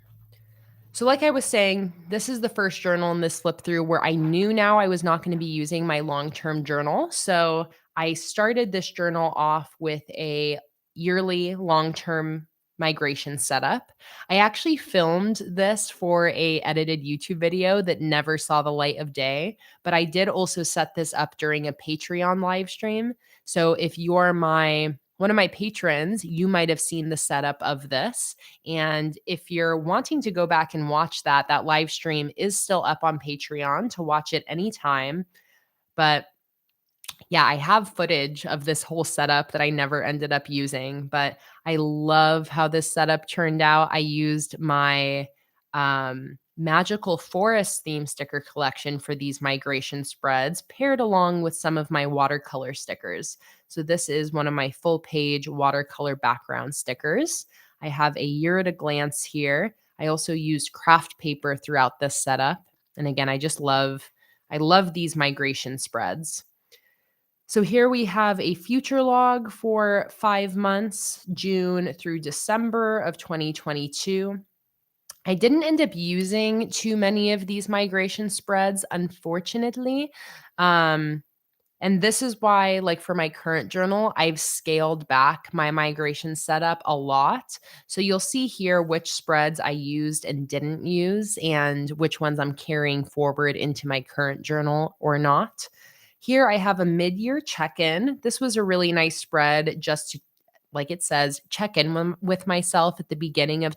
So like I was saying, this is the first journal in this flip through where I knew now I was not going to be using my long-term journal. So I started this journal off with a yearly long-term migration setup. I actually filmed this for a edited YouTube video that never saw the light of day, but I did also set this up during a Patreon live stream. So if you're one of my patrons, you might have seen the setup of this. And if you're wanting to go back and watch that live stream is still up on Patreon to watch it anytime. But yeah, I have footage of this whole setup that I never ended up using, but I love how this setup turned out. I used my magical forest theme sticker collection for these migration spreads, paired along with some of my watercolor stickers. So this is one of my full page watercolor background stickers. I have a year at a glance here. I also used craft paper throughout this setup. And again, I love these migration spreads. So here we have a future log for 5 months, June through December of 2022. I didn't end up using too many of these migration spreads, unfortunately. And this is why, like for my current journal, I've scaled back my migration setup a lot. So you'll see here which spreads I used and didn't use, and which ones I'm carrying forward into my current journal or not. Here I have a mid-year check-in. This was a really nice spread just to, like it says, check in with myself at the beginning of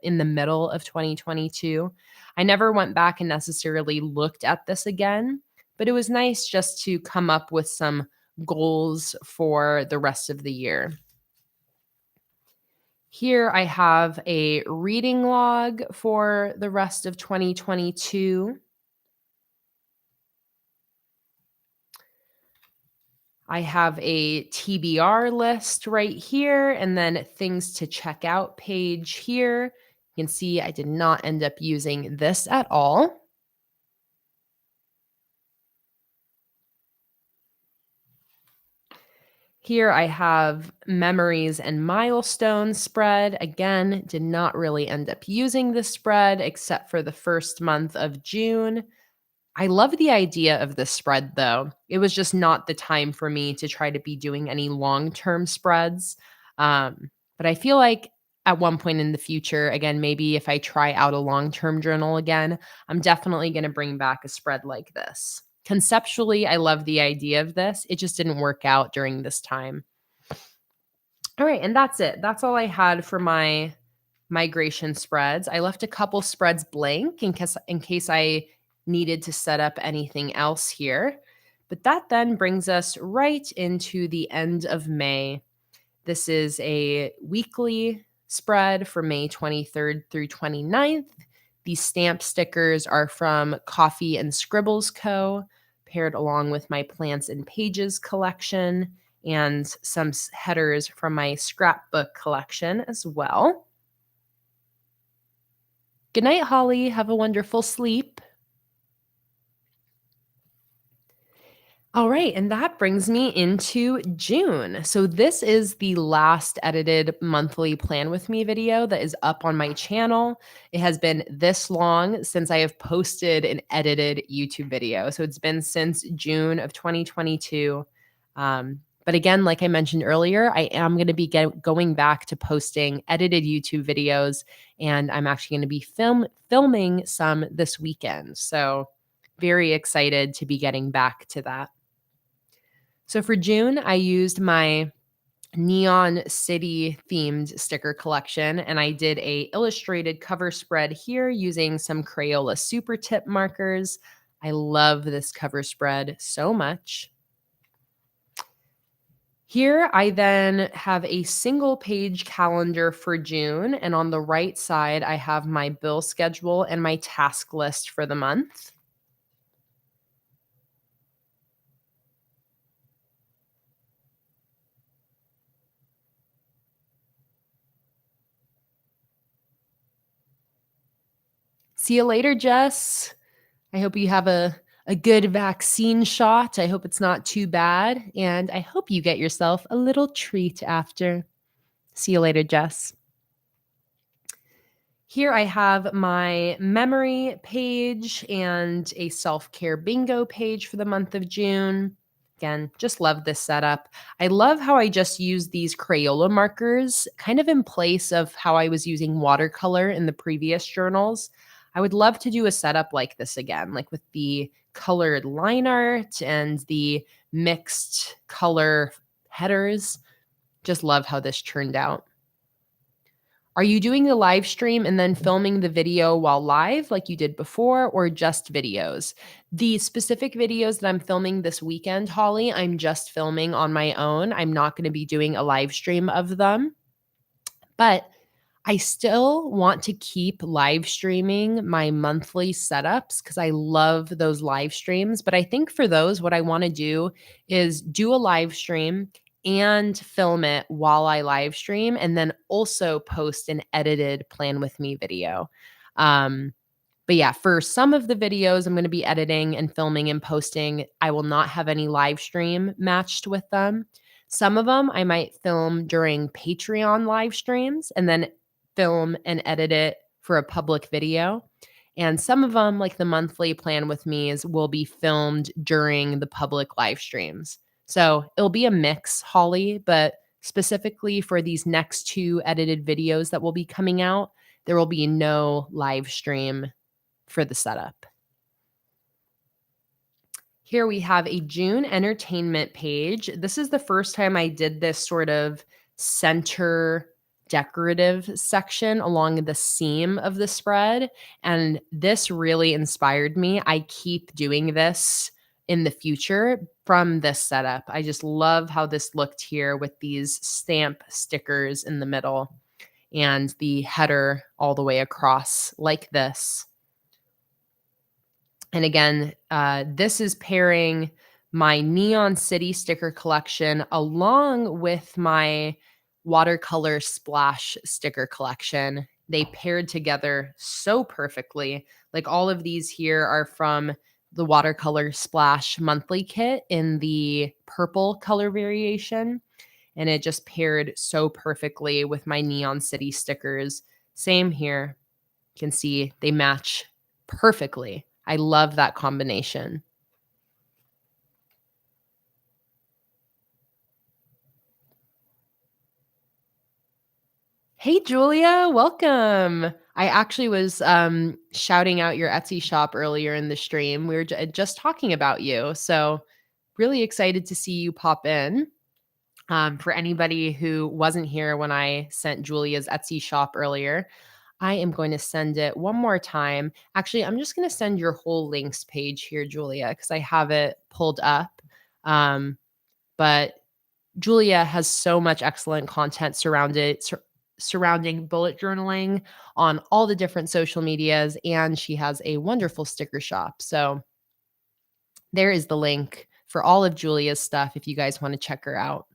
in the middle of 2022. I never went back and necessarily looked at this again, but it was nice just to come up with some goals for the rest of the year. Here I have a reading log for the rest of 2022. I have a TBR list right here, and then things to check out page here. You can see I did not end up using this at all. Here I have memories and milestones spread. Again, did not really end up using this spread except for the first month of June. I love the idea of this spread, though. It was just not the time for me to try to be doing any long-term spreads. But I feel like at one point in the future, again, maybe if I try out a long-term journal again, I'm definitely going to bring back a spread like this. Conceptually, I love the idea of this. It just didn't work out during this time. All right, and that's it. That's all I had for my migration spreads. I left a couple spreads blank in case I needed to set up anything else here. But that then brings us right into the end of May. This is a weekly spread for May 23rd through 29th. These stamp stickers are from Coffee and Scribbles Co., paired along with my Plants and Pages collection and some headers from my scrapbook collection as well. Good night, Holly. Have a wonderful sleep. All right, and that brings me into June. So this is the last edited monthly Plan With Me video that is up on my channel. It has been this long since I have posted an edited YouTube video. So it's been since June of 2022. But again, like I mentioned earlier, I am going to be going back to posting edited YouTube videos, and I'm actually going to be filming some this weekend. So very excited to be getting back to that. So for June, I used my Neon City themed sticker collection, and I did a illustrated cover spread here using some Crayola Supertip markers. I love this cover spread so much. Here, I then have a single page calendar for June, and on the right side, I have my bill schedule and my task list for the month. See you later, Jess. I hope you have a good vaccine shot. I hope it's not too bad. And I hope you get yourself a little treat after. See you later, Jess. Here I have my memory page and a self-care bingo page for the month of June. Again, just love this setup. I love how I just use these Crayola markers kind of in place of how I was using watercolor in the previous journals. I would love to do a setup like this again, like with the colored line art and the mixed color headers. Just love how this turned out. Are you doing the live stream and then filming the video while live like you did before, or just videos? The specific videos that I'm filming this weekend, Holly, I'm just filming on my own. I'm not going to be doing a live stream of them. But I still want to keep live streaming my monthly setups because I love those live streams. But I think for those, what I want to do is do a live stream and film it while I live stream, and then also post an edited Plan With Me video. Um, but yeah, for some of the videos I'm going to be editing and filming and posting, I will not have any live stream matched with them. Some of them I might film during Patreon live streams and then film and edit it for a public video. And some of them, like the monthly Plan With Me's, will be filmed during the public live streams. So it'll be a mix, Holly, but specifically for these next two edited videos that will be coming out, there will be no live stream for the setup. Here we have a June entertainment page. This is the first time I did this sort of center decorative section along the seam of the spread, and this really inspired me. I keep doing this in the future from this setup. I just love how this looked here with these stamp stickers in the middle and the header all the way across like this. And again, this is pairing my Neon City sticker collection along with my watercolor splash sticker collection. They paired together so perfectly. Like all of these here are from the watercolor splash monthly kit in the purple color variation. And it just paired so perfectly with my Neon City stickers. Same here. You can see they match perfectly. I love that combination. Hey, Julia, welcome. I actually was shouting out your Etsy shop earlier in the stream. We were just talking about you. So, really excited to see you pop in. For anybody who wasn't here when I sent Julia's Etsy shop earlier, I am going to send it one more time. Actually, I'm just going to send your whole links page here, Julia, because I have it pulled up. But Julia has so much excellent content surrounding bullet journaling on all the different social medias, and she has a wonderful sticker shop. So there is the link for all of Julia's stuff if you guys want to check her out.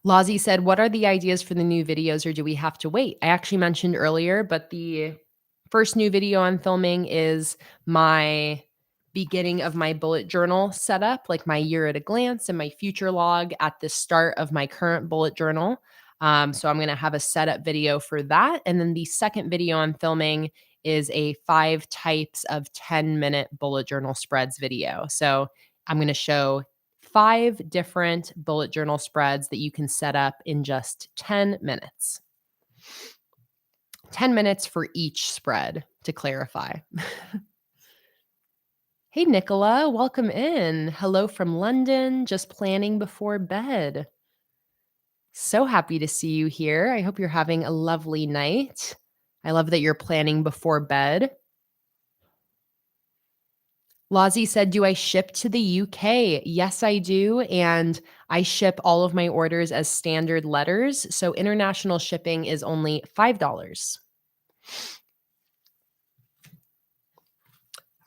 Lozzie said, "What are the ideas for the new videos, or do we have to wait?" I actually mentioned earlier, but the first new video I'm filming is my beginning of my bullet journal setup, like my year at a glance and my future log at the start of my current bullet journal. So I'm going to have a setup video for that. And then the second video I'm filming is a 5 types of 10-minute bullet journal spreads video. So I'm going to show 5 different bullet journal spreads that you can set up in just 10 minutes. 10 minutes for each spread, to clarify. Hey, Nicola, welcome in. Hello from London, just planning before bed. So happy to see you here. I hope you're having a lovely night. I love that you're planning before bed. Lozzie said, "Do I ship to the UK?" Yes, I do. And I ship all of my orders as standard letters. So international shipping is only $5.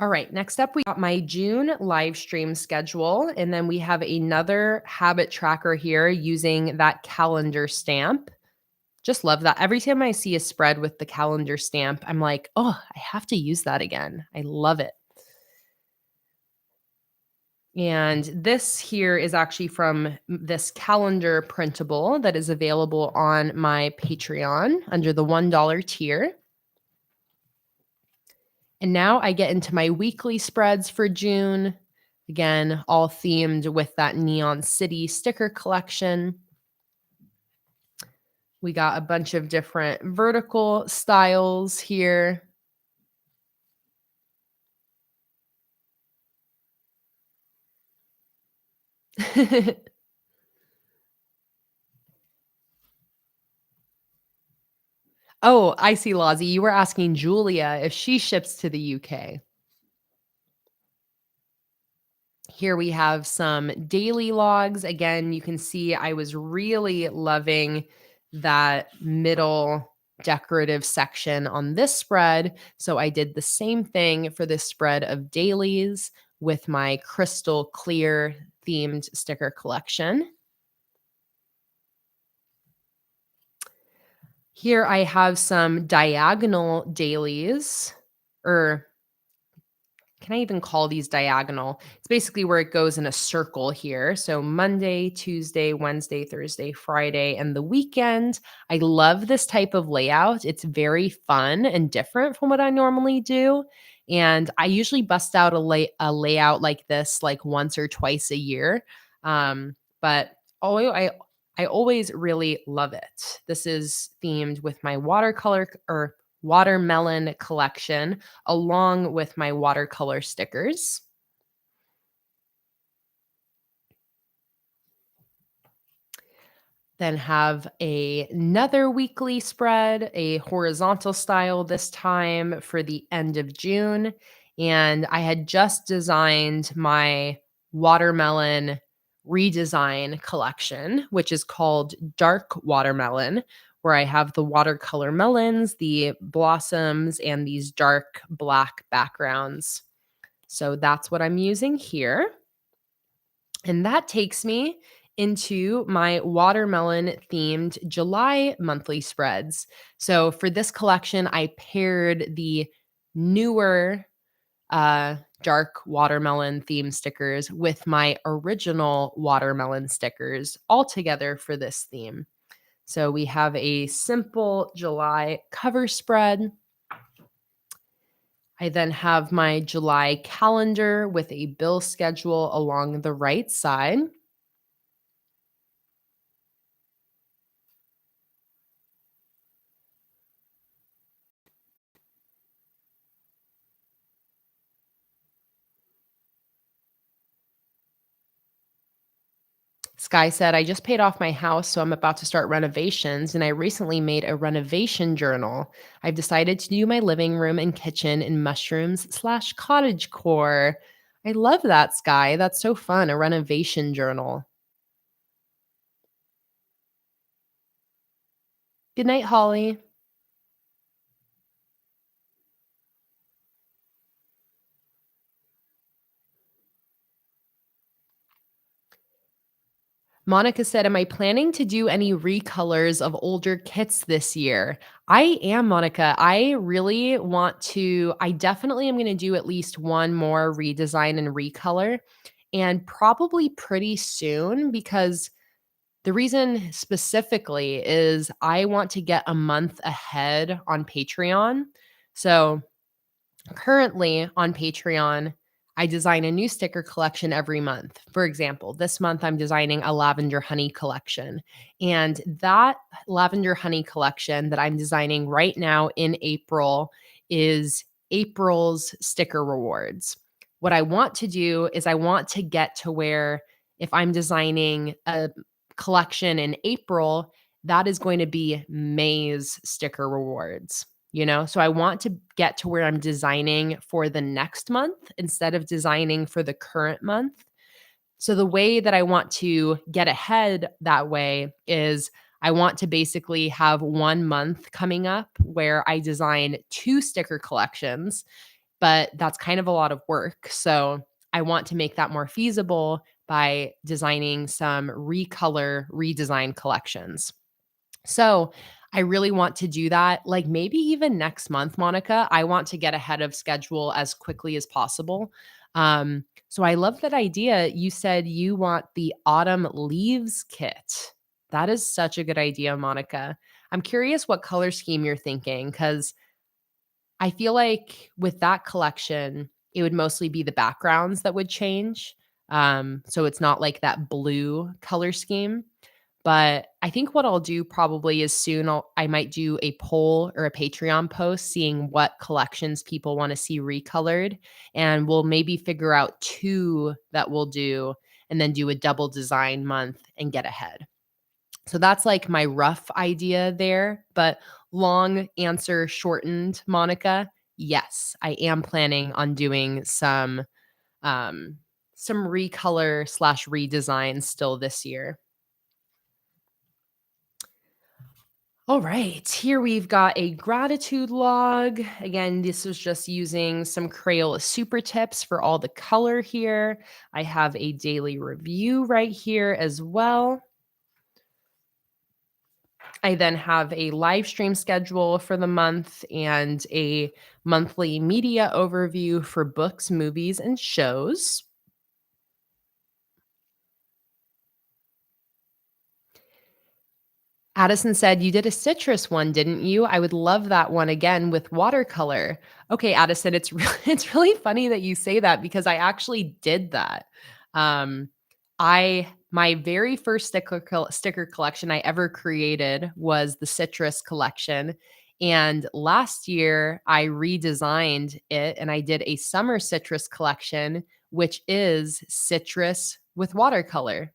All right, next up, we got my June live stream schedule. And then we have another habit tracker here using that calendar stamp. Just love that. Every time I see a spread with the calendar stamp, I'm like, oh, I have to use that again. I love it. And this here is actually from this calendar printable that is available on my Patreon under the $1 tier. And now I get into my weekly spreads for June. Again, all themed with that Neon City sticker collection. We got a bunch of different vertical styles here. Oh, I see, Lozzie. You were asking Julia if she ships to the UK. Here we have some daily logs. Again, you can see I was really loving that middle decorative section on this spread. So I did the same thing for this spread of dailies with my crystal clear themed sticker collection. Here I have some diagonal dailies, or can I even call these diagonal? It's basically where it goes in a circle here. So Monday, Tuesday, Wednesday, Thursday, Friday, and the weekend. I love this type of layout. It's very fun and different from what I normally do. And I usually bust out a layout like this like once or twice a year. But I always really love it. This is themed with my watermelon collection along with my watercolor stickers. Then have another weekly spread, a horizontal style this time for the end of June. And I had just designed my watermelon redesign collection, which is called Dark Watermelon, where I have the watercolor melons, the blossoms, and these dark black backgrounds. So that's what I'm using here. And that takes me into my watermelon themed July monthly spreads. So for this collection, I paired the newer dark watermelon theme stickers with my original watermelon stickers all together for this theme. So we have a simple July cover spread. I then have my July calendar with a bill schedule along the right side. Sky said, I just paid off my house, so I'm about to start renovations, and I recently made a renovation journal. I've decided to do my living room and kitchen in mushrooms/cottage core. I love that, Sky. That's so fun, a renovation journal. Good night, Holly. Monica said, am I planning to do any recolors of older kits this year? I am, Monica. I definitely am going to do at least one more redesign and recolor, and probably pretty soon, because the reason specifically is I want to get a month ahead on Patreon. So currently on Patreon, I design a new sticker collection every month. For example, this month I'm designing a lavender honey collection. And that lavender honey collection that I'm designing right now in April is April's sticker rewards. What I want to do is I want to get to where if I'm designing a collection in April, that is going to be May's sticker rewards. So I want to get to where I'm designing for the next month instead of designing for the current month. So the way that I want to get ahead that way is I want to basically have 1 month coming up where I design 2 sticker collections, but that's kind of a lot of work. So I want to make that more feasible by designing some redesign collections. So I really want to do that, like maybe even next month, Monica. I want to get ahead of schedule as quickly as possible. So I love that idea. You said you want the autumn leaves kit. That is such a good idea, Monica. I'm curious what color scheme you're thinking, because I feel like with that collection, it would mostly be the backgrounds that would change. So it's not like that blue color scheme. But I think what I'll do probably is soon I might do a poll or a Patreon post seeing what collections people want to see recolored. And we'll maybe figure out 2 that we'll do and then do a double design month and get ahead. So that's like my rough idea there. But long answer shortened, Monica. Yes, I am planning on doing um, some recolor slash redesign still this year. All right, here we've got a gratitude log. Again, this was just using some Crayola Supertips for all the color here. I have a daily review right here as well. I then have a live stream schedule for the month and a monthly media overview for books, movies, and shows. Addison said, "You did a citrus one, didn't you? I would love that one again with watercolor." Okay, Addison, it's it's really funny that you say that because I actually did that. Um, my very first sticker collection I ever created was the citrus collection, and last year I redesigned it and I did a summer citrus collection, which is citrus with watercolor.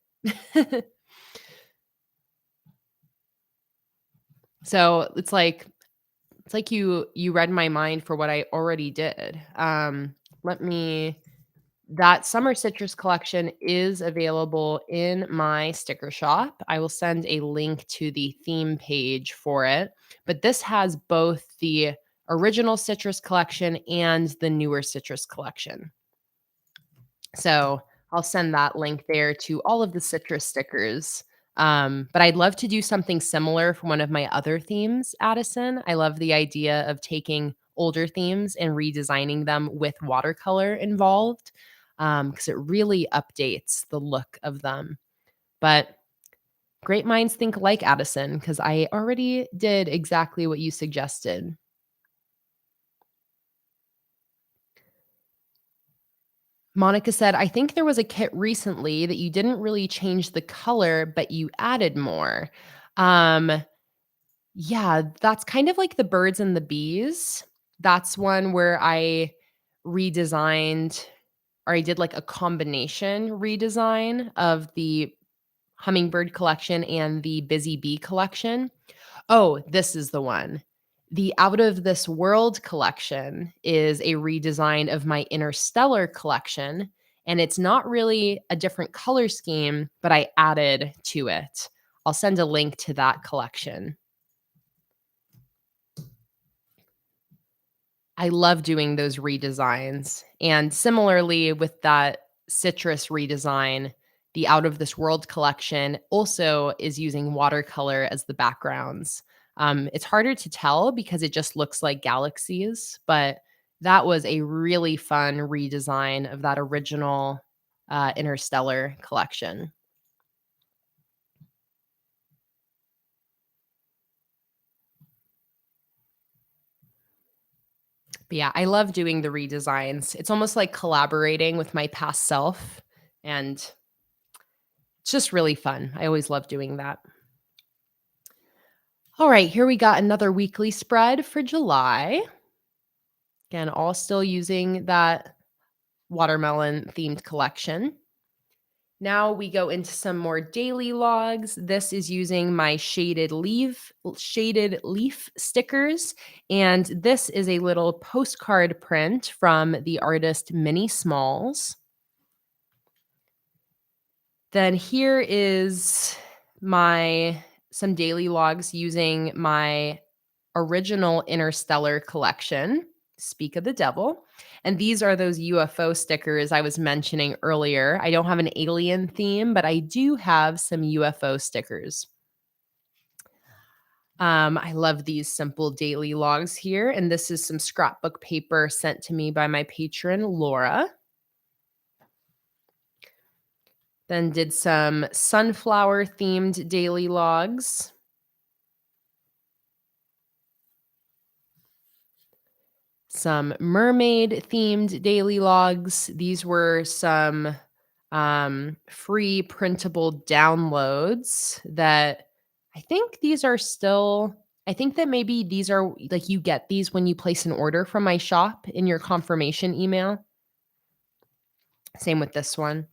So it's like you read my mind for what I already did. Let me that summer citrus collection is available in my sticker shop. I will send a link to the theme page for it. But this has both the original citrus collection and the newer citrus collection. So I'll send that link there to all of the citrus stickers. But I'd love to do something similar for one of my other themes, Addison. I love the idea of taking older themes and redesigning them with watercolor involved because it really updates the look of them. But great minds think alike, Addison, because I already did exactly what you suggested. Monica said, "I think there was a kit recently that you didn't really change the color, but you added more." Um, yeah, that's kind of like the birds and the bees. That's one where I redesigned or I did like a combination redesign of the hummingbird collection and the busy bee collection. Oh, this is the one. The Out of This World collection is a redesign of my Interstellar collection, and it's not really a different color scheme, but I added to it. I'll send a link to that collection. I love doing those redesigns. And similarly with that citrus redesign, the Out of This World collection also is using watercolor as the backgrounds. It's harder to tell because it just looks like galaxies, but that was a really fun redesign of that original Interstellar collection. But yeah, I love doing the redesigns. It's almost like collaborating with my past self, and it's just really fun. I always love doing that. All right, here we got another weekly spread for July. Again, all still using that watermelon themed collection. Now we go into some more daily logs. This is using my shaded leaf stickers, and this is a little postcard print from the artist Minnie Smalls. Then here is some daily logs using my original Interstellar collection, Speak of the Devil. And these are those UFO stickers I was mentioning earlier. I don't have an alien theme, but I do have some UFO stickers. I love these simple daily logs here. And this is some scrapbook paper sent to me by my patron, Laura. Then did some sunflower themed daily logs. Some mermaid themed daily logs. These were some free printable downloads that I think I think that maybe these are like you get these when you place an order from my shop in your confirmation email. Same with this one.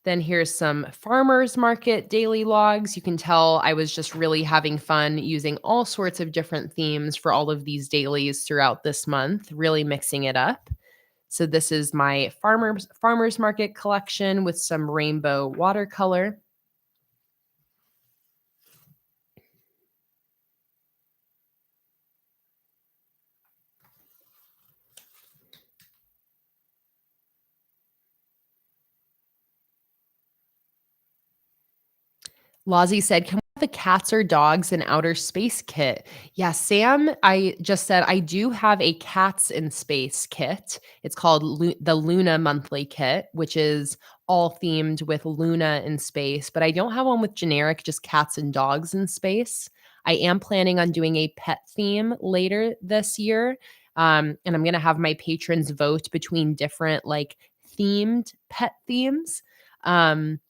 Then here's some farmers market daily logs. You can tell I was just really having fun using all sorts of different themes for all of these dailies throughout this month, really mixing it up. So this is my farmers market collection with some rainbow watercolor. Lozzie said, "Can we have the cats or dogs in outer space kit?" Yeah, Sam, I just said I do have a cats in space kit. It's called the Luna monthly kit, which is all themed with Luna in space, but I don't have one with generic just cats and dogs in space. I am planning on doing a pet theme later this year. And I'm going to have my patrons vote between different like themed pet themes. Um,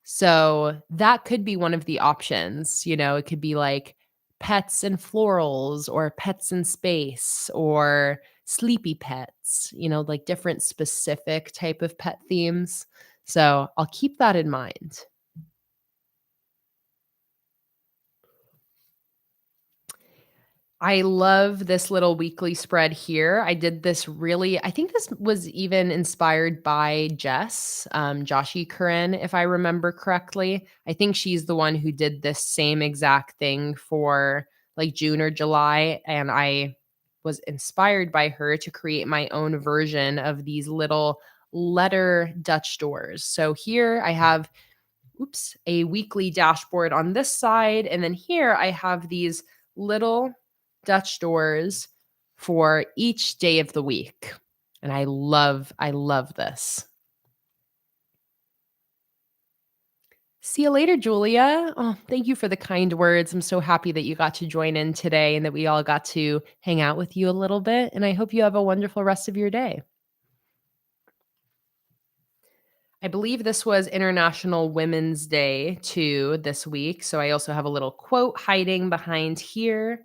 so that could be one of the options. It could be like pets and florals or pets in space or sleepy pets, like different specific type of pet themes. So I'll keep that in mind. I love this little weekly spread here. I did this I think this was even inspired by Jess, Joshi Curran, if I remember correctly. I think she's the one who did this same exact thing for like June or July. And I was inspired by her to create my own version of these little letter Dutch doors. So here I have a weekly dashboard on this side. And then here I have these little Dutch doors for each day of the week. And I love this. See you later, Julia. Oh, thank you for the kind words. I'm so happy that you got to join in today and that we all got to hang out with you a little bit. And I hope you have a wonderful rest of your day. I believe this was International Women's Day too this week. So I also have a little quote hiding behind here.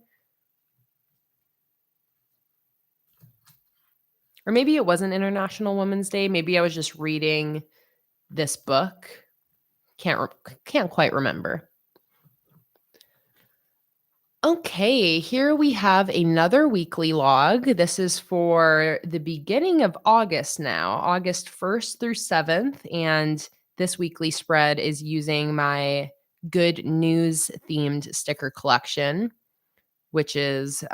Or maybe it wasn't International Women's Day. Maybe I was just reading this book. Can't quite remember. Okay, here we have another weekly log. This is for the beginning of August now, August 1st through 7th. And this weekly spread is using my good news themed sticker collection, which is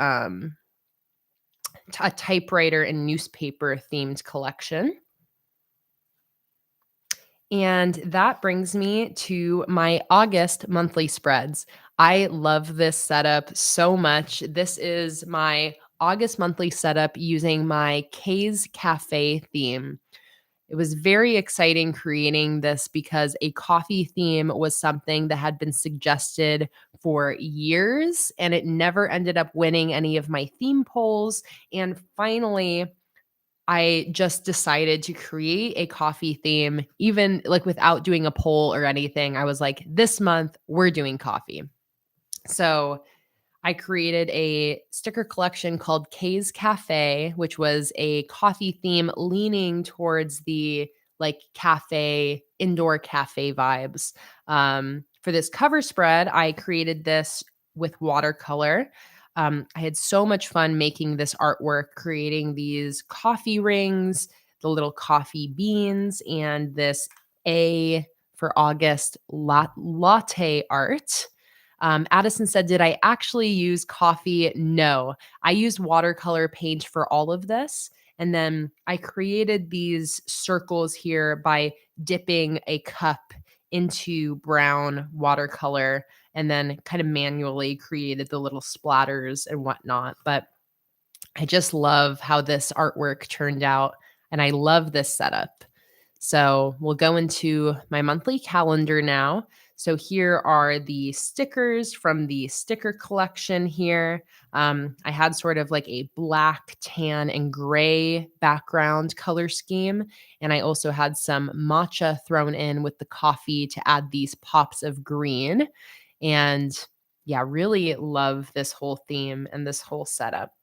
a typewriter and newspaper themed collection. And that brings me to my August monthly spreads. I love this setup so much. This is my August monthly setup using my Kay's Cafe theme. It was very exciting creating this because a coffee theme was something that had been suggested for years and it never ended up winning any of my theme polls. And finally, I just decided to create a coffee theme, even like without doing a poll or anything. I was like, this month we're doing coffee. So I created a sticker collection called Kay's Cafe, which was a coffee theme leaning towards the like indoor cafe vibes. For this cover spread, I created this with watercolor. I had so much fun making this artwork, creating these coffee rings, the little coffee beans, and this A for August latte art. Addison said, "Did I actually use coffee?" No, I used watercolor paint for all of this. And then I created these circles here by dipping a cup into brown watercolor and then kind of manually created the little splatters and whatnot. But I just love how this artwork turned out. And I love this setup. So we'll go into my monthly calendar now. So here are the stickers from the sticker collection here. I had sort of like a black, tan, and gray background color scheme. And I also had some matcha thrown in with the coffee to add these pops of green. And yeah, really love this whole theme and this whole setup.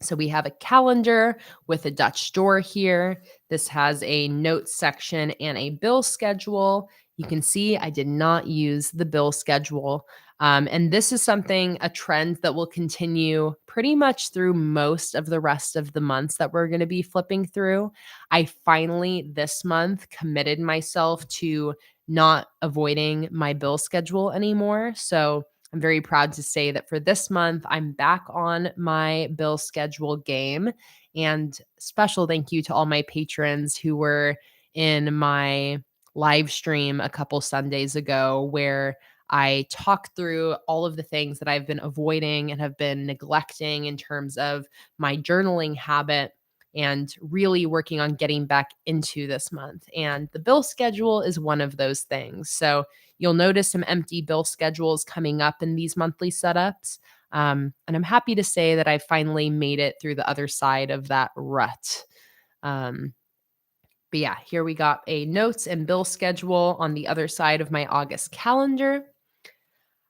So we have a calendar with a Dutch door here. This has a notes section and a bill schedule. You can see I did not use the bill schedule. And this is a trend that will continue pretty much through most of the rest of the months that we're going to be flipping through. I finally this month committed myself to not avoiding my bill schedule anymore. So I'm very proud to say that for this month, I'm back on my bill schedule game. And special thank you to all my patrons who were in my live stream a couple Sundays ago where I talked through all of the things that I've been avoiding and have been neglecting in terms of my journaling habit and really working on getting back into this month. And the bill schedule is one of those things. So you'll notice some empty bill schedules coming up in these monthly setups. And I'm happy to say that I finally made it through the other side of that rut. But yeah, here we got a notes and bill schedule on the other side of my August calendar.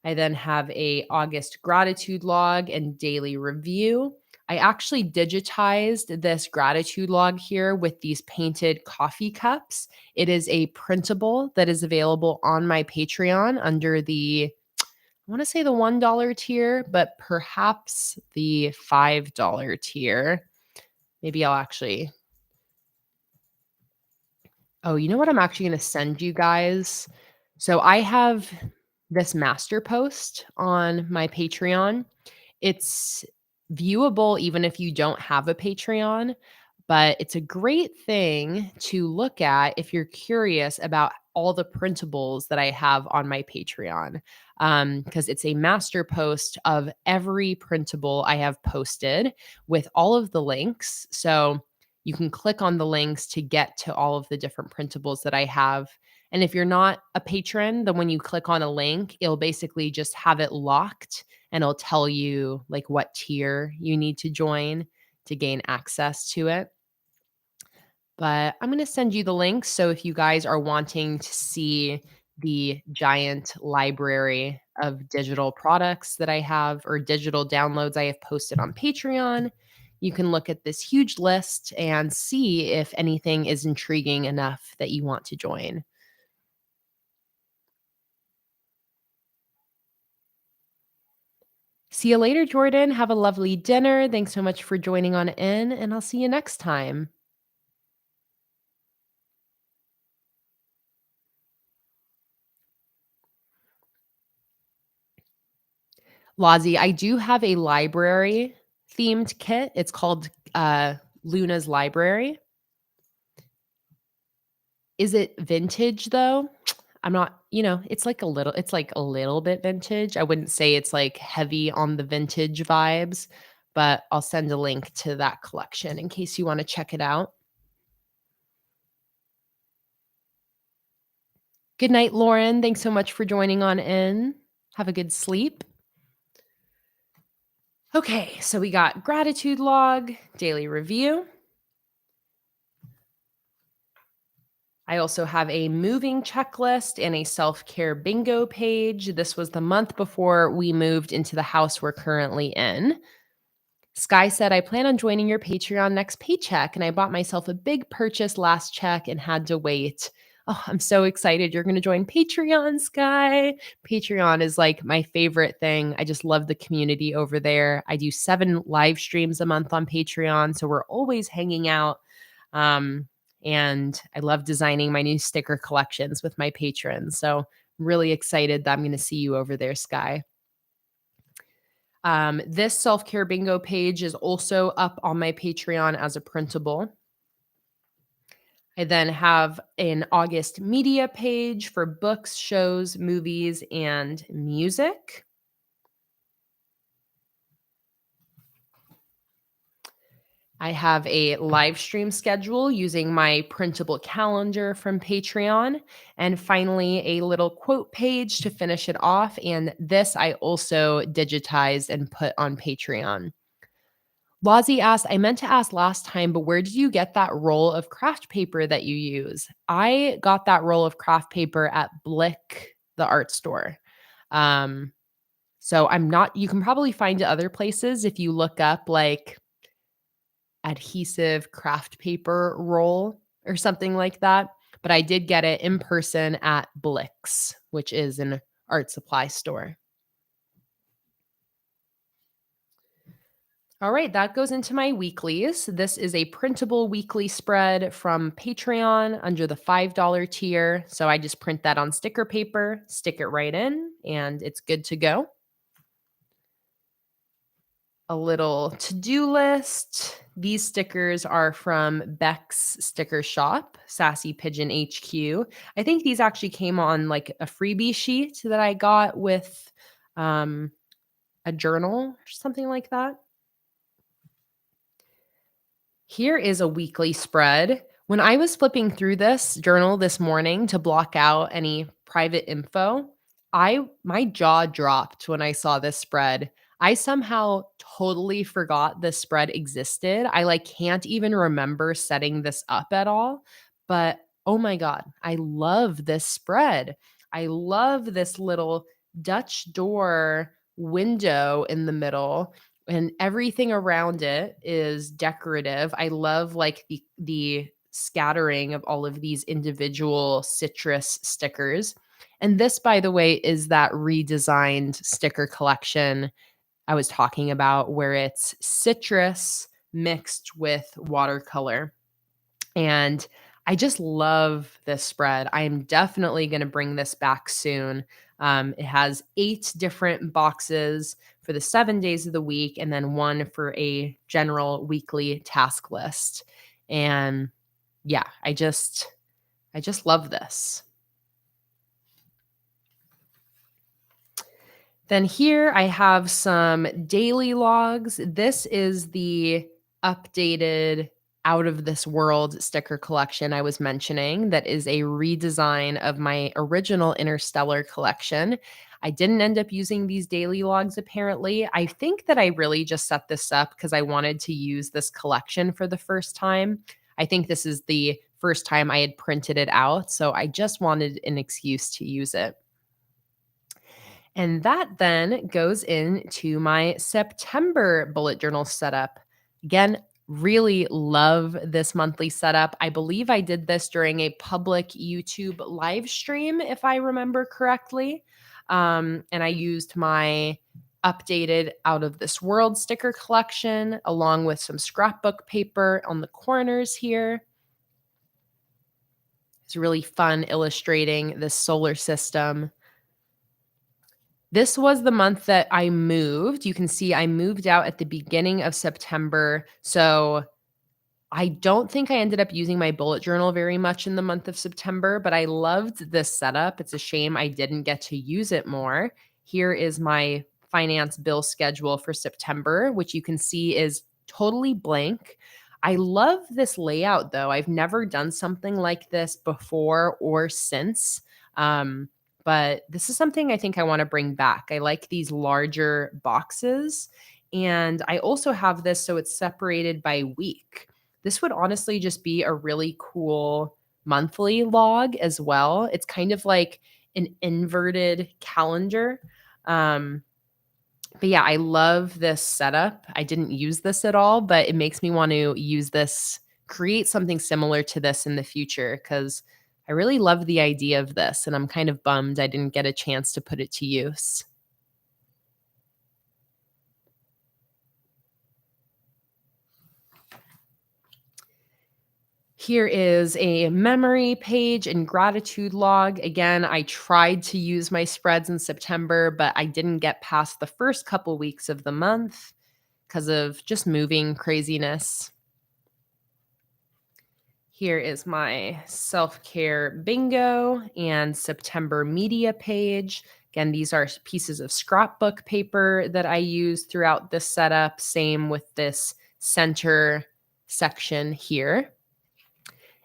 I then have a August gratitude log and daily review. I actually digitized this gratitude log here with these painted coffee cups. It is a printable that is available on my Patreon under I want to say the $1 tier, but perhaps the $5 tier. Maybe I'll actually. Oh, you know what I'm actually going to send you guys? So I have this master post on my Patreon. It's viewable even if you don't have a Patreon, but it's a great thing to look at if you're curious about all the printables that I have on my Patreon. Because it's a master post of every printable I have posted with all of the links. So you can click on the links to get to all of the different printables that I have. And if you're not a patron, then when you click on a link, it'll basically just have it locked and it'll tell you like what tier you need to join to gain access to it. But I'm going to send you the links. So if you guys are wanting to see the giant library of digital products that I have or digital downloads I have posted on Patreon, you can look at this huge list and see if anything is intriguing enough that you want to join. See you later, Jordan. Have a lovely dinner. Thanks so much for joining on in, and I'll see you next time. Lazi, I do have a library themed kit. It's called Luna's Library. Is it vintage though? I'm not, it's like a little bit vintage. I wouldn't say it's like heavy on the vintage vibes, but I'll send a link to that collection in case you want to check it out. Good night, Lauren. Thanks so much for joining on in. Have a good sleep. Okay, so we got gratitude log, daily review. I also have a moving checklist and a self-care bingo page. This was the month before we moved into the house we're currently in. Sky said, I plan on joining your Patreon next paycheck, and I bought myself a big purchase last check and had to wait. Oh, I'm so excited. You're going to join Patreon, Sky. Patreon is like my favorite thing. I just love the community over there. I do 7 live streams a month on Patreon, so we're always hanging out. And I love designing my new sticker collections with my patrons. So I'm really excited that I'm going to see you over there, Sky. This self-care bingo page is also up on my Patreon as a printable. I then have an August media page for books, shows, movies, and music. I have a live stream schedule using my printable calendar from Patreon. And finally, a little quote page to finish it off. And this I also digitized and put on Patreon. Lazi asked, I meant to ask last time, but where did you get that roll of craft paper that you use? I got that roll of craft paper at Blick, the art store. So you can probably find it other places if you look up like adhesive craft paper roll or something like that. but I did get it in person at Blix, which is an art supply store. All right, that goes into my weeklies. This is a printable weekly spread from Patreon under the $5 tier. So I just print that on sticker paper, stick it right in, and it's good to go. A little to-do list. These stickers are from Beck's sticker shop, Sassy Pigeon HQ. I think these actually came on like a freebie sheet that I got with a journal or something like that. Here is a weekly spread. When I was flipping through this journal this morning to block out any private info, my jaw dropped when I saw this spread. I somehow totally forgot this spread existed. I like can't even remember setting this up at all. But oh my God, I love this spread. I love this little Dutch door window in the middle, and everything around it is decorative. I love like the scattering of all of these individual citrus stickers. And this, by the way, is that redesigned sticker collection I was talking about, where it's citrus mixed with watercolor. And I just love this spread. I am definitely going to bring this back soon. It has 8 different boxes for the 7 days of the week, and then one for a general weekly task list. And yeah, I just love this. Then here I have some daily logs. This is the updated Out of This World sticker collection I was mentioning that is a redesign of my original Interstellar collection. I didn't end up using these daily logs apparently. I think that I really just set this up because I wanted to use this collection for the first time. I think this is the first time I had printed it out, so I just wanted an excuse to use it. And that then goes into my September bullet journal setup. Again, really love this monthly setup. I believe I did this during a public YouTube live stream, if I remember correctly. And I used my updated Out of This World sticker collection along with some scrapbook paper on the corners here. It's really fun illustrating this solar system. This was the month that I moved. You can see I moved out at the beginning of September. So I don't think I ended up using my bullet journal very much in the month of September, but I loved this setup. It's a shame I didn't get to use it more. Here is my finance bill schedule for September, which you can see is totally blank. I love this layout though. I've never done something like this before or since. But this is something I think I want to bring back. I like these larger boxes. And I also have this so it's separated by week. This would honestly just be a really cool monthly log as well. It's kind of like an inverted calendar. But yeah, I love this setup. I didn't use this at all, but it makes me want to use this, create something similar to this in the future because I really love the idea of this, and I'm kind of bummed I didn't get a chance to put it to use. Here is a memory page and gratitude log. Again, I tried to use my spreads in September, but I didn't get past the first couple weeks of the month because of just moving craziness. Here is my self-care bingo and September media page. Again, these are pieces of scrapbook paper that I use throughout this setup. Same with this center section here.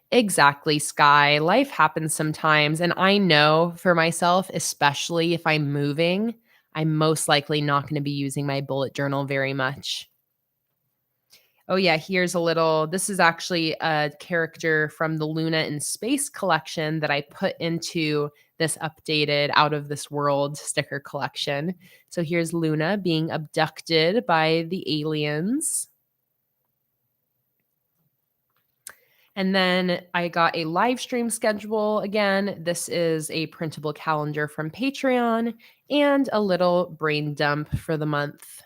Exactly, Sky. Life happens sometimes. And I know for myself, especially if I'm moving, I'm most likely not going to be using my bullet journal very much. Oh, yeah, here's a little, this is actually a character from the Luna in Space collection that I put into this updated Out of This World sticker collection. So here's Luna being abducted by the aliens. And then I got a live stream schedule again. This is a printable calendar from Patreon and a little brain dump for the month.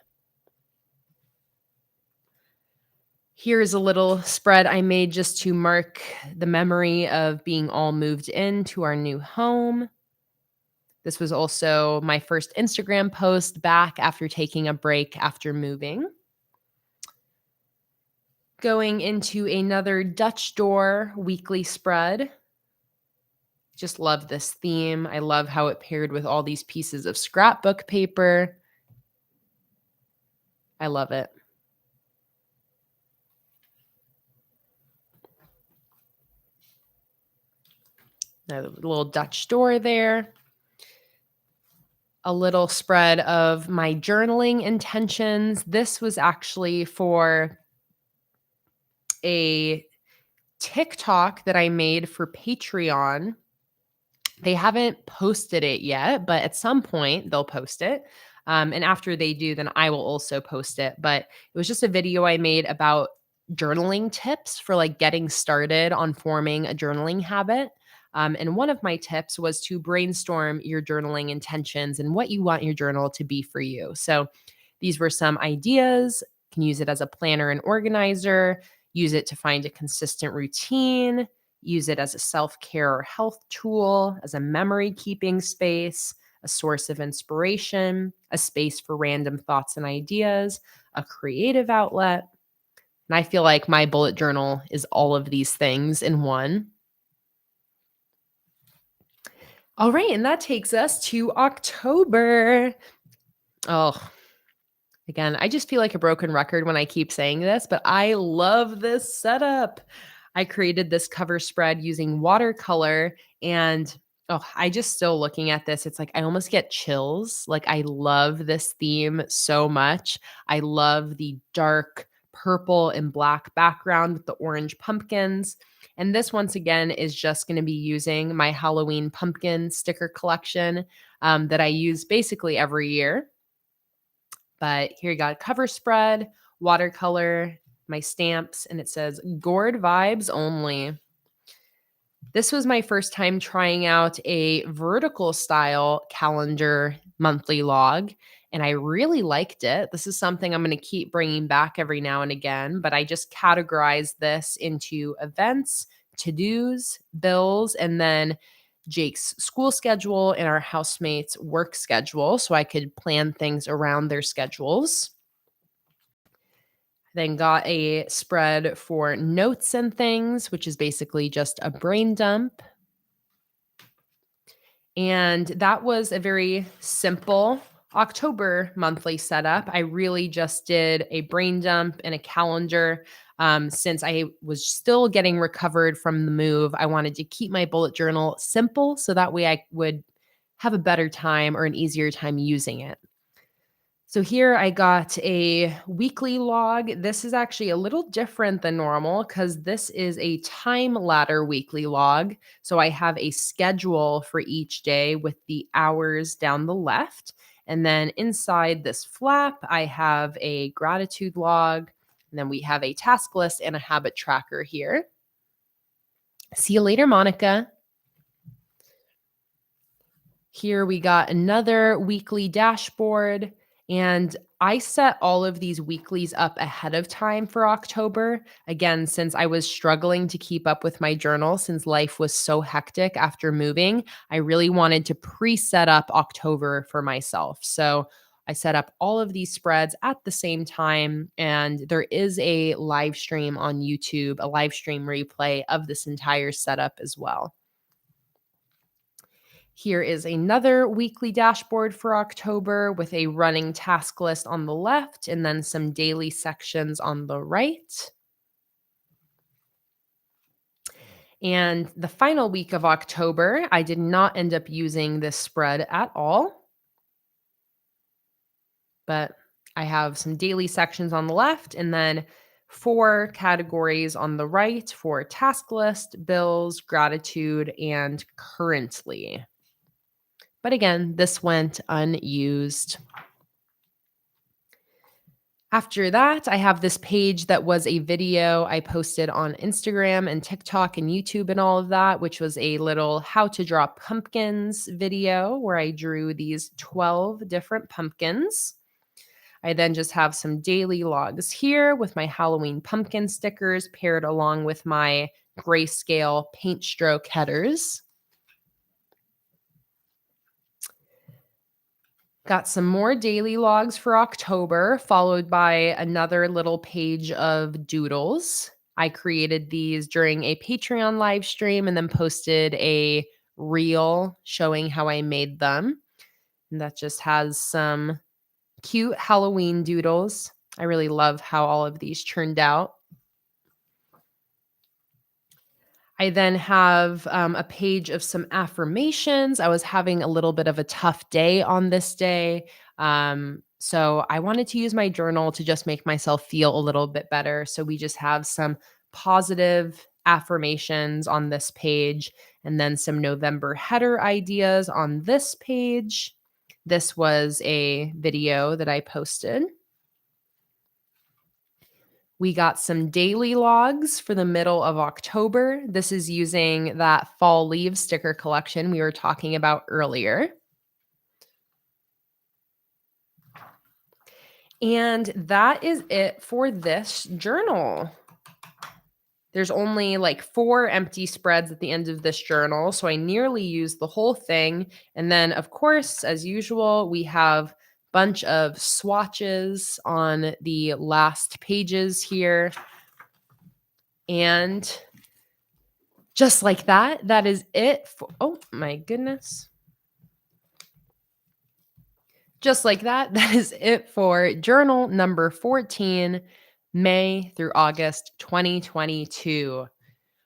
Here's a little spread I made just to mark the memory of being all moved into our new home. This was also my first Instagram post back after taking a break after moving. Going into another Dutch door weekly spread. Just love this theme. I love how it paired with all these pieces of scrapbook paper. I love it. A little Dutch door there. A little spread of my journaling intentions. This was actually for a TikTok that I made for Patreon. They haven't posted it yet, but at some point they'll post it. And after they do, then I will also post it. But it was just a video I made about journaling tips for like getting started on forming a journaling habit. And one of my tips was to brainstorm your journaling intentions and what you want your journal to be for you. So these were some ideas. You can use it as a planner and organizer, use it to find a consistent routine, use it as a self-care or health tool, as a memory keeping space, a source of inspiration, a space for random thoughts and ideas, a creative outlet. And I feel like my bullet journal is all of these things in one. All right, and that takes us to October. Oh, again, I just feel like a broken record when I keep saying this, but I love this setup. I created this cover spread using watercolor, and I just still looking at this, it's like I almost get chills. Like I love this theme so much. I love the dark purple and black background with the orange pumpkins. And this, once again, is just going to be using my Halloween pumpkin sticker collection that I use basically every year. But here you got cover spread, watercolor, my stamps, and it says gourd vibes only. This was my first time trying out a vertical style calendar monthly log, and I really liked it. This is something I'm going to keep bringing back every now and again, but I just categorized this into events, to-dos, bills, and then Jake's school schedule and our housemates' work schedule so I could plan things around their schedules. Then got a spread for notes and things, which is basically just a brain dump. And that was a very simple October monthly setup. I really just did a brain dump and a calendar. Since I was still getting recovered from the move, I wanted to keep my bullet journal simple so that way I would have a better time or an easier time using it. So here I got a weekly log. This is actually a little different than normal because this is a time ladder weekly log. So I have a schedule for each day with the hours down the left. And then inside this flap, I have a gratitude log. And then we have a task list and a habit tracker here. See you later, Monica. Here we got another weekly dashboard. And I set all of these weeklies up ahead of time for October. Again, since I was struggling to keep up with my journal since life was so hectic after moving, I really wanted to pre-set up October for myself. So I set up all of these spreads at the same time. And there is a live stream on YouTube, a live stream replay of this entire setup as well. Here is another weekly dashboard for October with a running task list on the left and then some daily sections on the right. And the final week of October, I did not end up using this spread at all. But I have some daily sections on the left and then 4 categories on the right for task list, bills, gratitude, and currently. But again, this went unused. After that, I have this page that was a video I posted on Instagram and TikTok and YouTube and all of that, which was a little how to draw pumpkins video where I drew these 12 different pumpkins. I then just have some daily logs here with my Halloween pumpkin stickers paired along with my grayscale paint stroke headers. Got some more daily logs for October, followed by another little page of doodles. I created these during a Patreon live stream and then posted a reel showing how I made them. And that just has some cute Halloween doodles. I really love how all of these turned out. I then have a page of some affirmations. I was having a little bit of a tough day on this day. So I wanted to use my journal to just make myself feel a little bit better. So we just have some positive affirmations on this page and then some November header ideas on this page. This was a video that I posted. We got some daily logs for the middle of October. This is using that fall leaves sticker collection we were talking about earlier. And that is it for this journal. There's only like 4 empty spreads at the end of this journal, so I nearly used the whole thing. And then, of course, as usual, we have bunch of swatches on the last pages here. And just like that, that is it for, oh my goodness. Just like that, that is it for journal number 14, May through August 2022.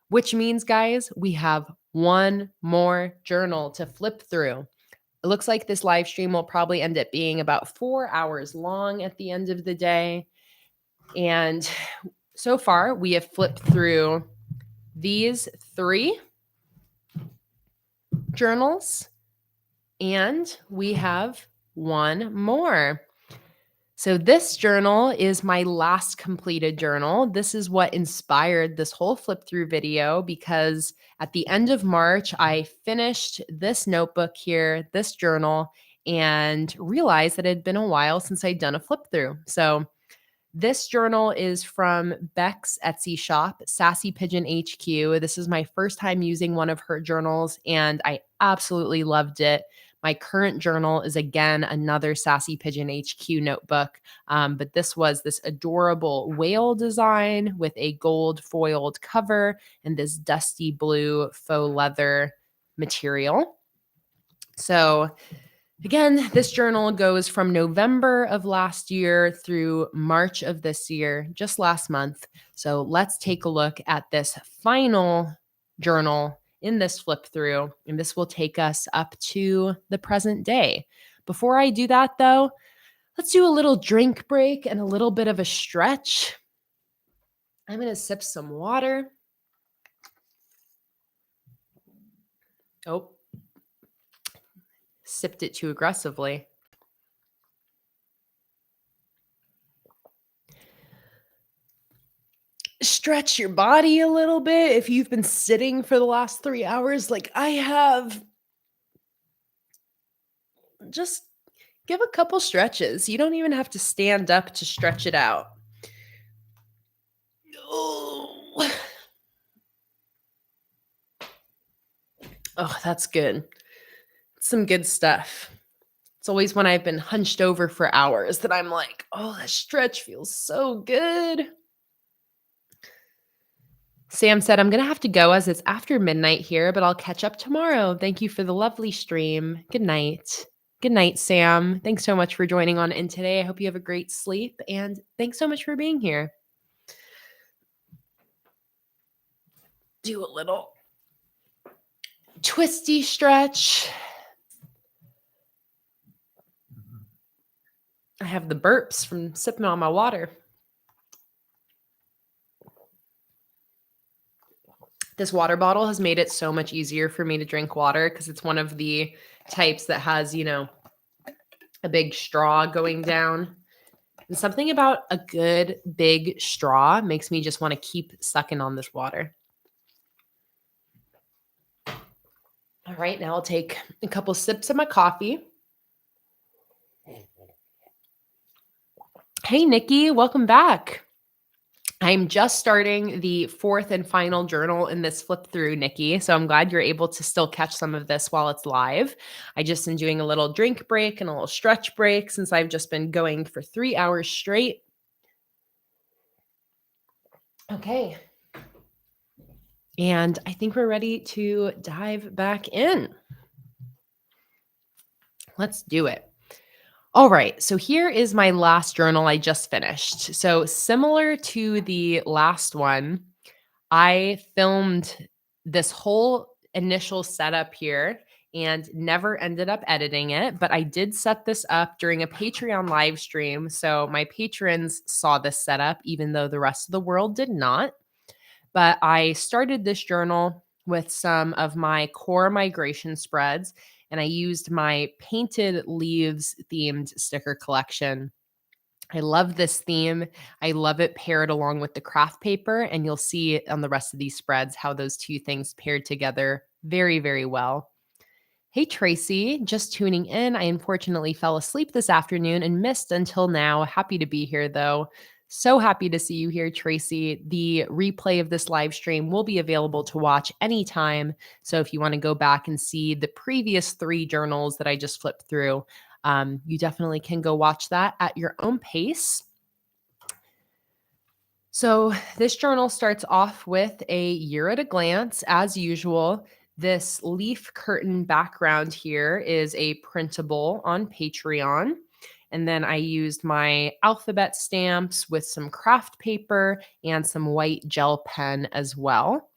Which means, guys, we have one more journal to flip through. It looks like this live stream will probably end up being about 4 hours long at the end of the day. And so far, we have flipped through these 3 journals, and we have one more. So this journal is my last completed journal. This is what inspired this whole flip through video because at the end of March, I finished this notebook here, this journal, and realized that it had been a while since I'd done a flip through. So this journal is from Beck's Etsy shop, Sassy Pigeon HQ. This is my first time using one of her journals, and I absolutely loved it. My current journal is, again, another Sassy Pigeon HQ notebook, but this was this adorable whale design with a gold foiled cover and this dusty blue faux leather material. So again, this journal goes from November of last year through March of this year, just last month. So let's take a look at this final journal in this flip through, and this will take us up to the present day. Before I do that, though, let's do a little drink break and a little bit of a stretch. I'm going to sip some water. Oh, sipped it too aggressively. Stretch your body a little bit if you've been sitting for the last 3 hours like I have. Just give a couple stretches. You don't even have to stand up to stretch it out. Oh, that's good. Some good stuff. It's always when I've been hunched over for hours that I'm like, oh, that stretch feels so good. Sam said, I'm going to have to go as it's after midnight here, but I'll catch up tomorrow. Thank you for the lovely stream. Good night. Good night, Sam. Thanks so much for joining on in today. I hope you have a great sleep, and thanks so much for being here. Do a little twisty stretch. I have the burps from sipping on my water. This water bottle has made it so much easier for me to drink water because it's one of the types that has, a big straw going down. And something about a good big straw makes me just want to keep sucking on this water. All right, now I'll take a couple sips of my coffee. Hey, Nikki, welcome back. I'm just starting the fourth and final journal in this flip through, Nikki. So I'm glad you're able to still catch some of this while it's live. I just am doing a little drink break and a little stretch break since I've just been going for 3 hours straight. Okay. And I think we're ready to dive back in. Let's do it. All right, so here is my last journal I just finished. So similar to the last one, I filmed this whole initial setup here and never ended up editing it, but I did set this up during a Patreon live stream. So my patrons saw this setup, even though the rest of the world did not. But I started this journal with some of my core migration spreads, and I used my painted leaves themed sticker collection. I love this theme. I love it paired along with the craft paper, and you'll see on the rest of these spreads how those two things paired together very, very well. Hey, Tracy, just tuning in. I unfortunately fell asleep this afternoon and missed until now. Happy to be here, though. So happy to see you here, Tracy. The replay of this live stream will be available to watch anytime. So if you want to go back and see the previous 3 journals that I just flipped through, you definitely can go watch that at your own pace. So this journal starts off with a year at a glance, as usual. This leaf curtain background here is a printable on Patreon. And then I used my alphabet stamps with some craft paper and some white gel pen as well.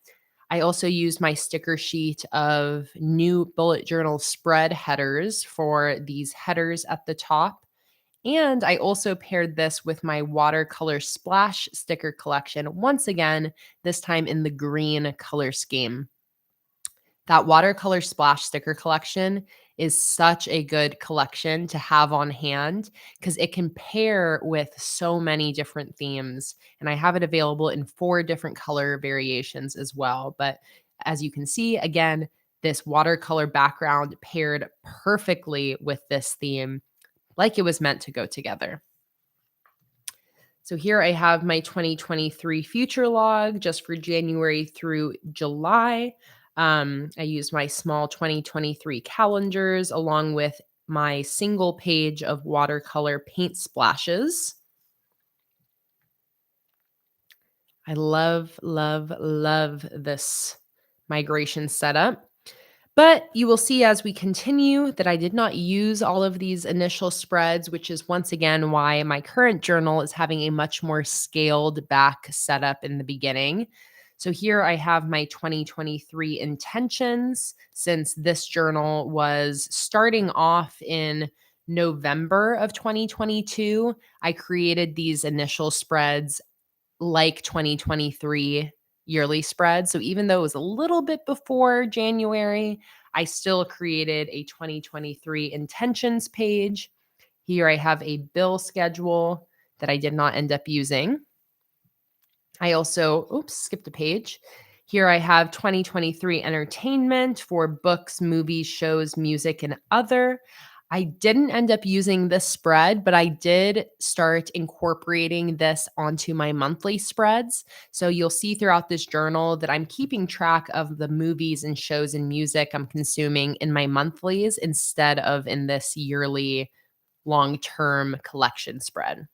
I also used my sticker sheet of new bullet journal spread headers for these headers at the top. And I also paired this with my watercolor splash sticker collection, once again, this time in the green color scheme. That watercolor splash sticker collection is such a good collection to have on hand because it can pair with so many different themes. And I have it available in 4 different color variations as well. But as you can see, again, this watercolor background paired perfectly with this theme, like it was meant to go together. So here I have my 2023 future log just for January through July. I used my small 2023 calendars along with my single page of watercolor paint splashes. I love, love, love this migration setup. But you will see as we continue that I did not use all of these initial spreads, which is once again why my current journal is having a much more scaled back setup in the beginning. So here I have my 2023 intentions, since this journal was starting off in November of 2022. I created these initial spreads like 2023 yearly spread. So even though it was a little bit before January, I still created a 2023 intentions page. Here I have a bill schedule that I did not end up using. I also, skipped a page. Here I have 2023 entertainment for books, movies, shows, music, and other. I didn't end up using this spread, but I did start incorporating this onto my monthly spreads. So you'll see throughout this journal that I'm keeping track of the movies and shows and music I'm consuming in my monthlies instead of in this yearly long-term collection spread.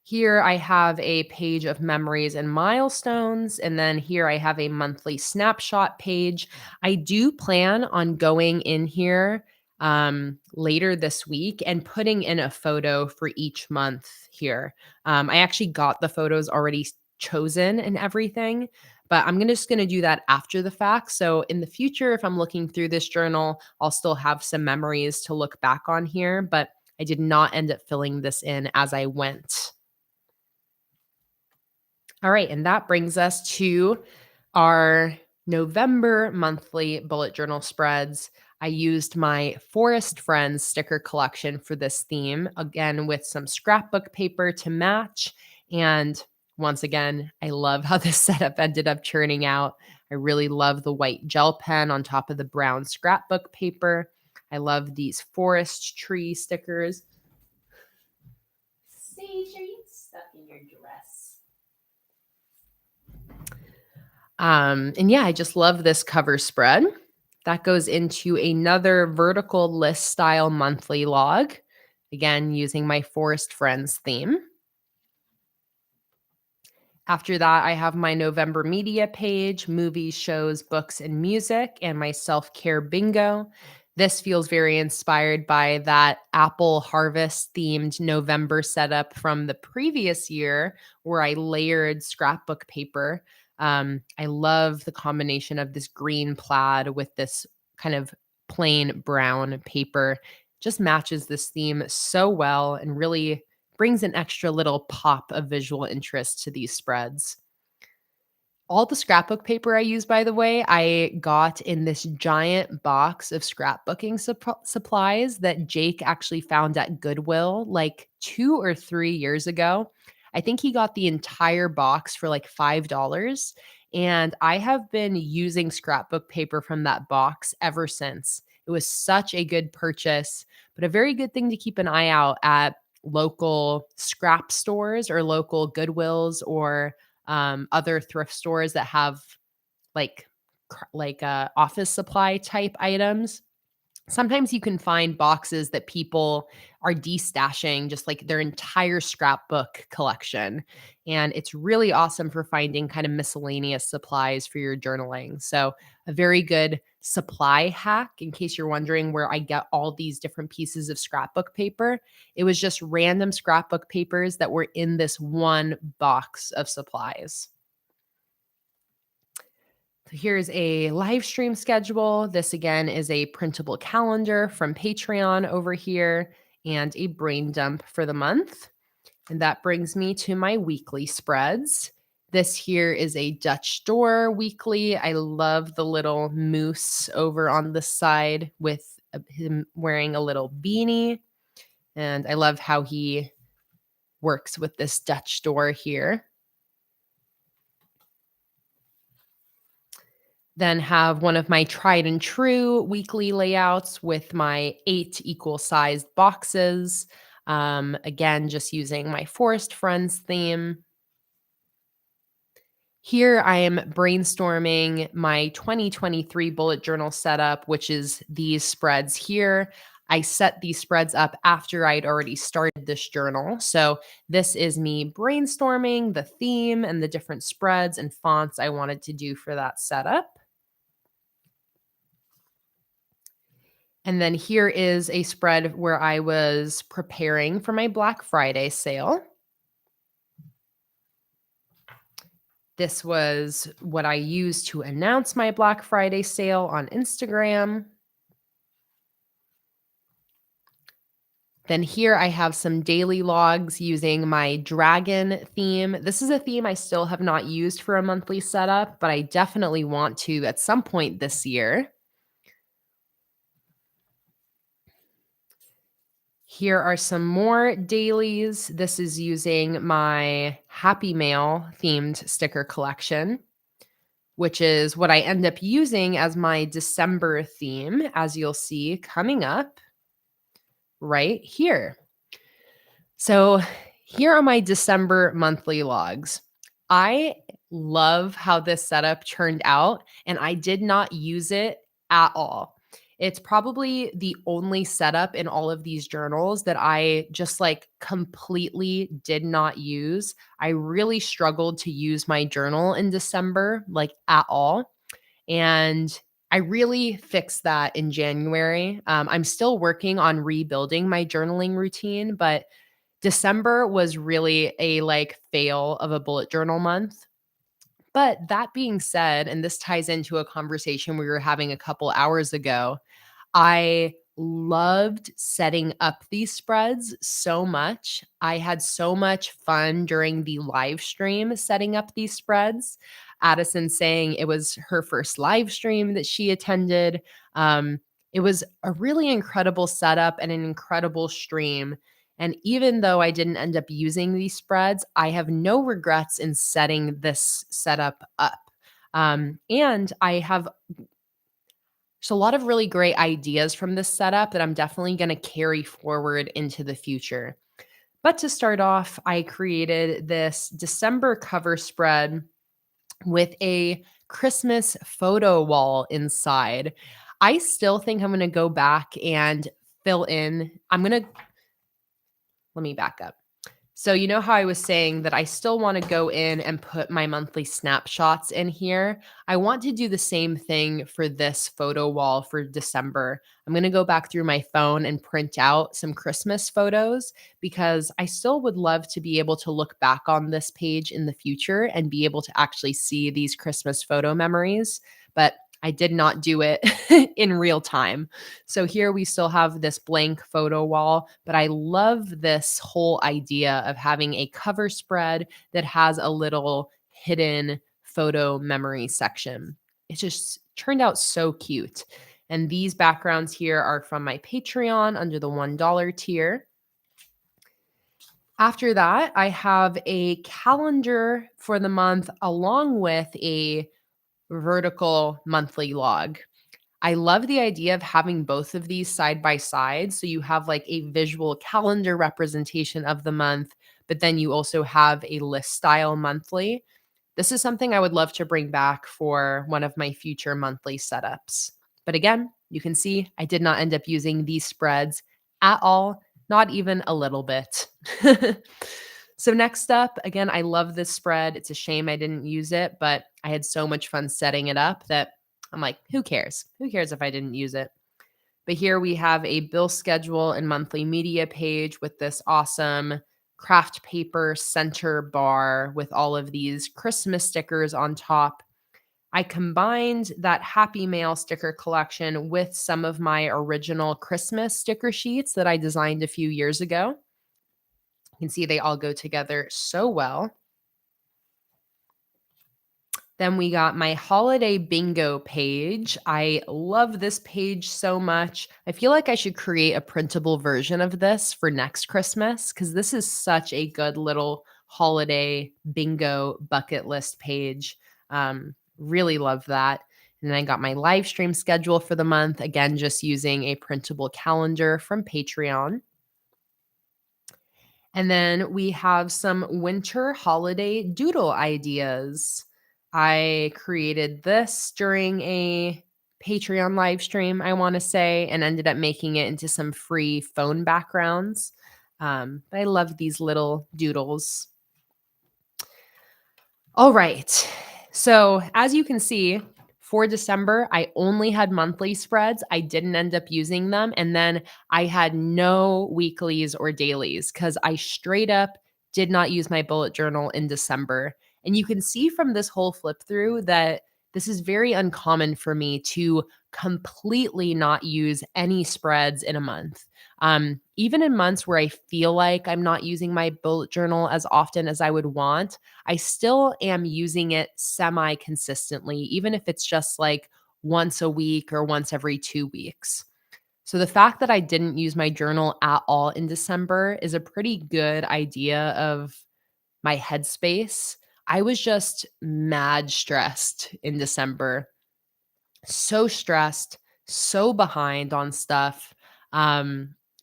Here I have a page of memories and milestones, and then here I have a monthly snapshot page. I do plan on going in here later this week and putting in a photo for each month here. I actually got the photos already chosen and everything, but I'm just going to do that after the fact. So in the future, if I'm looking through this journal, I'll still have some memories to look back on here, but I did not end up filling this in as I went. All right, and that brings us to our November monthly bullet journal spreads. I used my Forest Friends sticker collection for this theme, again with some scrapbook paper to match. And once again, I love how this setup ended up churning out. I really love the white gel pen on top of the brown scrapbook paper. I love these forest tree stickers. Sage, are you stuck in your dress? And yeah, I just love this cover spread. That goes into another vertical list style monthly log, again, using my Forest Friends theme. After that, I have my November media page, movies, shows, books, and music, and my self-care bingo. This feels very inspired by that apple harvest themed November setup from the previous year where I layered scrapbook paper. I love the combination of this green plaid with this kind of plain brown paper. Just matches this theme so well and really brings an extra little pop of visual interest to these spreads. All the scrapbook paper I use, by the way, I got in this giant box of scrapbooking supplies that Jake actually found at Goodwill like 2 or 3 years ago. I think he got the entire box for like $5. And I have been using scrapbook paper from that box ever since. It was such a good purchase, but a very good thing to keep an eye out at local scrap stores or local Goodwills or other thrift stores that have like office supply type items. Sometimes you can find boxes that people are destashing just like their entire scrapbook collection. And it's really awesome for finding kind of miscellaneous supplies for your journaling. So, a very good supply hack in case you're wondering where I get all these different pieces of scrapbook paper. It was just random scrapbook papers that were in this one box of supplies. So here's a live stream schedule. This again is a printable calendar from Patreon over here and a brain dump for the month. And that brings me to my weekly spreads. This here is a Dutch Door weekly. I love the little moose over on the side with him wearing a little beanie. And I love how he works with this Dutch door here. Then have one of my tried and true weekly layouts with my 8 equal sized boxes. Again, just using my Forest Friends theme. Here I am brainstorming my 2023 bullet journal setup, which is these spreads here. I set these spreads up after I'd already started this journal. So this is me brainstorming the theme and the different spreads and fonts I wanted to do for that setup. And then here is a spread where I was preparing for my Black Friday sale. This was what I used to announce my Black Friday sale on Instagram. Then here I have some daily logs using my dragon theme. This is a theme I still have not used for a monthly setup, but I definitely want to at some point this year. Here are some more dailies. This is using my Happy Mail themed sticker collection, which is what I end up using as my December theme, as you'll see coming up right here. So here are my December monthly logs. I love how this setup turned out, and I did not use it at all. It's probably the only setup in all of these journals that I just like completely did not use. I really struggled to use my journal in December, like at all. And I really fixed that in January. I'm still working on rebuilding my journaling routine, but December was really a like fail of a bullet journal month. But that being said, and this ties into a conversation we were having a couple hours ago, I loved setting up these spreads so much. I had so much fun during the live stream setting up these spreads. Addison saying it was her first live stream that she attended. It was a really incredible setup and an incredible stream. And even though I didn't end up using these spreads, I have no regrets in setting this setup up. And I have just a lot of really great ideas from this setup that I'm definitely going to carry forward into the future. But to start off, I created this December cover spread with a Christmas photo wall inside. I still think I'm going to go back and fill in. Let me back up. So, you know how I was saying that I still want to go in and put my monthly snapshots in here? I want to do the same thing for this photo wall for December. I'm going to go back through my phone and print out some Christmas photos because I still would love to be able to look back on this page in the future and be able to actually see these Christmas photo memories. But I did not do it in real time. So here we still have this blank photo wall, but I love this whole idea of having a cover spread that has a little hidden photo memory section. It just turned out so cute. And these backgrounds here are from my Patreon under the $1 tier. After that, I have a calendar for the month along with a vertical monthly log. I love the idea of having both of these side by side. So you have like a visual calendar representation of the month, but then you also have a list style monthly. This is something I would love to bring back for one of my future monthly setups. But again, you can see I did not end up using these spreads at all, not even a little bit. So next up, again, I love this spread. It's a shame I didn't use it, but I had so much fun setting it up that I'm like, who cares? Who cares if I didn't use it? But here we have a bill schedule and monthly media page with this awesome craft paper center bar with all of these Christmas stickers on top. I combined that Happy Mail sticker collection with some of my original Christmas sticker sheets that I designed a few years ago. You can see they all go together so well. Then we got my holiday bingo page. I love this page so much. I feel like I should create a printable version of this for next Christmas because this is such a good little holiday bingo bucket list page. Really love that. And then I got my live stream schedule for the month, again, just using a printable calendar from Patreon. And then we have some winter holiday doodle ideas. I created this during a Patreon live stream, I want to say, and ended up making it into some free phone backgrounds. But I love these little doodles. All right. So as you can see, for December, I only had monthly spreads. I didn't end up using them. And then I had no weeklies or dailies because I straight up did not use my bullet journal in December. And you can see from this whole flip through that this is very uncommon for me to completely not use any spreads in a month. Even in months where I feel like I'm not using my bullet journal as often as I would want, I still am using it semi consistently, even if it's just like once a week or once every 2 weeks. So the fact that I didn't use my journal at all in December is a pretty good idea of my headspace. I was just mad stressed in December. So stressed, so behind on stuff.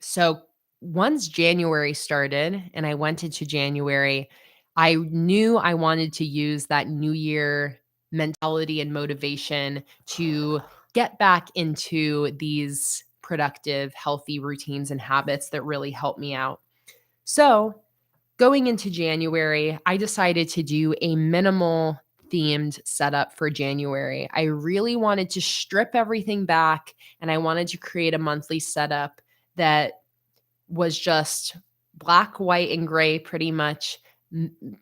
So once January started and I went into January, I knew I wanted to use that New Year mentality and motivation to get back into these productive, healthy routines and habits that really help me out. So going into January, I decided to do a minimal themed setup for January. I really wanted to strip everything back and I wanted to create a monthly setup that was just black, white, and gray pretty much.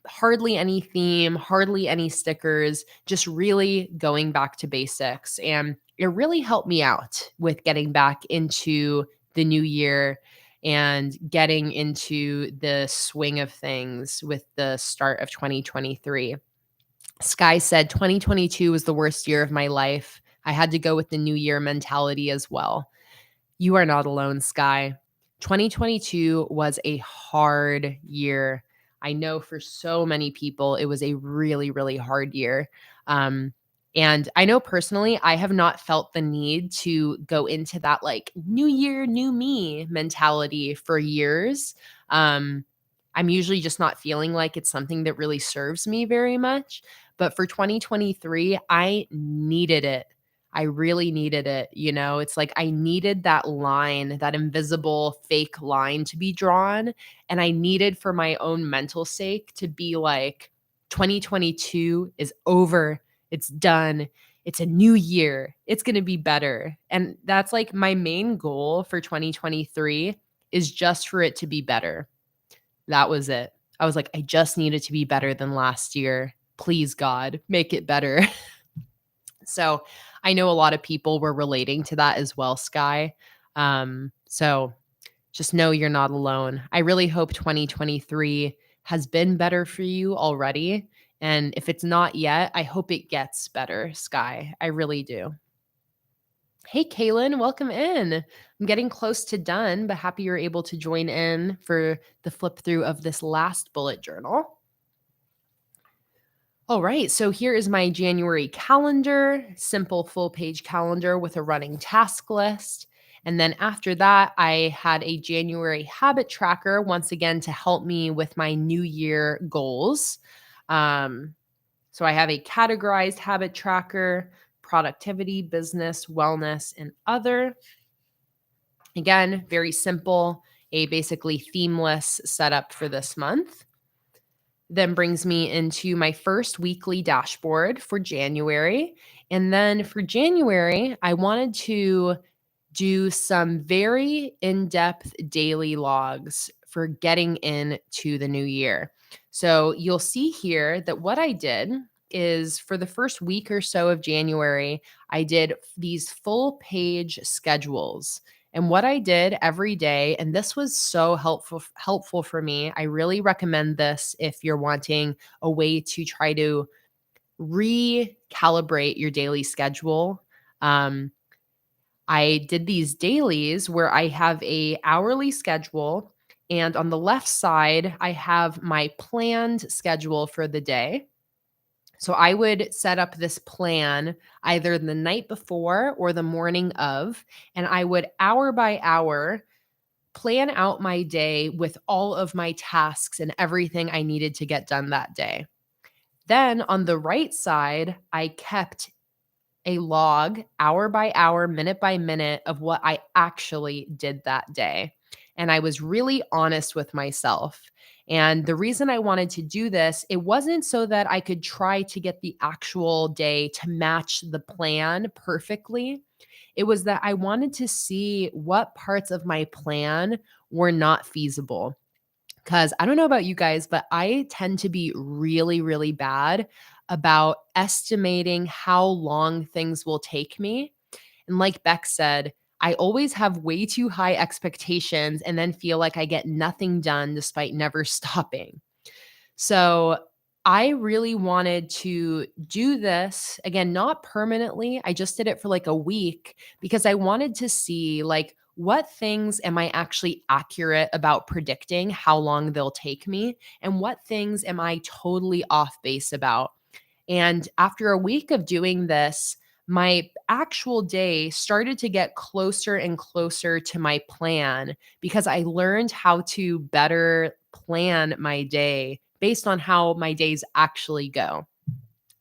Hardly any theme, hardly any stickers, just really going back to basics. And it really helped me out with getting back into the new year and getting into the swing of things with the start of 2023. Sky said 2022 was the worst year of my life. I had to go with the new year mentality as well. You are not alone, Sky. 2022 was a hard year. I know for so many people, it was a really, really hard year. And I know personally, I have not felt the need to go into that like new year, new me mentality for years. Um, I'm usually just not feeling like it's something that really serves me very much. But for 2023, I needed it. I really needed it. It's like I needed that line, that invisible fake line to be drawn. And I needed for my own mental sake to be like, 2022 is over. It's done. It's a new year. It's going to be better. And that's like my main goal for 2023 is just for it to be better. That was it. I was like, I just need it to be better than last year. Please, God, make it better. So I know a lot of people were relating to that as well, Sky. So just know you're not alone. I really hope 2023 has been better for you already. And if it's not yet, I hope it gets better, Sky. I really do. Hey, Kaylin, welcome in. I'm getting close to done, but happy you're able to join in for the flip through of this last bullet journal. All right, so here is my January calendar, simple full page calendar with a running task list. And then after that, I had a January habit tracker once again to help me with my new year goals. So I have a categorized habit tracker, productivity, business, wellness, and other. Again, very simple, a basically themeless setup for this month. Then brings me into my first weekly dashboard for January. And then for January, I wanted to do some very in-depth daily logs for getting into the new year. So you'll see here that what I did is for the first week or so of January, I did these full page schedules. And what I did every day, and this was so helpful for me. I really recommend this if you're wanting a way to try to recalibrate your daily schedule. I did these dailies where I have a hourly schedule, and on the left side, I have my planned schedule for the day. So I would set up this plan either the night before or the morning of, and I would hour by hour plan out my day with all of my tasks and everything I needed to get done that day. Then on the right side, I kept a log hour by hour, minute by minute of what I actually did that day. And I was really honest with myself. And the reason I wanted to do this, it wasn't so that I could try to get the actual day to match the plan perfectly. It was that I wanted to see what parts of my plan were not feasible. Because I don't know about you guys, but I tend to be really, really bad about estimating how long things will take me. And like Beck said, I always have way too high expectations and then feel like I get nothing done despite never stopping. So I really wanted to do this again, not permanently. I just did it for like a week because I wanted to see like what things am I actually accurate about predicting how long they'll take me and what things am I totally off base about. And after a week of doing this, my actual day started to get closer and closer to my plan because I learned how to better plan my day based on how my days actually go.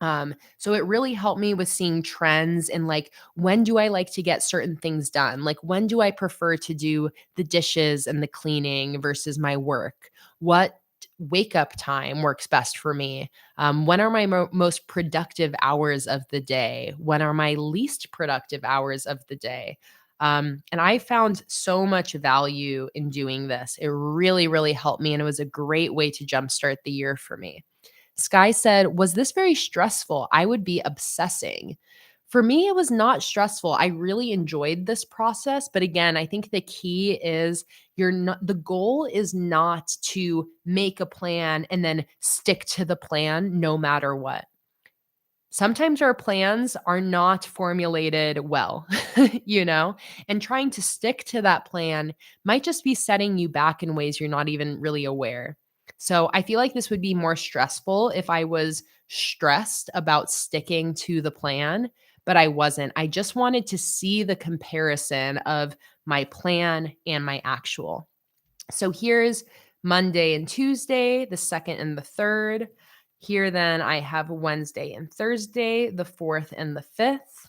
So it really helped me with seeing trends and like when do I like to get certain things done? Like when do I prefer to do the dishes and the cleaning versus my work? What wake up time works best for me? When are my most productive hours of the day? When are my least productive hours of the day? And I found so much value in doing this. It really, really helped me. And it was a great way to jumpstart the year for me. Sky said, "Was this very stressful? I would be obsessing." For me, it was not stressful. I really enjoyed this process. But again, I think the key is the goal is not to make a plan and then stick to the plan no matter what. Sometimes our plans are not formulated well, and trying to stick to that plan might just be setting you back in ways you're not even really aware. So I feel like this would be more stressful if I was stressed about sticking to the plan, but I wasn't. I just wanted to see the comparison of my plan and my actual. So here's Monday and Tuesday, the 2nd and the 3rd. Here then I have Wednesday and Thursday, the 4th and the 5th.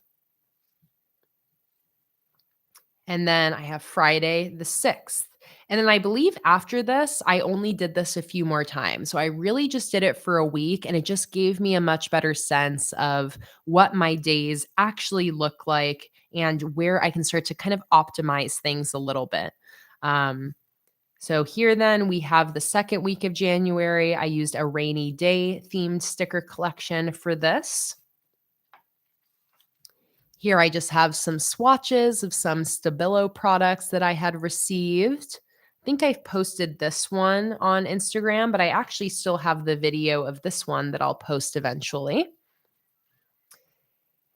And then I have Friday, the 6th. And then I believe after this, I only did this a few more times. So I really just did it for a week, and it just gave me a much better sense of what my days actually look like and where I can start to kind of optimize things a little bit. So here then we have the 2nd week of January. I used a rainy day themed sticker collection for this. Here I just have some swatches of some Stabilo products that I had received. I think I've posted this one on Instagram, but I actually still have the video of this one that I'll post eventually.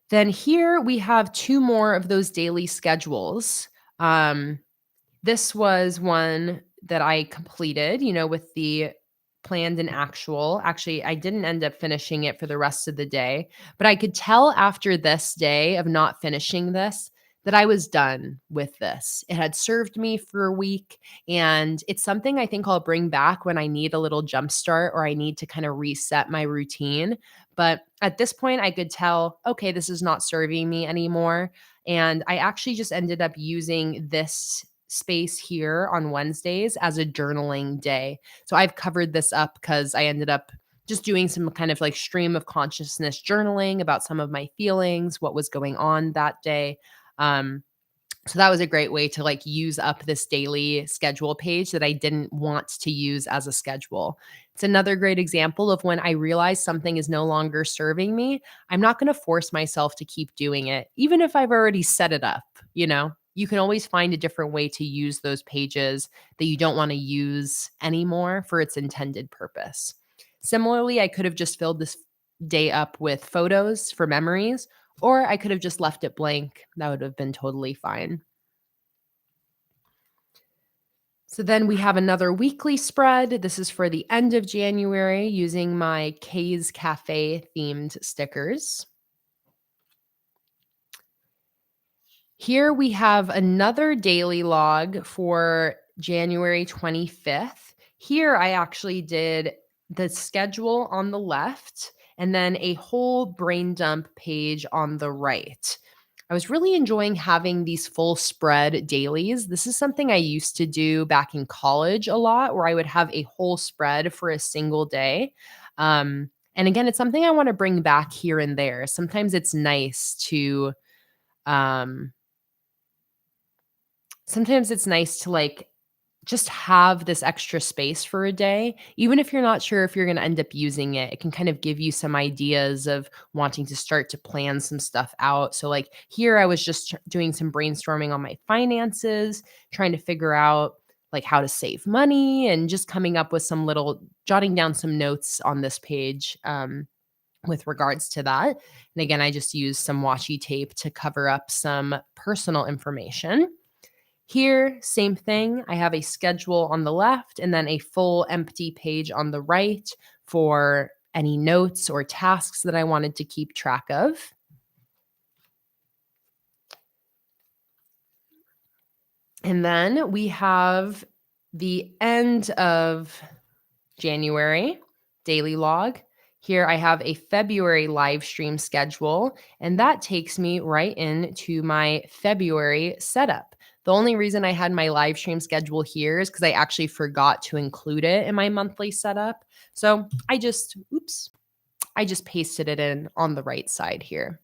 Then here we have 2 more of those daily schedules. This was one that I completed, with the planned and actual. Actually, I didn't end up finishing it for the rest of the day, but I could tell after this day of not finishing this that I was done with this. It had served me for a week, and it's something I think I'll bring back when I need a little jump start or I need to kind of reset my routine. But at this point, I could tell, okay, this is not serving me anymore. And I actually just ended up using this space here on Wednesdays as a journaling day. So I've covered this up because I ended up just doing some kind of like stream of consciousness journaling about some of my feelings, what was going on that day. Um, so that was a great way to like use up this daily schedule page that I didn't want to use as a schedule. It's another great example of when I realize something is no longer serving me, I'm not going to force myself to keep doing it, even if I've already set it up, You can always find a different way to use those pages that you don't want to use anymore for its intended purpose. Similarly, I could have just filled this day up with photos for memories, or I could have just left it blank. That would have been totally fine. So then we have another weekly spread. This is for the end of January using my Kay's Cafe themed stickers. Here we have another daily log for January 25th. Here I actually did the schedule on the left and then a whole brain dump page on the right. I was really enjoying having these full spread dailies. This is something I used to do back in college a lot, where I would have a whole spread for a single day. And again, it's something I want to bring back here and there. Sometimes it's nice to um, like just have this extra space for a day. Even if you're not sure if you're going to end up using it, it can kind of give you some ideas of wanting to start to plan some stuff out. So like here I was just doing some brainstorming on my finances, trying to figure out like how to save money and just coming up with jotting down some notes on this page with regards to that. And again, I just used some washi tape to cover up some personal information. Here, same thing. I have a schedule on the left and then a full empty page on the right for any notes or tasks that I wanted to keep track of. And then we have the end of January daily log. Here I have a February live stream schedule, and that takes me right into my February setup. The only reason I had my live stream schedule here is because I actually forgot to include it in my monthly setup. So I just pasted it in on the right side here.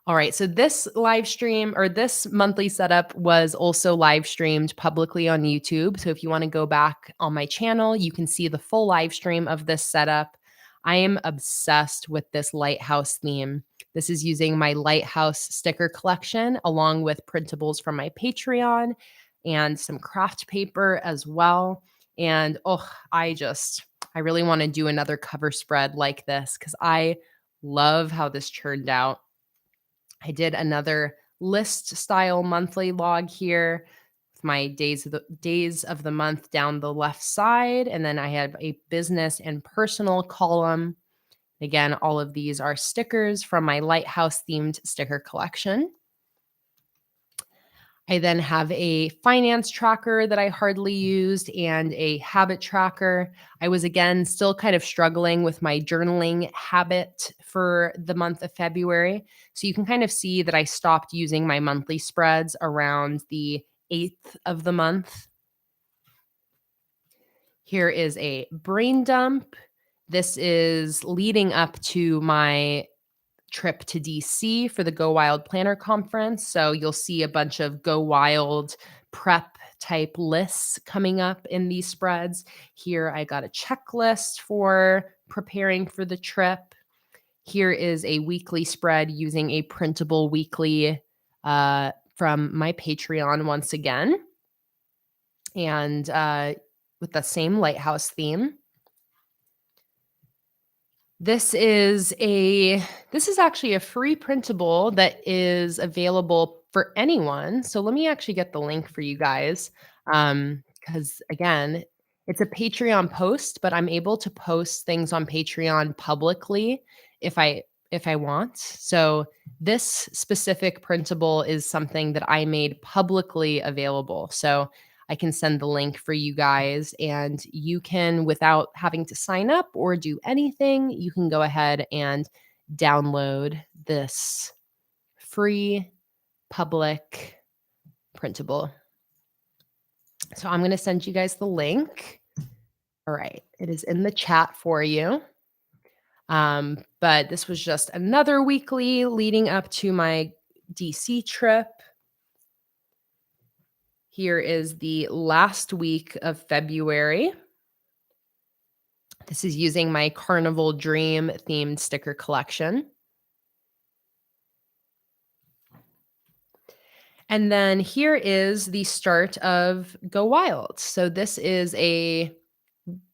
All right, so this live stream or this monthly setup was also live streamed publicly on YouTube. So if you want to go back on my channel, you can see the full live stream of this setup. I am obsessed with this lighthouse theme. This is using my lighthouse sticker collection along with printables from my Patreon and some craft paper as well. And I really want to do another cover spread like this because I Love how this turned out. I did another list style monthly log here with my days of the month down the left side, and then I have a business and personal column. Again, all of these are stickers from my lighthouse themed sticker collection. I then have a finance tracker that I hardly used and a habit tracker. I was again still kind of struggling with my journaling habit for the month of February. So you can kind of see that I stopped using my monthly spreads around the 8th of the month. Here is a brain dump. This is leading up to my trip to DC for the Go Wild Planner Conference. So you'll see a bunch of Go Wild prep type lists coming up in these spreads. Here I got a checklist for preparing for the trip. Here is a weekly spread using a printable weekly from my Patreon once again. And with the same lighthouse theme. This is actually a free printable that is available for anyone. So let me actually get the link for you guys. Because again, it's a Patreon post, but I'm able to post things on Patreon publicly if I want. So this specific printable is something that I made publicly available. So I can send the link for you guys, and you can, without having to sign up or do anything, you can go ahead and download this free public printable. So I'm going to send you guys the link. All right. It is in the chat for you. But this was just another weekly leading up to my DC trip. Here is the last week of February. This is using my Carnival Dream themed sticker collection. And then here is the start of Go Wild. So this is a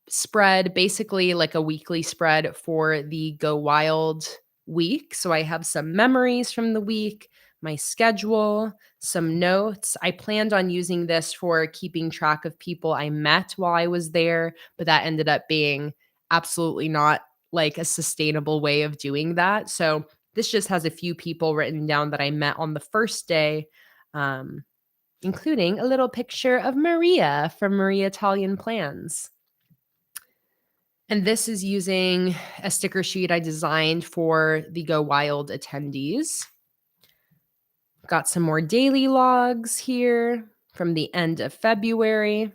spread, basically like a weekly spread for the Go Wild week. So I have some memories from the week, my schedule, some notes. I planned on using this for keeping track of people I met while I was there, but that ended up being absolutely not like a sustainable way of doing that. So this just has a few people written down that I met on the first day, including a little picture of Maria from Maria Italian Plans. And this is using a sticker sheet I designed for the Go Wild attendees. Got some more daily logs here from the end of February.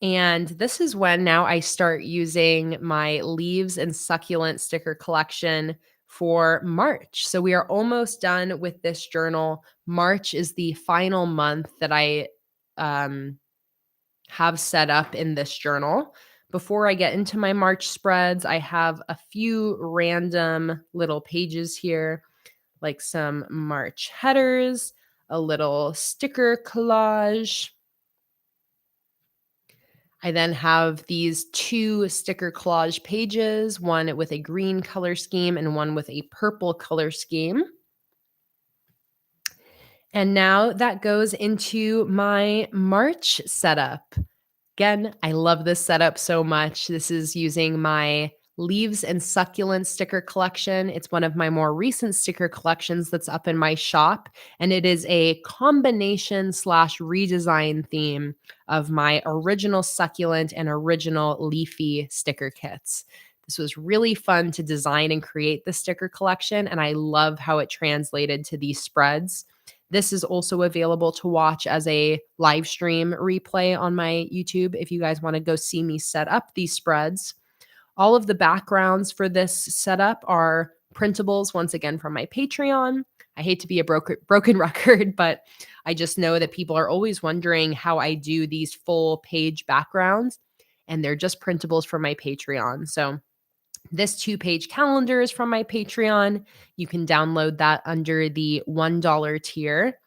And this is when now I start using my leaves and succulent sticker collection for March. So we are almost done with this journal. March is the final month that I have set up in this journal. Before I get into my March spreads, I have a few random little pages here, like some March headers, a little sticker collage. I then have these 2 sticker collage pages, one with a green color scheme and one with a purple color scheme. And now that goes into my March setup. Again, I love this setup so much. This is using my leaves and succulent sticker collection. It's one of my more recent sticker collections that's up in my shop, and it is a combination / redesign theme of my original succulent and original leafy sticker kits. This was really fun to design and create the sticker collection, and I love how it translated to these spreads. This is also available to watch as a live stream replay on my YouTube if you guys want to go see me set up these spreads. All of the backgrounds for this setup are printables, once again, from my Patreon. I hate to be a broken record, but I just know that people are always wondering how I do these full page backgrounds, and they're just printables from my Patreon. So this 2-page calendar is from my Patreon. You can download that under the $1 tier.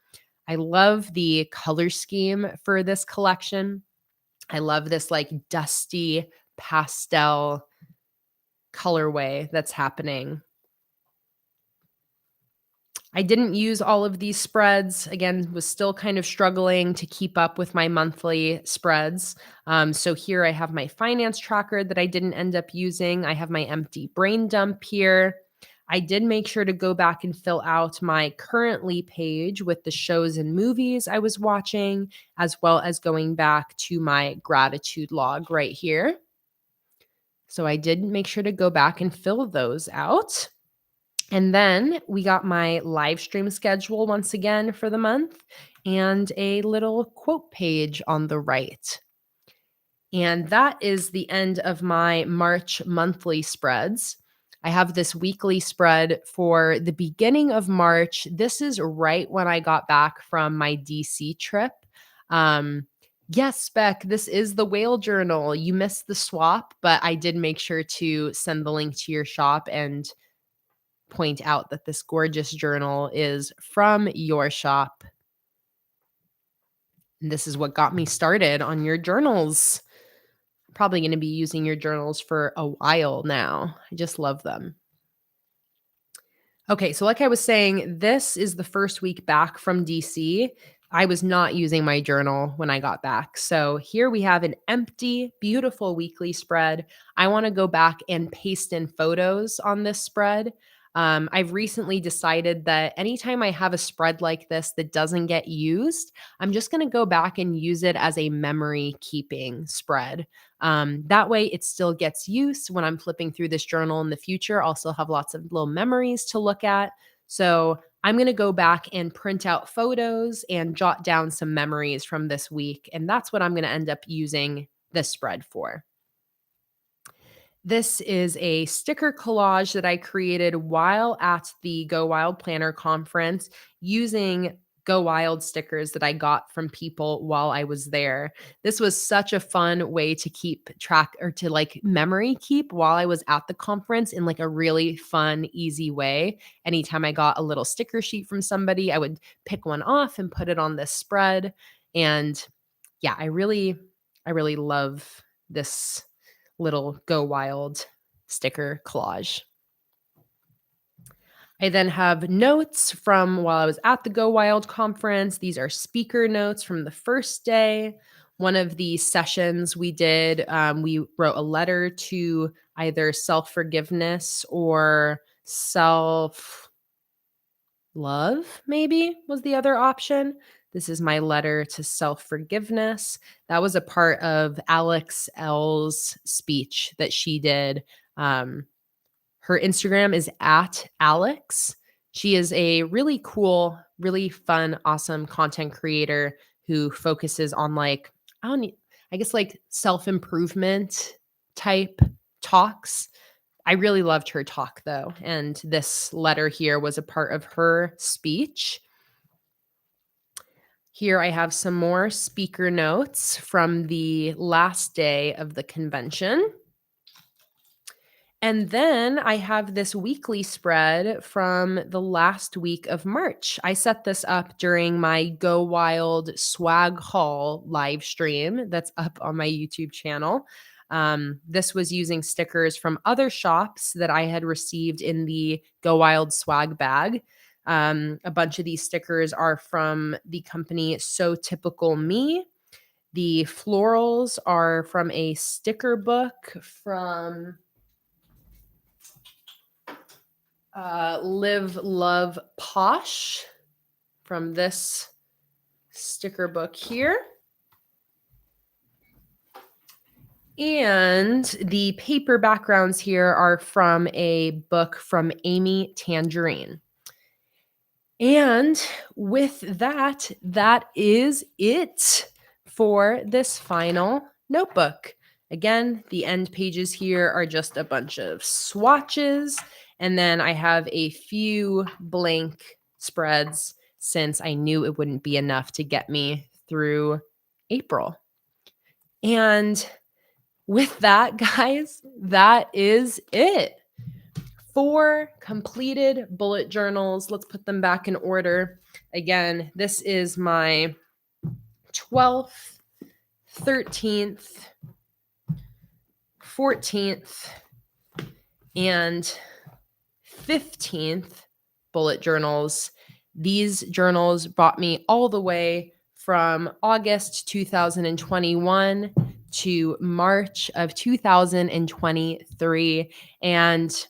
I love the color scheme for this collection. I love this like dusty pastel colorway that's happening. I didn't use all of these spreads. Again, was still kind of struggling to keep up with my monthly spreads. So here I have my finance tracker that I didn't end up using. I have my empty brain dump here. I did make sure to go back and fill out my currently page with the shows and movies I was watching, as well as going back to my gratitude log right here. So I did make sure to go back and fill those out. And then we got my live stream schedule once again for the month and a little quote page on the right. And that is the end of my March monthly spreads. I have this weekly spread for the beginning of March. This is right when I got back from my DC trip. Yes, Beck, this is the whale journal. You missed the swap, but I did make sure to send the link to your shop and point out that this gorgeous journal is from your shop. And this is what got me started on your journals. I'm probably going to be using your journals for a while now. I just love them. Okay, so like I was saying, this is the first week back from DC. I was not using my journal when I got back. So here we have an empty, beautiful weekly spread. I want to go back and paste in photos on this spread. I've recently decided that anytime I have a spread like this that doesn't get used, I'm just going to go back and use it as a memory keeping spread. That way it still gets use when I'm flipping through this journal in the future. I'll still have lots of little memories to look at. So I'm going to go back and print out photos and jot down some memories from this week. And that's what I'm going to end up using this spread for. This is a sticker collage that I created while at the Go Wild Planner Conference using Go Wild stickers that I got from people while I was there. This was such a fun way to keep track or to like memory keep while I was at the conference in like a really fun, easy way. Anytime I got a little sticker sheet from somebody, I would pick one off and put it on this spread. And yeah, I really love this little Go Wild sticker collage. I then have notes from while I was at the Go Wild conference. These are speaker notes from the first day. One of the sessions we did, we wrote a letter to either self-forgiveness or self-love, maybe was the other option. This is my letter to self-forgiveness. That was a part of Alex L's speech that she did. Her Instagram is @Alex. She is a really cool, really fun, awesome content creator who focuses on like, I guess like self-improvement type talks. I really loved her talk though. And this letter here was a part of her speech. Here I have some more speaker notes from the last day of the convention. And then I have this weekly spread from the last week of March. I set this up during my Go Wild Swag Haul live stream that's up on my YouTube channel. This was using stickers from other shops that I had received in the Go Wild swag bag. A bunch of these stickers are from the company So Typical Me. The florals are from a sticker book from Live Love Posh from this sticker book here. And the paper backgrounds here are from a book from Amy Tangerine. And with that, that is it for this final notebook. Again, the end pages here are just a bunch of swatches. And then I have a few blank spreads since I knew it wouldn't be enough to get me through April. And with that, guys, that is it. 4 completed bullet journals. Let's put them back in order. Again, this is my 12th, 13th, 14th, and 15th bullet journals. These journals brought me all the way from August 2021 to March of 2023. And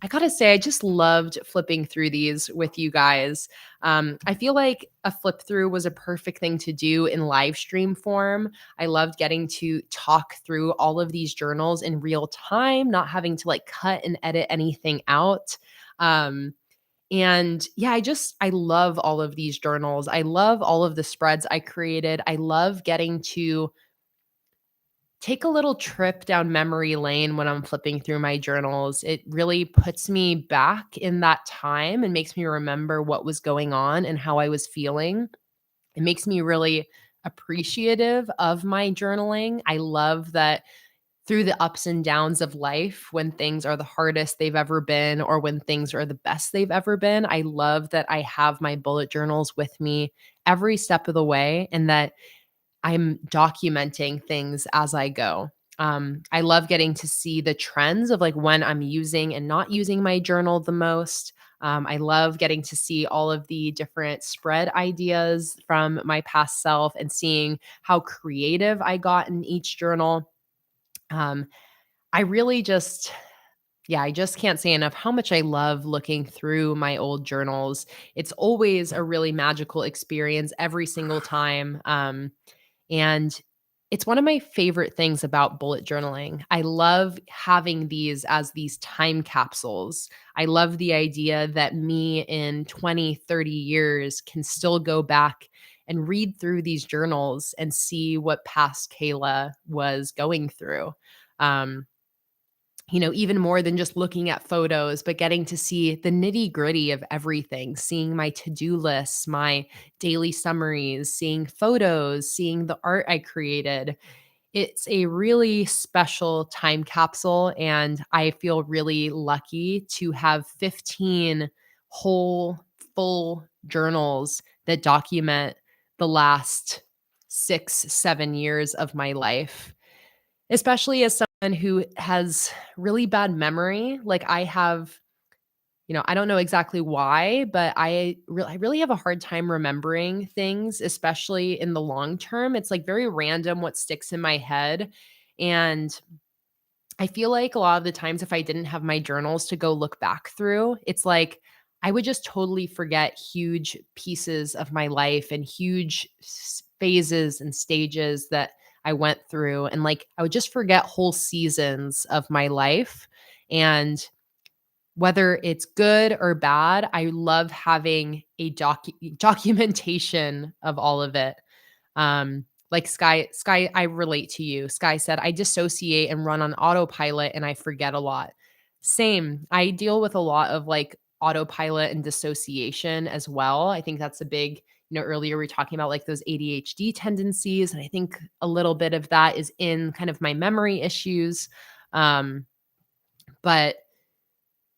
I gotta say, I just loved flipping through these with you guys. I feel like a flip through was a perfect thing to do in live stream form. I loved getting to talk through all of these journals in real time, not having to like cut and edit anything out. And yeah, I love all of these journals. I love all of the spreads I created. I love getting to take a little trip down memory lane when I'm flipping through my journals. It really puts me back in that time and makes me remember what was going on and how I was feeling. It makes me really appreciative of my journaling. I love that through the ups and downs of life, when things are the hardest they've ever been or when things are the best they've ever been, I love that I have my bullet journals with me every step of the way and that I'm documenting things as I go. I love getting to see the trends of like when I'm using and not using my journal the most. I love getting to see all of the different spread ideas from my past self and seeing how creative I got in each journal. Um, I really just, yeah, I just can't say enough how much I love looking through my old journals. It's always a really magical experience every single time. And it's one of my favorite things about bullet journaling. I love having these as these time capsules. I love the idea that me in 20, 30 years can still go back and read through these journals and see what past Kayla was going through. Um, even more than just looking at photos, but getting to see the nitty gritty of everything, seeing my to-do lists, my daily summaries, seeing photos, seeing the art I created. It's a really special time capsule, and I feel really lucky to have 15 whole, full journals that document the last 6, 7 years of my life. Especially as someone who has really bad memory, like I have, I don't know exactly why, but I really have a hard time remembering things, especially in the long term. It's like very random what sticks in my head. And I feel like a lot of the times if I didn't have my journals to go look back through, it's like I would just totally forget huge pieces of my life and huge phases and stages that I went through. And like I would just forget whole seasons of my life. And whether it's good or bad, I love having a documentation of all of it. Like Sky, I relate to you. Sky said, I dissociate and run on autopilot and I forget a lot. Same. I deal with a lot of like autopilot and dissociation as well. I think that's a big, earlier we were talking about like those ADHD tendencies. And I think a little bit of that is in kind of my memory issues. But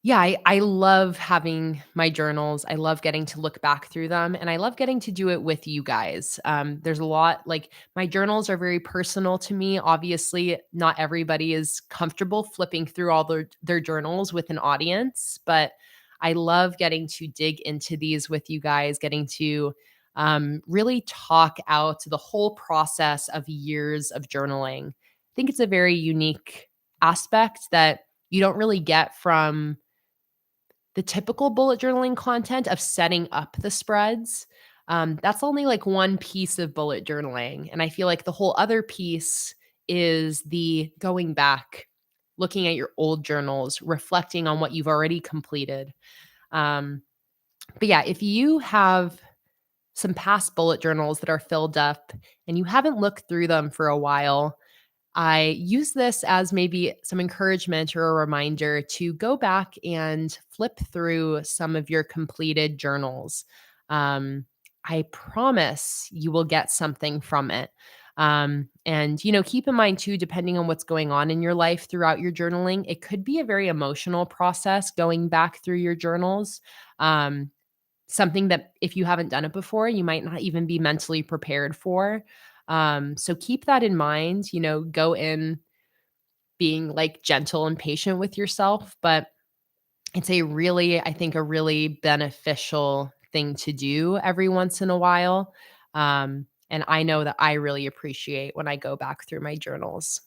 yeah, I love having my journals. I love getting to look back through them and I love getting to do it with you guys. There's a lot like my journals are very personal to me. Obviously, not everybody is comfortable flipping through all their journals with an audience, but I love getting to dig into these with you guys, getting to really talk out the whole process of years of journaling. I think it's a very unique aspect that you don't really get from the typical bullet journaling content of setting up the spreads. That's only like one piece of bullet journaling. And I feel like the whole other piece is the going back, looking at your old journals, reflecting on what you've already completed. Um, but yeah, if you have some past bullet journals that are filled up and you haven't looked through them for a while, I use this as maybe some encouragement or a reminder to go back and flip through some of your completed journals. I promise you will get something from it. And keep in mind too, depending on what's going on in your life throughout your journaling, it could be a very emotional process going back through your journals. Um, Something that if you haven't done it before, you might not even be mentally prepared for. So keep that in mind, go in being like gentle and patient with yourself, but it's I think a really beneficial thing to do every once in a while. And I know that I really appreciate when I go back through my journals.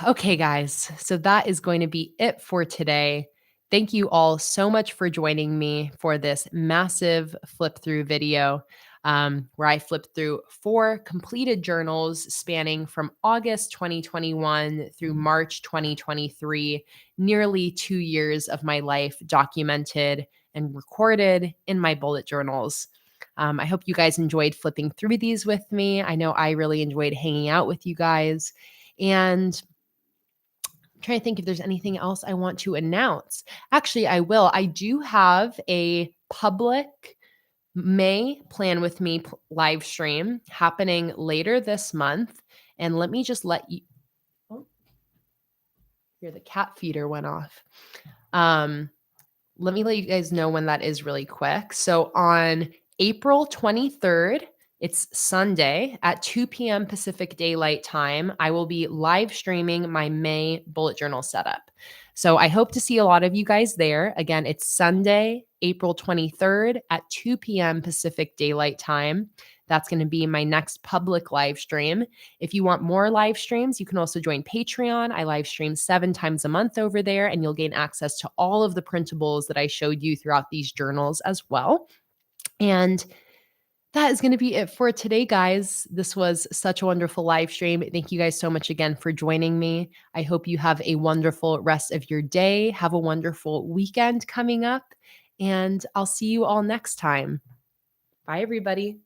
Okay, guys. So that is going to be it for today. Thank you all so much for joining me for this massive flip through video, where I flipped through 4 completed journals spanning from August 2021 through March 2023, nearly 2 years of my life documented and recorded in my bullet journals. I hope you guys enjoyed flipping through these with me. I know I really enjoyed hanging out with you guys. And I'm trying to think if there's anything else I want to announce. Actually, I will. I do have a public May Plan With Me live stream happening later this month. And let me just let you, oh, here the cat feeder went off. Let me let you guys know when that is really quick. So on April 23rd, it's Sunday at 2 p.m. Pacific Daylight Time, I will be live streaming my May bullet journal setup. So I hope to see a lot of you guys there. Again, it's Sunday, April 23rd at 2 p.m. Pacific Daylight Time. That's going to be my next public live stream. If you want more live streams, you can also join Patreon. I live stream 7 times a month over there, and you'll gain access to all of the printables that I showed you throughout these journals as well. And that is going to be it for today, guys. This was such a wonderful live stream. Thank you guys so much again for joining me. I hope you have a wonderful rest of your day. Have a wonderful weekend coming up, and I'll see you all next time. Bye, everybody.